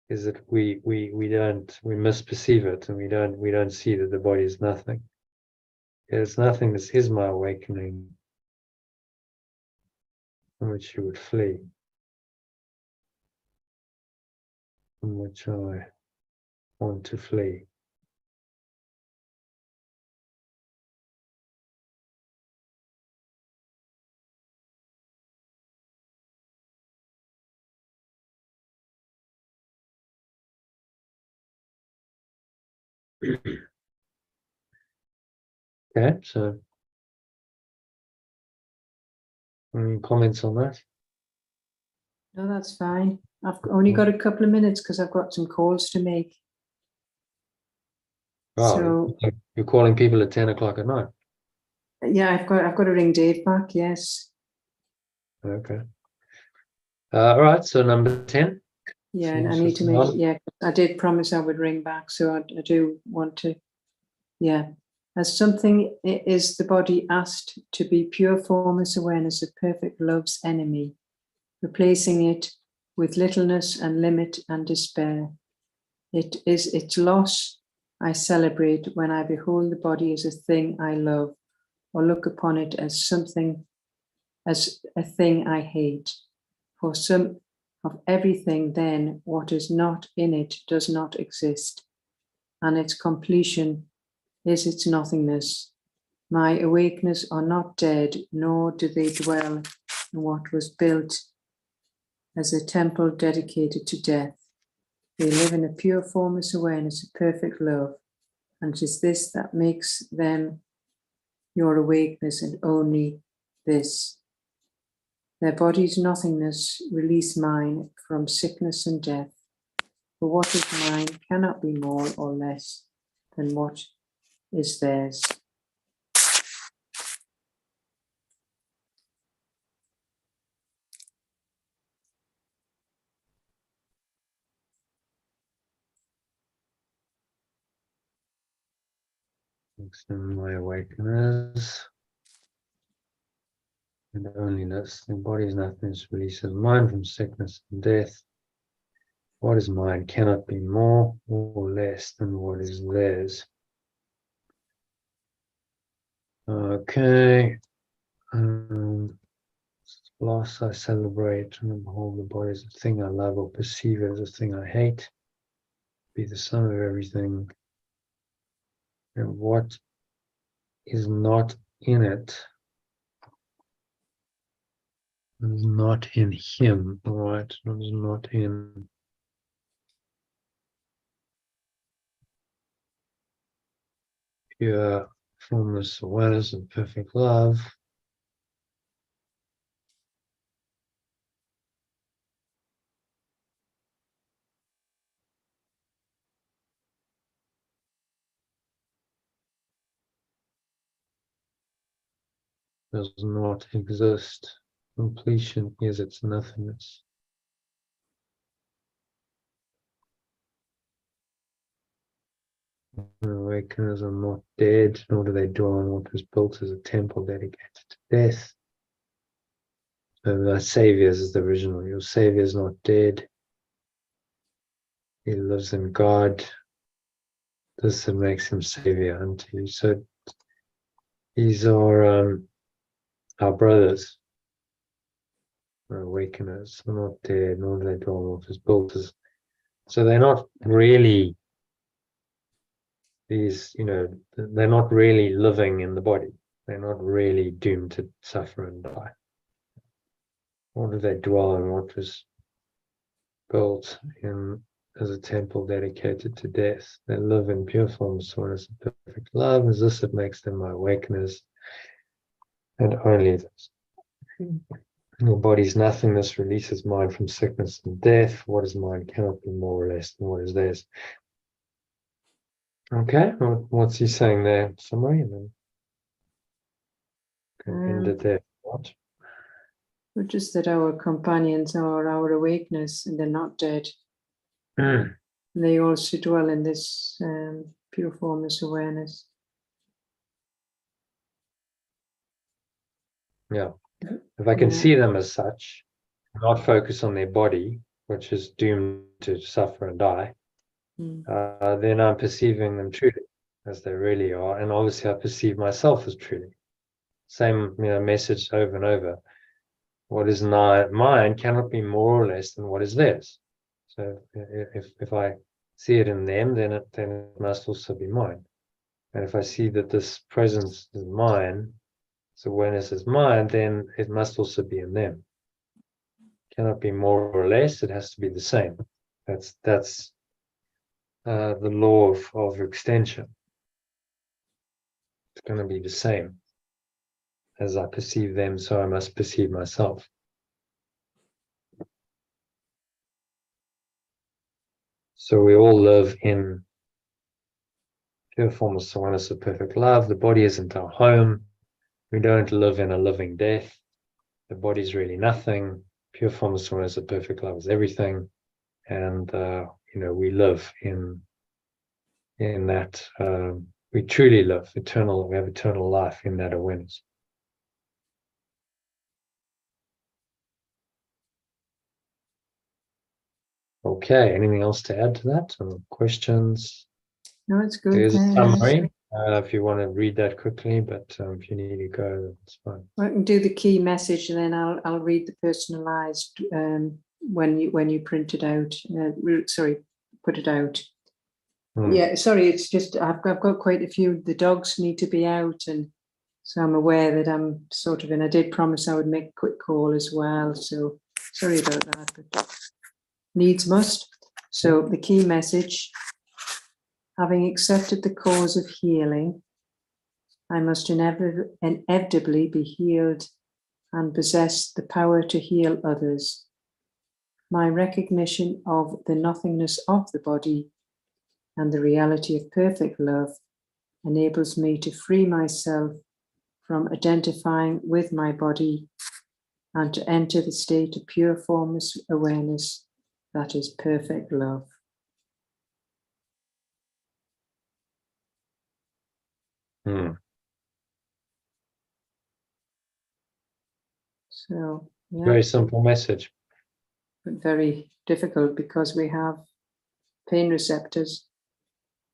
[SPEAKER 1] is that we misperceive it, and we don't see that the body is nothing. It's nothing. This is my awakening, from which you would flee, from which I want to flee. Okay, so any comments on that?
[SPEAKER 2] No, that's fine. I've only got a couple of minutes because I've got some calls to make.
[SPEAKER 1] Oh,
[SPEAKER 2] So
[SPEAKER 1] you're calling people at 10 o'clock at night?
[SPEAKER 2] yeah, I've got to ring Dave back. Yes.
[SPEAKER 1] Okay. All right. So number 10.
[SPEAKER 2] Yeah, and I need to make. Yeah, I did promise I would ring back, so I do want to. Yeah, as something is the body asked to be pure formless awareness of perfect love's enemy, replacing it with littleness and limit and despair. It is its loss I celebrate when I behold the body as a thing I love, or look upon it as a thing I hate. For some of everything, then, what is not in it does not exist, and its completion is its nothingness. My awakeners are not dead, nor do they dwell in what was built as a temple dedicated to death. They live in a pure formless awareness of perfect love, and it is this that makes them your awakeness, and only this. Their body's nothingness release mine from sickness and death. For what is mine cannot be more or less than what is theirs.
[SPEAKER 1] Extend my awakeners. And only this. The body's nothingness releases mind from sickness and death. What is mine cannot be more or less than what is theirs. Okay. Loss I celebrate, and behold the body as a thing I love, or perceive it as a thing I hate. Be the sum of everything. And what is not in it is not in him, right? It is not in pure formless awareness and perfect love. does not exist. Completion is its nothingness. Awakeners are not dead, nor do they dwell on what was built as a temple dedicated to death. So the Saviour's is the original. Your Saviour is not dead. He lives in God. This makes him Saviour unto you. So these are our brothers, our awakeners. They're not dead, nor do they dwell on what was built as. So they're not really these, they're not really living in the body. They're not really doomed to suffer and die. Nor do they dwell on what was built in as a temple dedicated to death. They live in pure form, so as a perfect love, as this it makes them my awakeners, and only this. Your body's nothingness releases mind from sickness and death. What is mine cannot be more or less than what is theirs. Okay, what's he saying there? Summary, and then can end it there. What?
[SPEAKER 2] Just that our companions are our awakeners and they're not dead. They also dwell in this pure formless awareness.
[SPEAKER 1] Yeah. If I can see them as such, not focus on their body, which is doomed to suffer and die, then I'm perceiving them truly as they really are. And obviously I perceive myself as truly. Same message over and over. What is mine cannot be more or less than what is theirs. So if I see it in them, then it must also be mine. And if I see that this presence is mine, this awareness is mine, then it must also be in them. It cannot be more or less, it has to be the same. That's the law of extension. It's going to be the same. As I perceive them, so I must perceive myself. So we all live in pure form of oneness of perfect love. The body isn't our home. We don't live in a living death. The body's really nothing. Pure form of oneness of perfect love is everything. And we live in that. We truly live eternal. We have eternal life in that awareness. Okay, anything else to add to that? Questions?
[SPEAKER 2] No, it's good.
[SPEAKER 1] There's a summary if you want to read that quickly, but if you need to go, that's fine.
[SPEAKER 2] I can do the key message, and then I'll read the personalized when you print it out. Put it out. Yeah, sorry, it's just I've got quite a few. The dogs need to be out, and so I'm aware that I'm sort of, and I did promise I would make a quick call as well. So sorry about that, but needs must. So the key message: having accepted the cause of healing, I must inevitably be healed and possess the power to heal others. My recognition of the nothingness of the body and the reality of perfect love enables me to free myself from identifying with my body and to enter the state of pure formless awareness that is perfect love. So, yeah.
[SPEAKER 1] Very simple message.
[SPEAKER 2] But very difficult because we have pain receptors,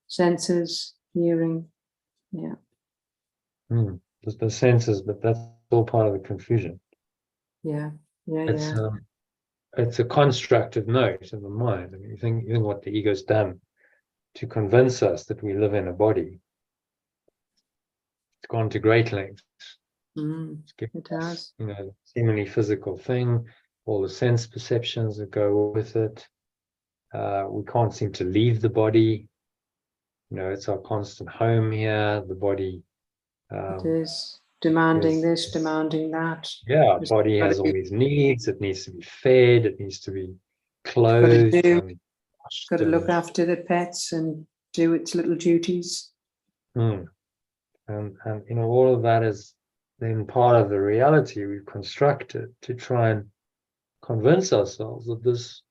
[SPEAKER 2] senses, hearing. Yeah.
[SPEAKER 1] The senses, but that's all part of the confusion.
[SPEAKER 2] Yeah.
[SPEAKER 1] It's a constructive note in the mind. I mean, you think what the ego's done to convince us that we live in a body. It's gone to great lengths.
[SPEAKER 2] It has.
[SPEAKER 1] Seemingly physical thing, all the sense perceptions that go with it. We can't seem to leave the body. It's our constant home here. The body.
[SPEAKER 2] It is demanding this, demanding that.
[SPEAKER 1] Yeah, our body has all these needs. It needs to be fed. It needs to be clothed.
[SPEAKER 2] Got to look after the pets and do its little duties.
[SPEAKER 1] And all of that is then part of the reality we've constructed to try and convince ourselves that this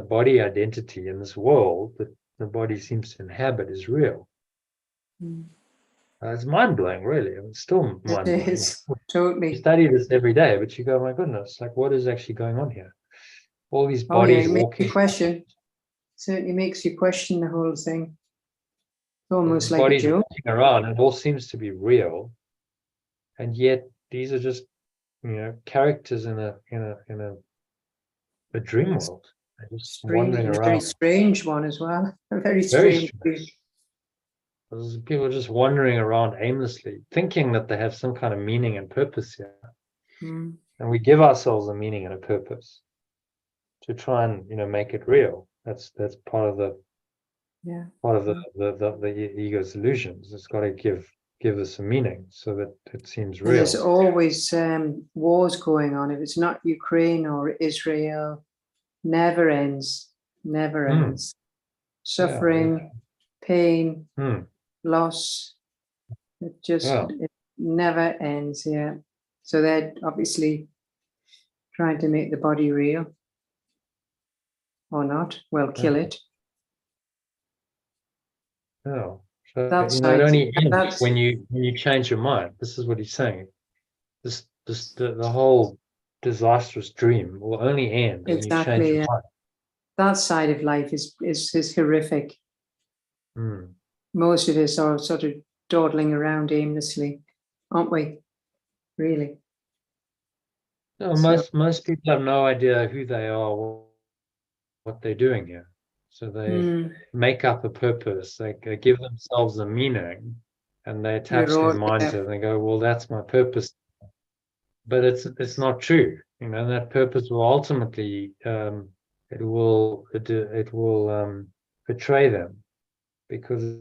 [SPEAKER 1] body identity in this world that the body seems to inhabit is real. It's mind-blowing, really. It's still
[SPEAKER 2] It
[SPEAKER 1] mind-blowing.
[SPEAKER 2] is
[SPEAKER 1] You
[SPEAKER 2] totally.
[SPEAKER 1] study this every day, but you go, my goodness, like what is actually going on here? All these
[SPEAKER 2] Oh yeah,
[SPEAKER 1] bodies
[SPEAKER 2] it makes
[SPEAKER 1] walking.
[SPEAKER 2] you question. Certainly makes you question the whole thing. It's almost like a
[SPEAKER 1] bodies
[SPEAKER 2] joke.
[SPEAKER 1] walking around, and it all seems to be real, and yet these are just characters in a dream world. They're just wandering
[SPEAKER 2] A very
[SPEAKER 1] around.
[SPEAKER 2] strange one as well. A very
[SPEAKER 1] Very
[SPEAKER 2] strange.
[SPEAKER 1] strange. There's people just wandering around aimlessly, thinking that they have some kind of meaning and purpose here. And we give ourselves a meaning and a purpose to try and make it real. That's part of the the ego's illusions. It's got to give us a meaning so that it seems real.
[SPEAKER 2] And there's always wars going on. If it's not Ukraine or Israel, never ends. Never ends. Suffering, pain, loss. It never ends. Yeah. So they're obviously trying to make the body real, or not. Well, kill it.
[SPEAKER 1] No. So
[SPEAKER 2] That's
[SPEAKER 1] it only ends when you change your mind. This is what he's saying. The whole disastrous dream will only end when you change your mind.
[SPEAKER 2] That side of life is horrific. Most of us are sort of dawdling around aimlessly, aren't we? Really?
[SPEAKER 1] No, most people have no idea who they are, what they're doing here. So they make up a purpose. They give themselves a meaning, and they attach their mind to it. And they go, "Well, that's my purpose," but it's not true. And that purpose will ultimately it will betray them because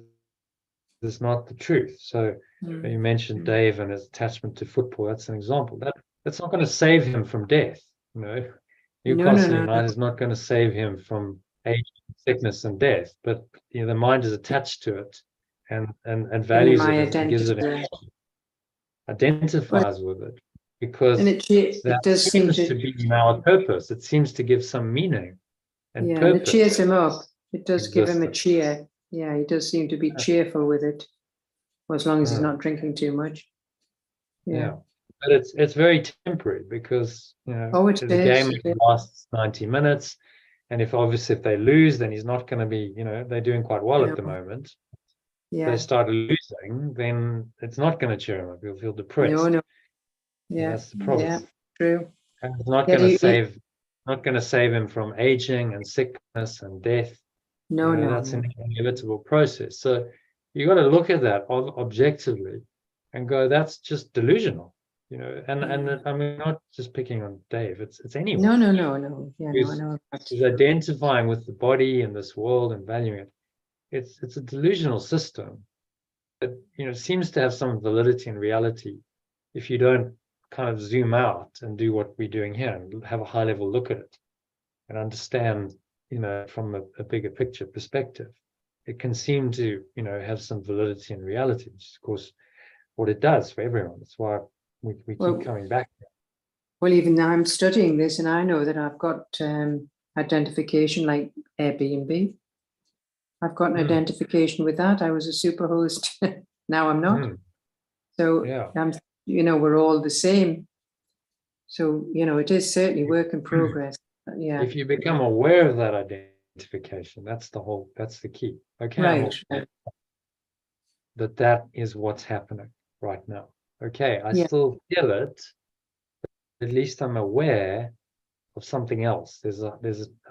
[SPEAKER 1] it's not the truth. So you mentioned Dave and his attachment to football. That's an example. That's not going to save him from death. Newcastle United is not going to save him from age, sickness, and death. But the mind is attached to it and values it and gives it, identifies with it, because that
[SPEAKER 2] does
[SPEAKER 1] seems to be now a purpose. It seems to give some meaning and purpose.
[SPEAKER 2] And it cheers him up. It does give him a cheer. Yeah, he does seem to be cheerful with it, as long as he's not drinking too much. Yeah.
[SPEAKER 1] But it's very temporary because the game lasts 90 minutes, and if they lose, then he's not going to be. They're doing quite well at the moment. If they start losing, then it's not going to cheer him up. He'll feel depressed.
[SPEAKER 2] No. Yeah,
[SPEAKER 1] that's the problem.
[SPEAKER 2] Yeah, true.
[SPEAKER 1] And it's not going to save him from aging and sickness and death. No, that's an inevitable process. So you got to look at that objectively and go, that's just delusional. And I'm not just picking on Dave. It's anyone.
[SPEAKER 2] No. Yeah, I know.
[SPEAKER 1] Who's identifying with the body and this world and valuing it. It's a delusional system that seems to have some validity and reality if you don't kind of zoom out and do what we're doing here and have a high level look at it and understand from a bigger picture perspective. It can seem to have some validity and reality, which is of course what it does for everyone. That's why we keep coming back.
[SPEAKER 2] Well, even now I'm studying this, and I know that I've got identification like Airbnb. I've got an identification with that. I was a superhost. Now I'm not. So we're all the same. So it is certainly work in progress. Yeah.
[SPEAKER 1] If you become aware of that identification, that's the key. Okay.
[SPEAKER 2] Right.
[SPEAKER 1] That is what's happening right now. Okay, I still feel it. At least I'm aware of something else. There's a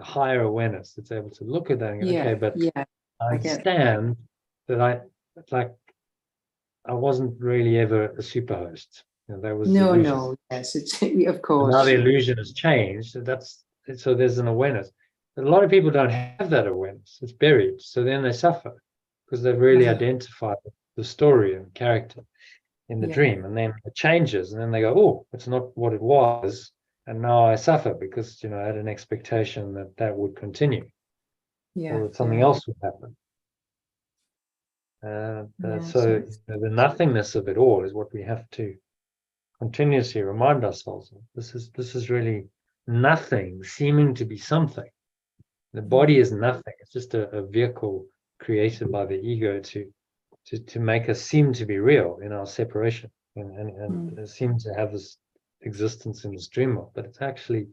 [SPEAKER 1] higher awareness that's able to look at that and go, okay, but I understand that I wasn't really ever a superhost. That was
[SPEAKER 2] yes, it's of course.
[SPEAKER 1] Now the illusion has changed. So there's an awareness. But a lot of people don't have that awareness. It's buried. So then they suffer because they've really identified the story and character in the dream, and then it changes, and then they go, oh, it's not what it was, and now I suffer because I had an expectation that would continue, or that something else would happen. So the nothingness of it all is what we have to continuously remind ourselves of. This is really nothing seeming to be something. The body is nothing. It's just a vehicle created by the ego to make us seem to be real in our separation and seem to have this existence in this dream world, but it's actually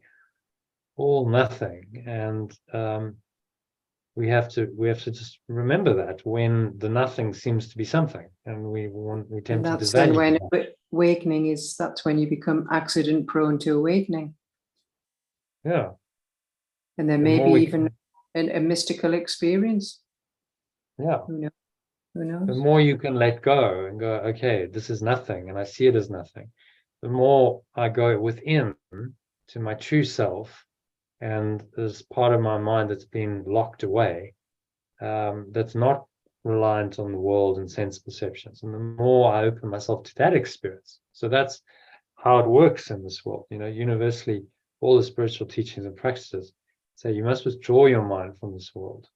[SPEAKER 1] all nothing. And we have to just remember that when the nothing seems to be something, and we tend to
[SPEAKER 2] that's then
[SPEAKER 1] devalue
[SPEAKER 2] when awakening is. That's when you become accident prone to awakening.
[SPEAKER 1] Yeah.
[SPEAKER 2] And there may be even a mystical experience.
[SPEAKER 1] Yeah.
[SPEAKER 2] Who knows?
[SPEAKER 1] The more you can let go and go, okay, this is nothing, and I see it as nothing, the more I go within to my true self, and there's part of my mind that's been locked away, that's not reliant on the world and sense perceptions. And the more I open myself to that experience, so that's how it works in this world. Universally, all the spiritual teachings and practices say you must withdraw your mind from this world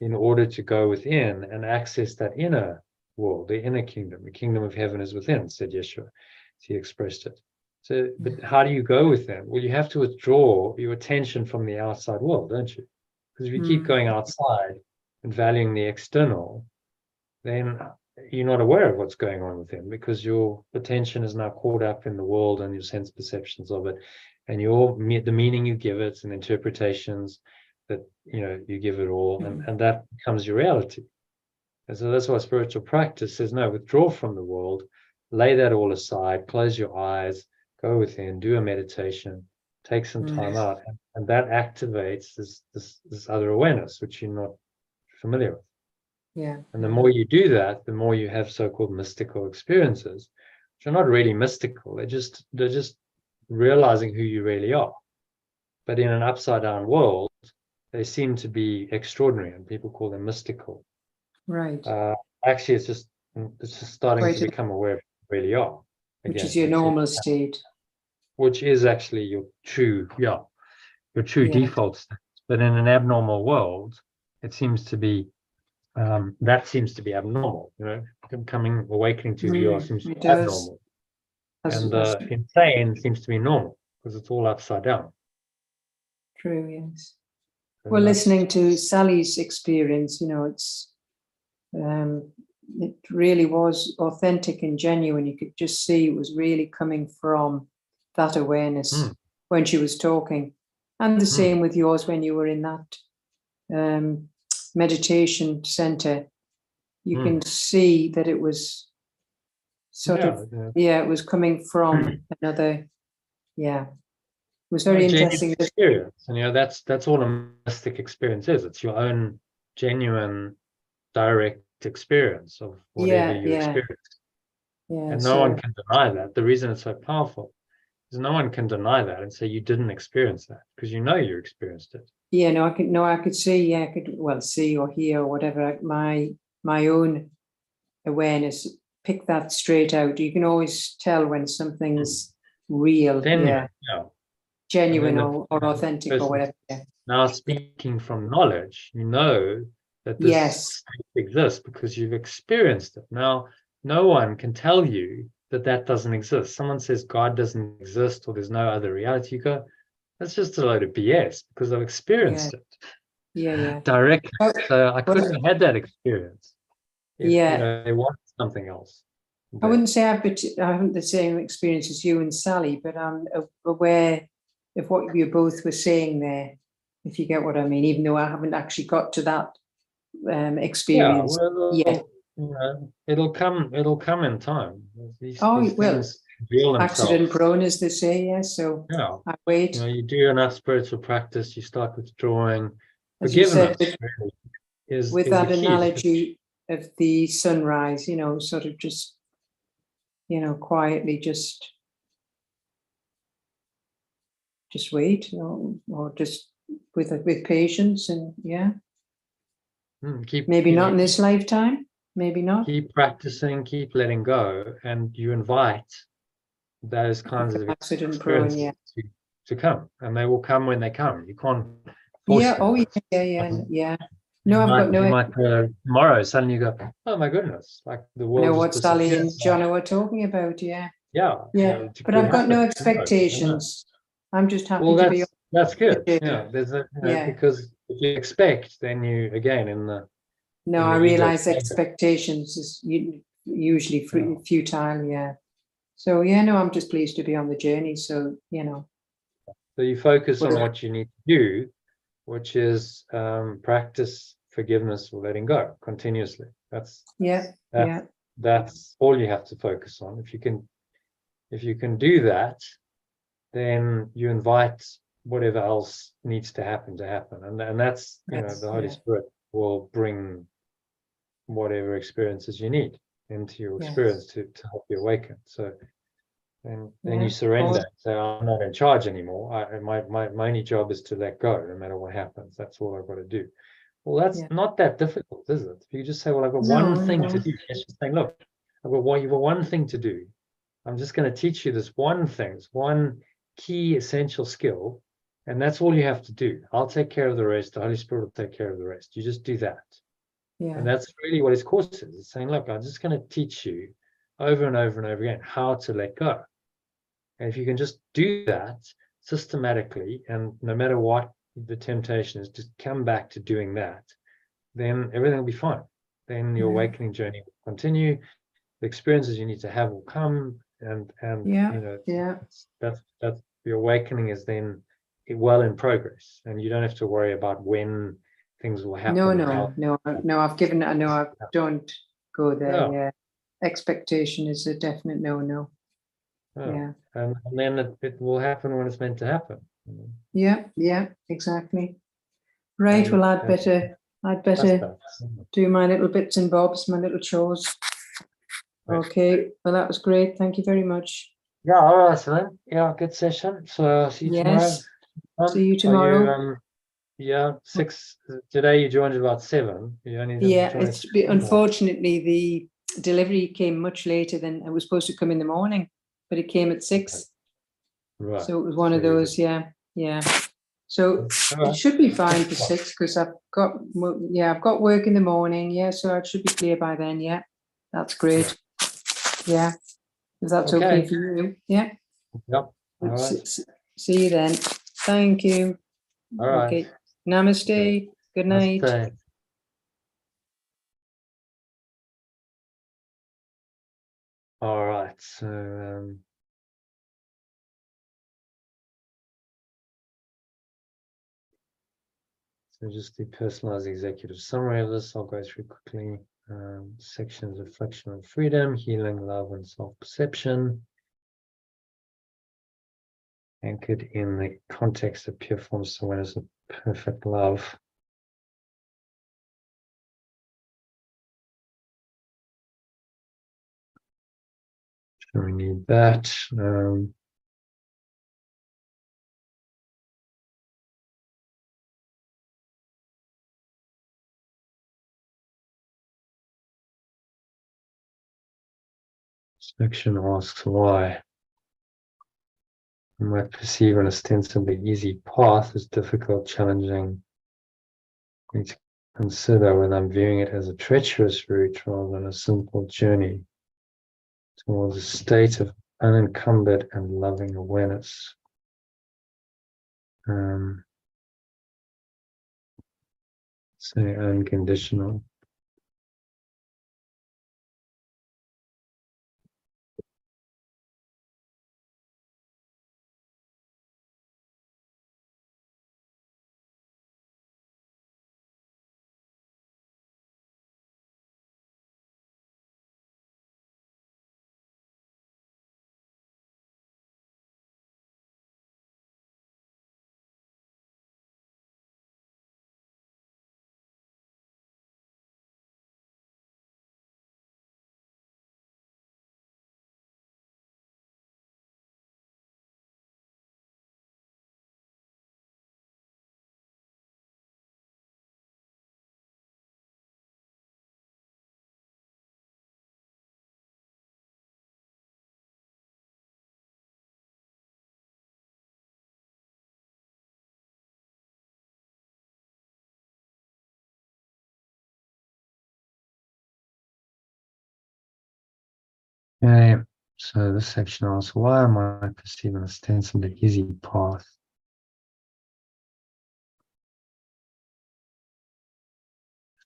[SPEAKER 1] in order to go within and access that inner world, the inner kingdom. The kingdom of heaven is within, said Yeshua. He expressed it. So, but how do you go within? Well, you have to withdraw your attention from the outside world, don't you? Because if you keep going outside and valuing the external, then you're not aware of what's going on within, because your attention is now caught up in the world and your sense perceptions of it, and the meaning you give it and interpretations that you give it all, and that becomes your reality. And so that's why spiritual practice says, no, withdraw from the world, lay that all aside, close your eyes, go within, do a meditation, take some time out, and that activates this other awareness which you're not familiar with.
[SPEAKER 2] Yeah.
[SPEAKER 1] And the more you do that, the more you have so-called mystical experiences, which are not really mystical. They're just realizing who you really are. But in an upside down world, they seem to be extraordinary, and people call them mystical.
[SPEAKER 2] Right.
[SPEAKER 1] Actually, it's just starting to become aware of who you really are.
[SPEAKER 2] Again, which is your normal state. Which
[SPEAKER 1] is actually your true default state. But in an abnormal world, it seems to be that seems to be abnormal. Awakening to who you are seems to be abnormal. And insane seems to be normal, because it's all upside down.
[SPEAKER 2] True, yes. Well, listening to Sally's experience, it's it really was authentic and genuine. You could just see it was really coming from that awareness when she was talking. And the same with yours when you were in that meditation center. You can see that it was it was coming from another, it was very interesting
[SPEAKER 1] experience. And that's all a mystic experience is. It's your own genuine, direct experience of whatever you experience. And no one can deny that. The reason it's so powerful is no one can deny that and say you didn't experience that, because you experienced it.
[SPEAKER 2] I could see, I could see or hear or whatever. My own awareness pick that straight out. You can always tell when something's real, genuine or authentic or whatever.
[SPEAKER 1] Now, speaking from knowledge, that this state exists because you've experienced it. Now, no one can tell you that doesn't exist. Someone says God doesn't exist or there's no other reality. You go, that's just a load of BS, because I've experienced it directly. So I couldn't have had that experience if they wanted something else.
[SPEAKER 2] I wouldn't say I haven't the same experience as you and Sally, but I'm aware of what you both were saying there, if you get what I mean, even though I haven't actually got to that experience yet.
[SPEAKER 1] It'll come in time. These
[SPEAKER 2] things reveal themselves. Accident prone, as they say, so I wait.
[SPEAKER 1] You do enough spiritual practice, you start withdrawing.
[SPEAKER 2] As you said, with that analogy of the sunrise, sort of just, quietly just wait, or just with patience, and maybe not in this lifetime, maybe not.
[SPEAKER 1] Keep practicing, keep letting go, and you invite those kinds of experiences to come, and they will come when they come. You can't force them.
[SPEAKER 2] No, I've got no.
[SPEAKER 1] You might tomorrow suddenly you go, oh my goodness, like the world.
[SPEAKER 2] Know what Sally and John were talking about,
[SPEAKER 1] yeah,
[SPEAKER 2] Yeah,
[SPEAKER 1] it
[SPEAKER 2] but
[SPEAKER 1] could
[SPEAKER 2] I've got no
[SPEAKER 1] happen.
[SPEAKER 2] expectations. I'm just happy
[SPEAKER 1] Well,
[SPEAKER 2] to be on
[SPEAKER 1] that's good.
[SPEAKER 2] the
[SPEAKER 1] Yeah,
[SPEAKER 2] journey.
[SPEAKER 1] there's a
[SPEAKER 2] Yeah.
[SPEAKER 1] because if you expect, then you again in
[SPEAKER 2] No, I
[SPEAKER 1] the ego
[SPEAKER 2] realize
[SPEAKER 1] chamber.
[SPEAKER 2] expectations is usually
[SPEAKER 1] Yeah.
[SPEAKER 2] futile. Yeah. So yeah, no, I'm just pleased to be on the journey. So
[SPEAKER 1] So you focus on
[SPEAKER 2] well,
[SPEAKER 1] what you need to do, which is practice forgiveness or letting go continuously. That's
[SPEAKER 2] yeah, yeah,
[SPEAKER 1] that's all you have to focus on. If you can do that, then you invite whatever else needs to happen, and that's the Holy
[SPEAKER 2] yeah,
[SPEAKER 1] Spirit will bring whatever experiences you need into your experience
[SPEAKER 2] yes,
[SPEAKER 1] to help you awaken. So then you
[SPEAKER 2] yeah.
[SPEAKER 1] surrender. So I'm not in charge anymore. My only job is to let go, no matter what happens. That's all I've got to do. Well, that's
[SPEAKER 2] Yeah.
[SPEAKER 1] not that difficult, is it? If you just say, well, I've got
[SPEAKER 2] No,
[SPEAKER 1] one thing to
[SPEAKER 2] no.
[SPEAKER 1] do. It's just saying, look, you've got one thing to do. I'm just going to teach you this one thing, this one key essential skill, and that's all you have to do. I'll take care of the rest. The Holy Spirit will take care of the rest. You just do that.
[SPEAKER 2] Yeah.
[SPEAKER 1] And that's really what his course is. It's saying, look, I'm just going to teach you over and over and over again how to let go. And if you can just do that systematically, and no matter what the temptation is, just come back to doing that, then everything will be fine. Then your awakening journey will continue. The experiences you need to have will come, and
[SPEAKER 2] Yeah.
[SPEAKER 1] that's the awakening is then well in progress, and you don't have to worry about when things will
[SPEAKER 2] No,
[SPEAKER 1] happen or how.
[SPEAKER 2] no. I know I don't go there.
[SPEAKER 1] Yeah,
[SPEAKER 2] Yeah. Expectation is a definite no.
[SPEAKER 1] yeah.
[SPEAKER 2] Yeah.
[SPEAKER 1] And then it will happen when it's meant to happen.
[SPEAKER 2] Yeah, exactly. Right. Well, I'd
[SPEAKER 1] And
[SPEAKER 2] better do my little bits and bobs, my little chores.
[SPEAKER 1] right.
[SPEAKER 2] Okay. Well, that was great. Thank you very much.
[SPEAKER 1] Yeah, all right, so yeah, good session. So see you tomorrow.
[SPEAKER 2] Yes. See you
[SPEAKER 1] Are you
[SPEAKER 2] tomorrow.
[SPEAKER 1] yeah, 6 today you joined at about 7. You only didn't
[SPEAKER 2] Yeah.
[SPEAKER 1] join
[SPEAKER 2] It's
[SPEAKER 1] at 3.
[SPEAKER 2] unfortunately the delivery came much later than it was supposed to come in the morning, but it came at 6.
[SPEAKER 1] Right.
[SPEAKER 2] So it was one
[SPEAKER 1] So
[SPEAKER 2] of those. Yeah. So
[SPEAKER 1] all
[SPEAKER 2] it
[SPEAKER 1] right.
[SPEAKER 2] should be fine for 6 because I've got work in the morning. Yeah, so I should be clear by then. Yeah, that's great. Yeah, if that's okay for you. Yeah.
[SPEAKER 1] Yep. All right.
[SPEAKER 2] See you then. Thank you.
[SPEAKER 1] All right.
[SPEAKER 2] Okay. Namaste. Good night.
[SPEAKER 1] Namaste. All right. So just the personalized executive summary of this. I'll go through quickly. Sections: reflection and freedom, healing, love, and self-perception. Anchored in the context of pure formless awareness of perfect love. So we need that. Section asks why. You might perceive an ostensibly easy path as difficult, challenging. I need to consider whether I'm viewing it as a treacherous route rather than a simple journey towards a state of unencumbered and loving awareness. Say unconditional. Okay. So this section asks, why am I perceiving an ostensibly easy path?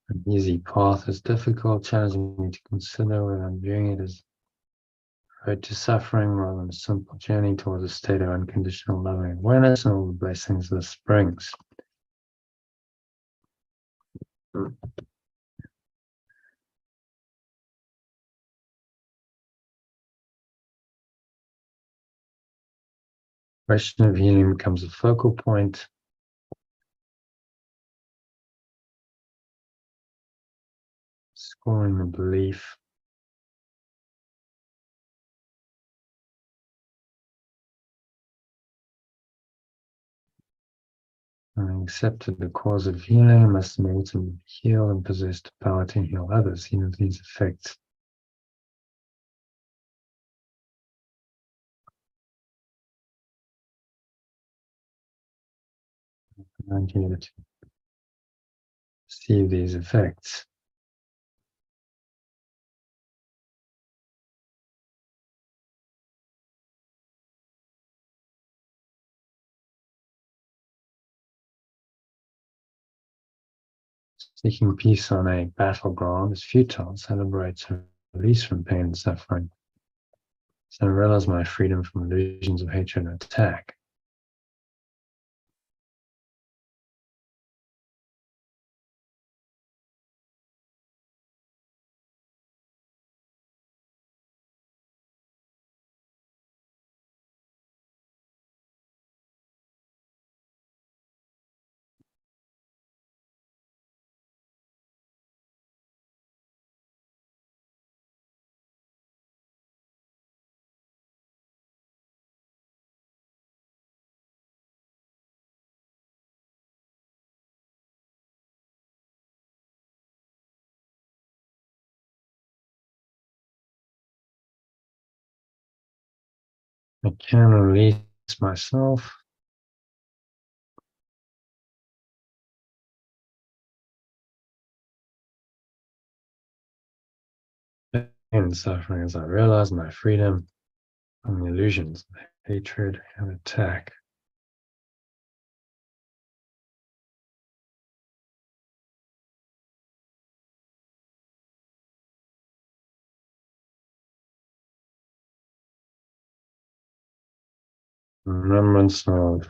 [SPEAKER 1] An easy path is difficult, challenging me to consider whether I'm viewing it as a road to suffering rather than a simple journey towards a state of unconditional loving awareness and all the blessings this brings. Question of healing becomes a focal point. Scoring the belief. Having accepted the cause of healing, must ultimately heal and possess the power to heal others, even if these effects aren't here to see these effects. Seeking peace on a battleground is futile, celebrates a release from pain and suffering. So I realize my freedom from illusions of hatred and attack. I can release myself. And suffering as I realize my freedom from the illusions of hatred and attack. Remembrance of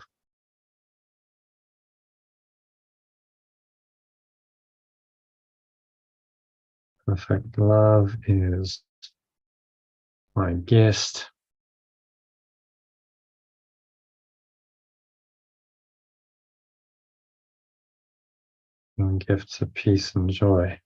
[SPEAKER 1] perfect love is my guest. And gifts of peace and joy.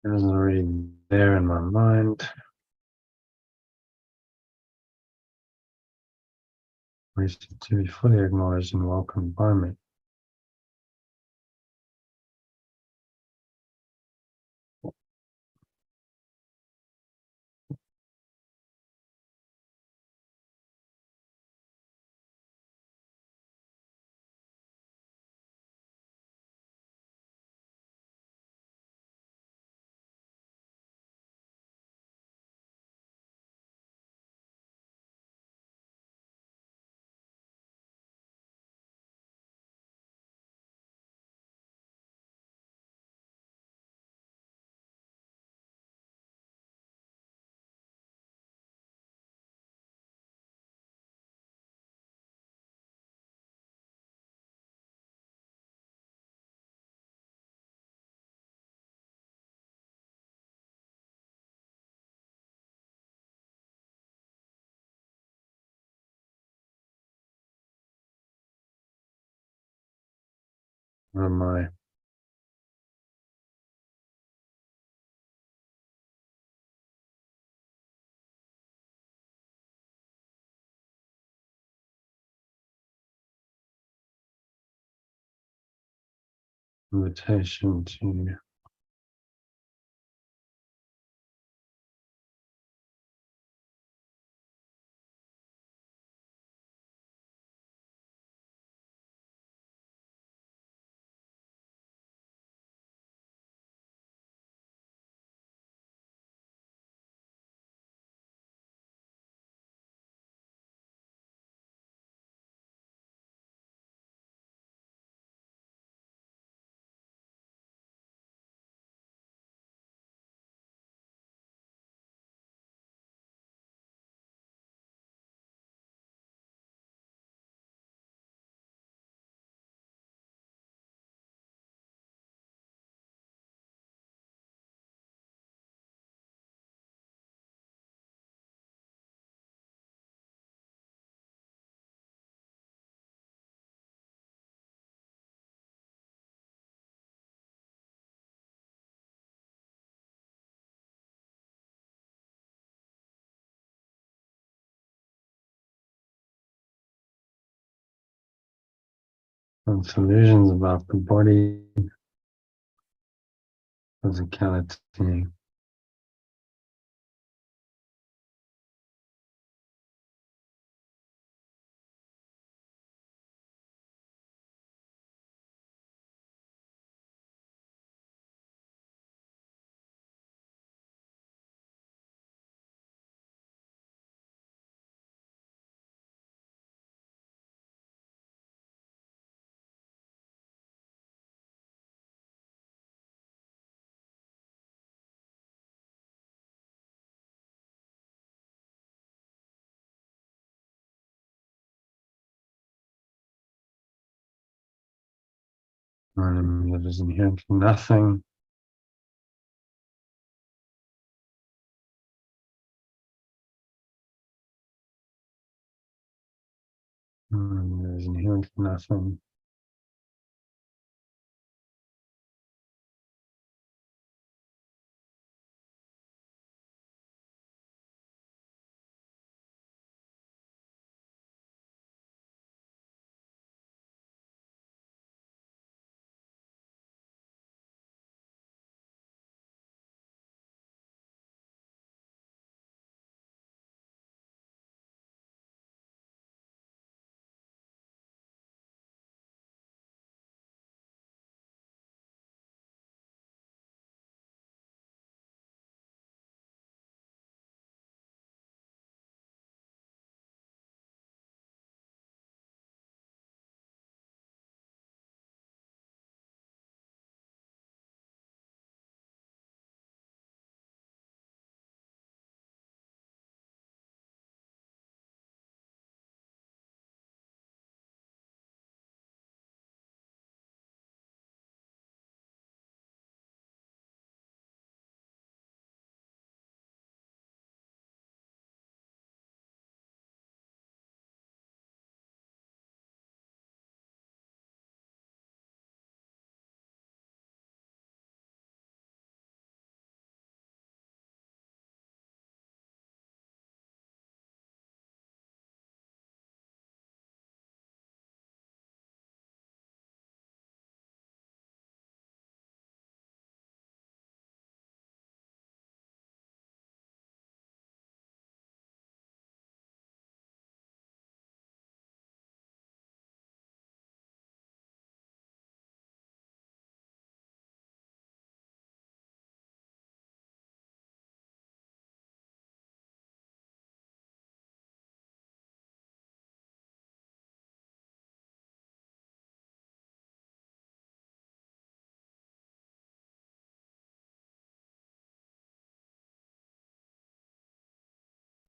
[SPEAKER 1] It is already there in my mind. Ways to be fully acknowledged and welcomed by me. What am I? Invitation to illusions about the body, physicality. That is inherently nothing. There is inherently nothing.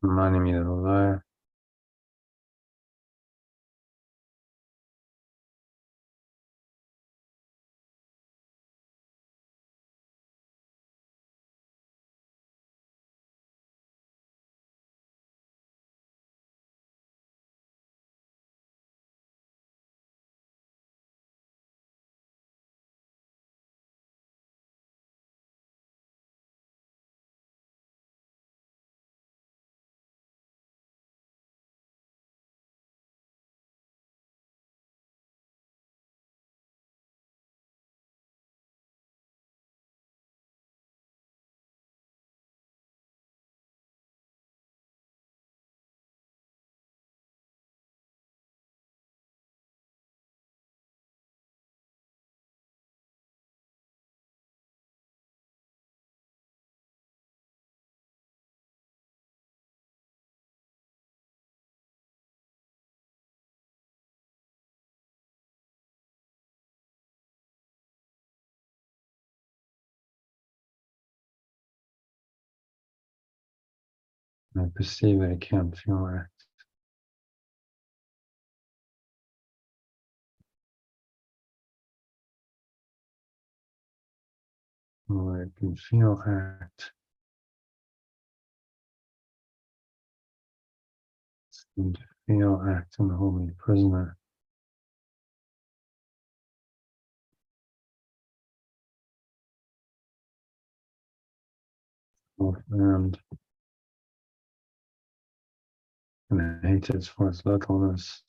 [SPEAKER 1] Reminding me that although I perceive that it can't feel act. Or it can feel act. Seem to feel act and hold me prisoner. And hate it for its localness.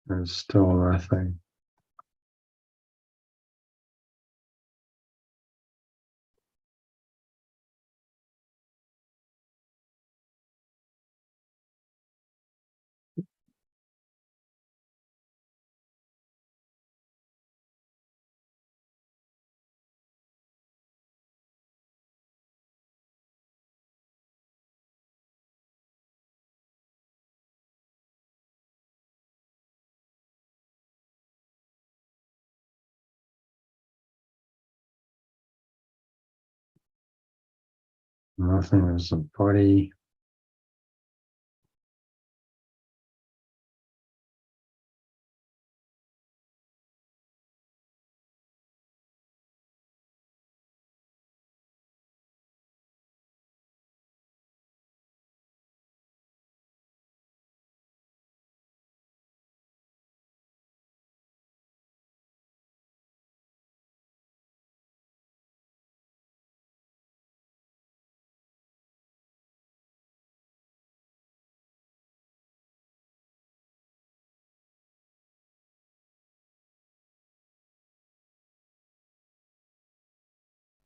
[SPEAKER 1] There's still nothing. Nothing is the body.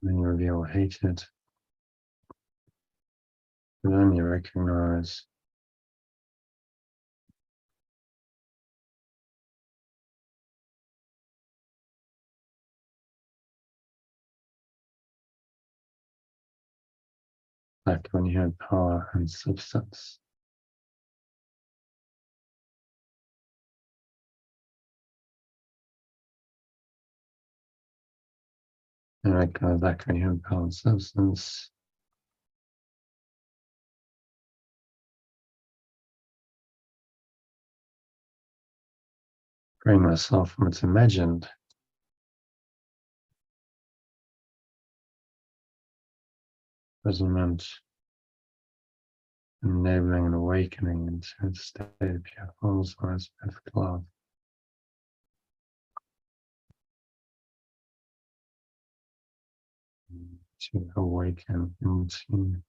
[SPEAKER 1] Then you reveal hatred. But only recognize like when you had power and substance. And recognize that when you had power and substance. Bring myself from its imagined. Imprisonment, enabling an awakening into a state of pure forms or as perfect love. To awaken into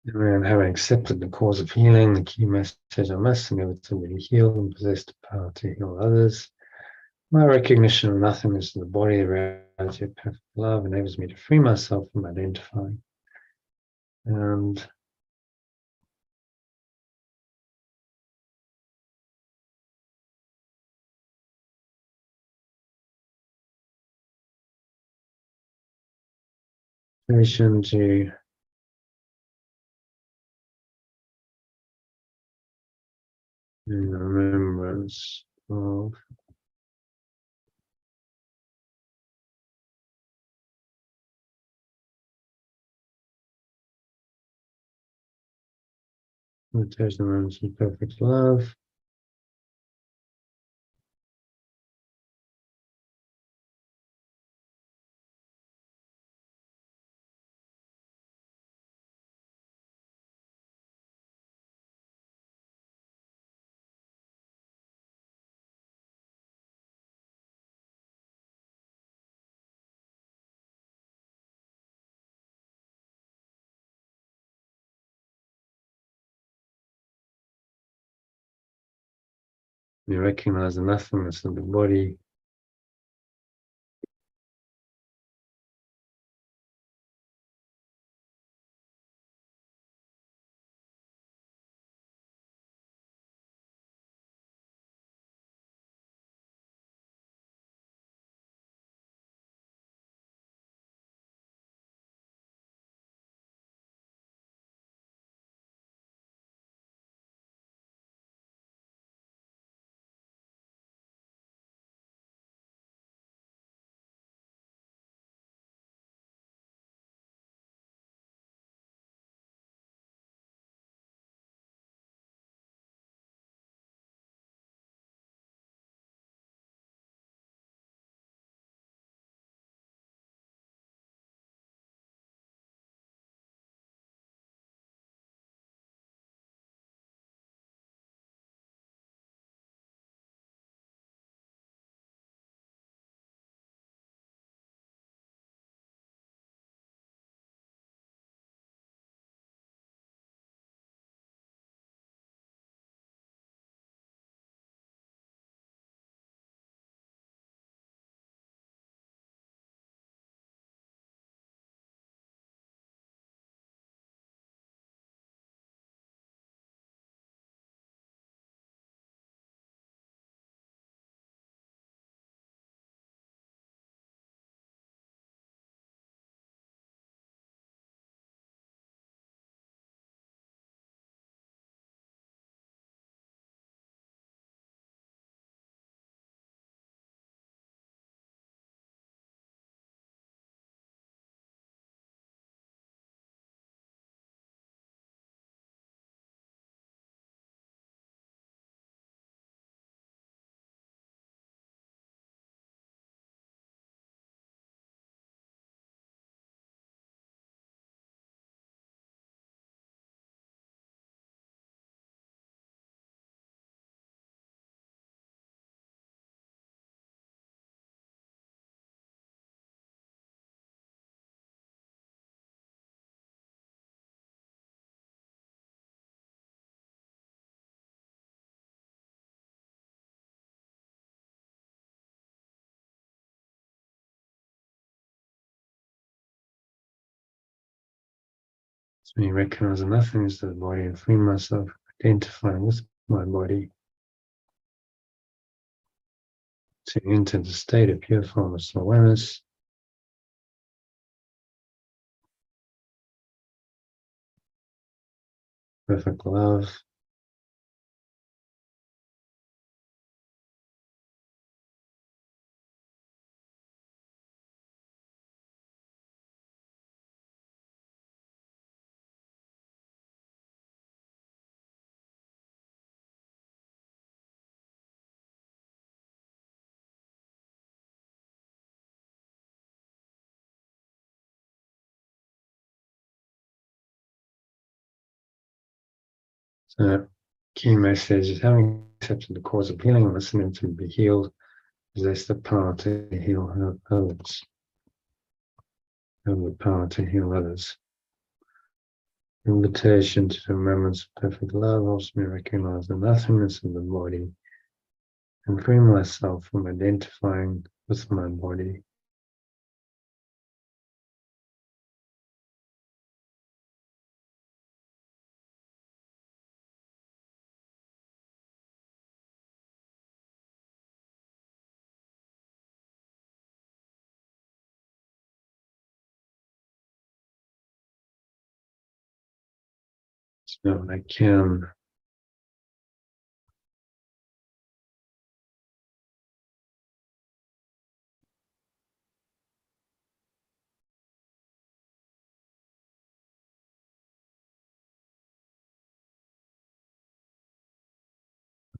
[SPEAKER 1] and having accepted the cause of healing, the key message I must inevitably heal and possess the power to heal others. My recognition of nothingness in the body, the reality of perfect love, enables me to free myself from identifying. And invitation to remembrance of meditation remembrance of perfect love. You recognize the nothingness of the body. So you recognize the nothingness of the body and free myself, identifying with my body to enter the state of pure formless awareness. Perfect love. So key message is having accepted the cause of healing and listening to be healed, possess the power to heal others. Have the power to heal others. Invitation to the remembrance of perfect love helps me recognize the nothingness of the body and free myself from identifying with my body. So I can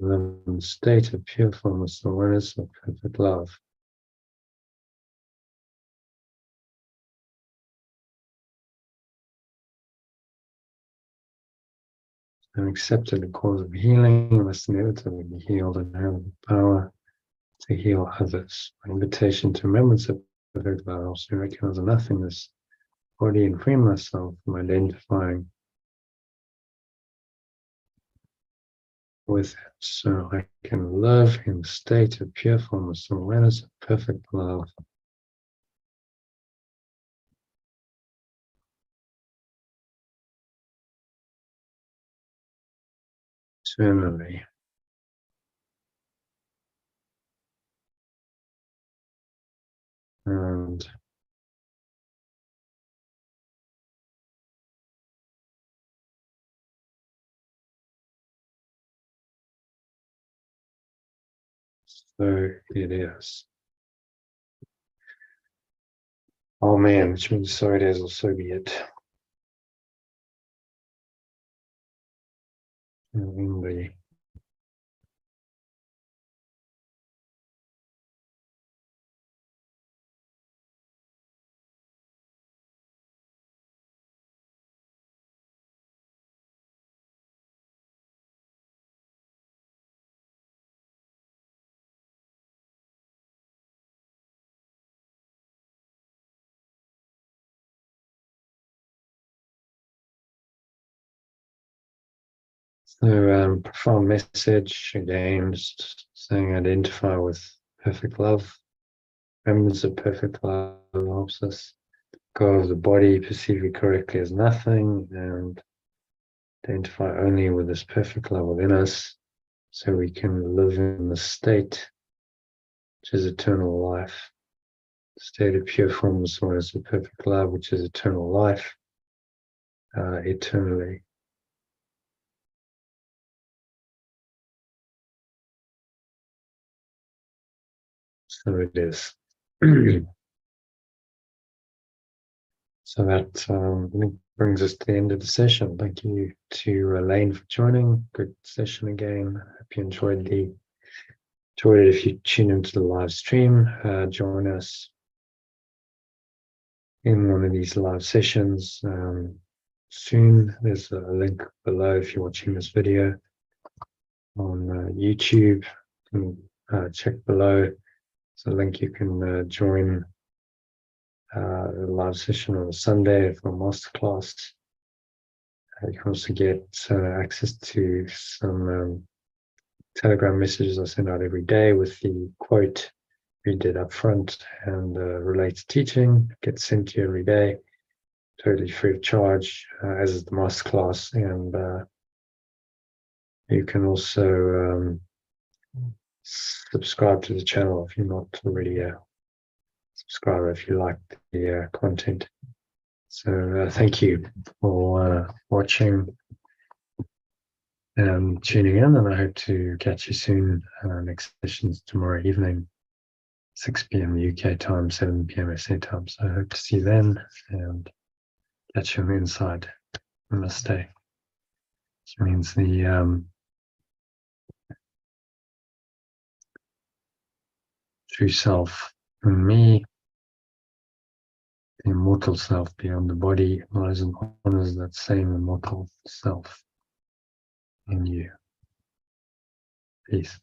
[SPEAKER 1] live in a state of pure formless awareness of perfect love. And accepted the cause of healing, must inevitably be healed and have the power to heal others. My invitation to remembrance of perfect love also recognize the nothingness, body, and free myself from identifying with it, so I can live in a state of pure formless awareness of perfect love. Eternally. And so it is. Oh man, which means so it is, or so be it. In the So profound message again, just saying identify with perfect love. Remembrance of perfect love helps us go of the body, perceive it correctly as nothing, and identify only with this perfect love within us, so we can live in the state which is eternal life. The state of pure formless awareness of perfect love, which is eternal life, eternally. So it is. So that I think brings us to the end of the session. Thank you to Elaine for joining. Good session again. Hope you enjoyed it. If you tune into the live stream, join us in one of these live sessions soon. There's a link below if you're watching this video on YouTube. You can check below. There's a link you can join a live session on a Sunday for a masterclass. You can also get access to some Telegram messages I send out every day with the quote we did up front and related teaching. It gets sent to you every day, totally free of charge, as is the masterclass. And you can also subscribe to the channel if you're not already a subscriber, if you like the content. So thank you for watching and tuning in, and I hope to catch you soon. Next session's tomorrow evening, 6 p.m. UK time, 7 p.m. SA time. So I hope to see you then and catch you on the inside. Namaste. Which means the true self in me, the immortal self beyond the body, lies and honors that same immortal self in you. Peace.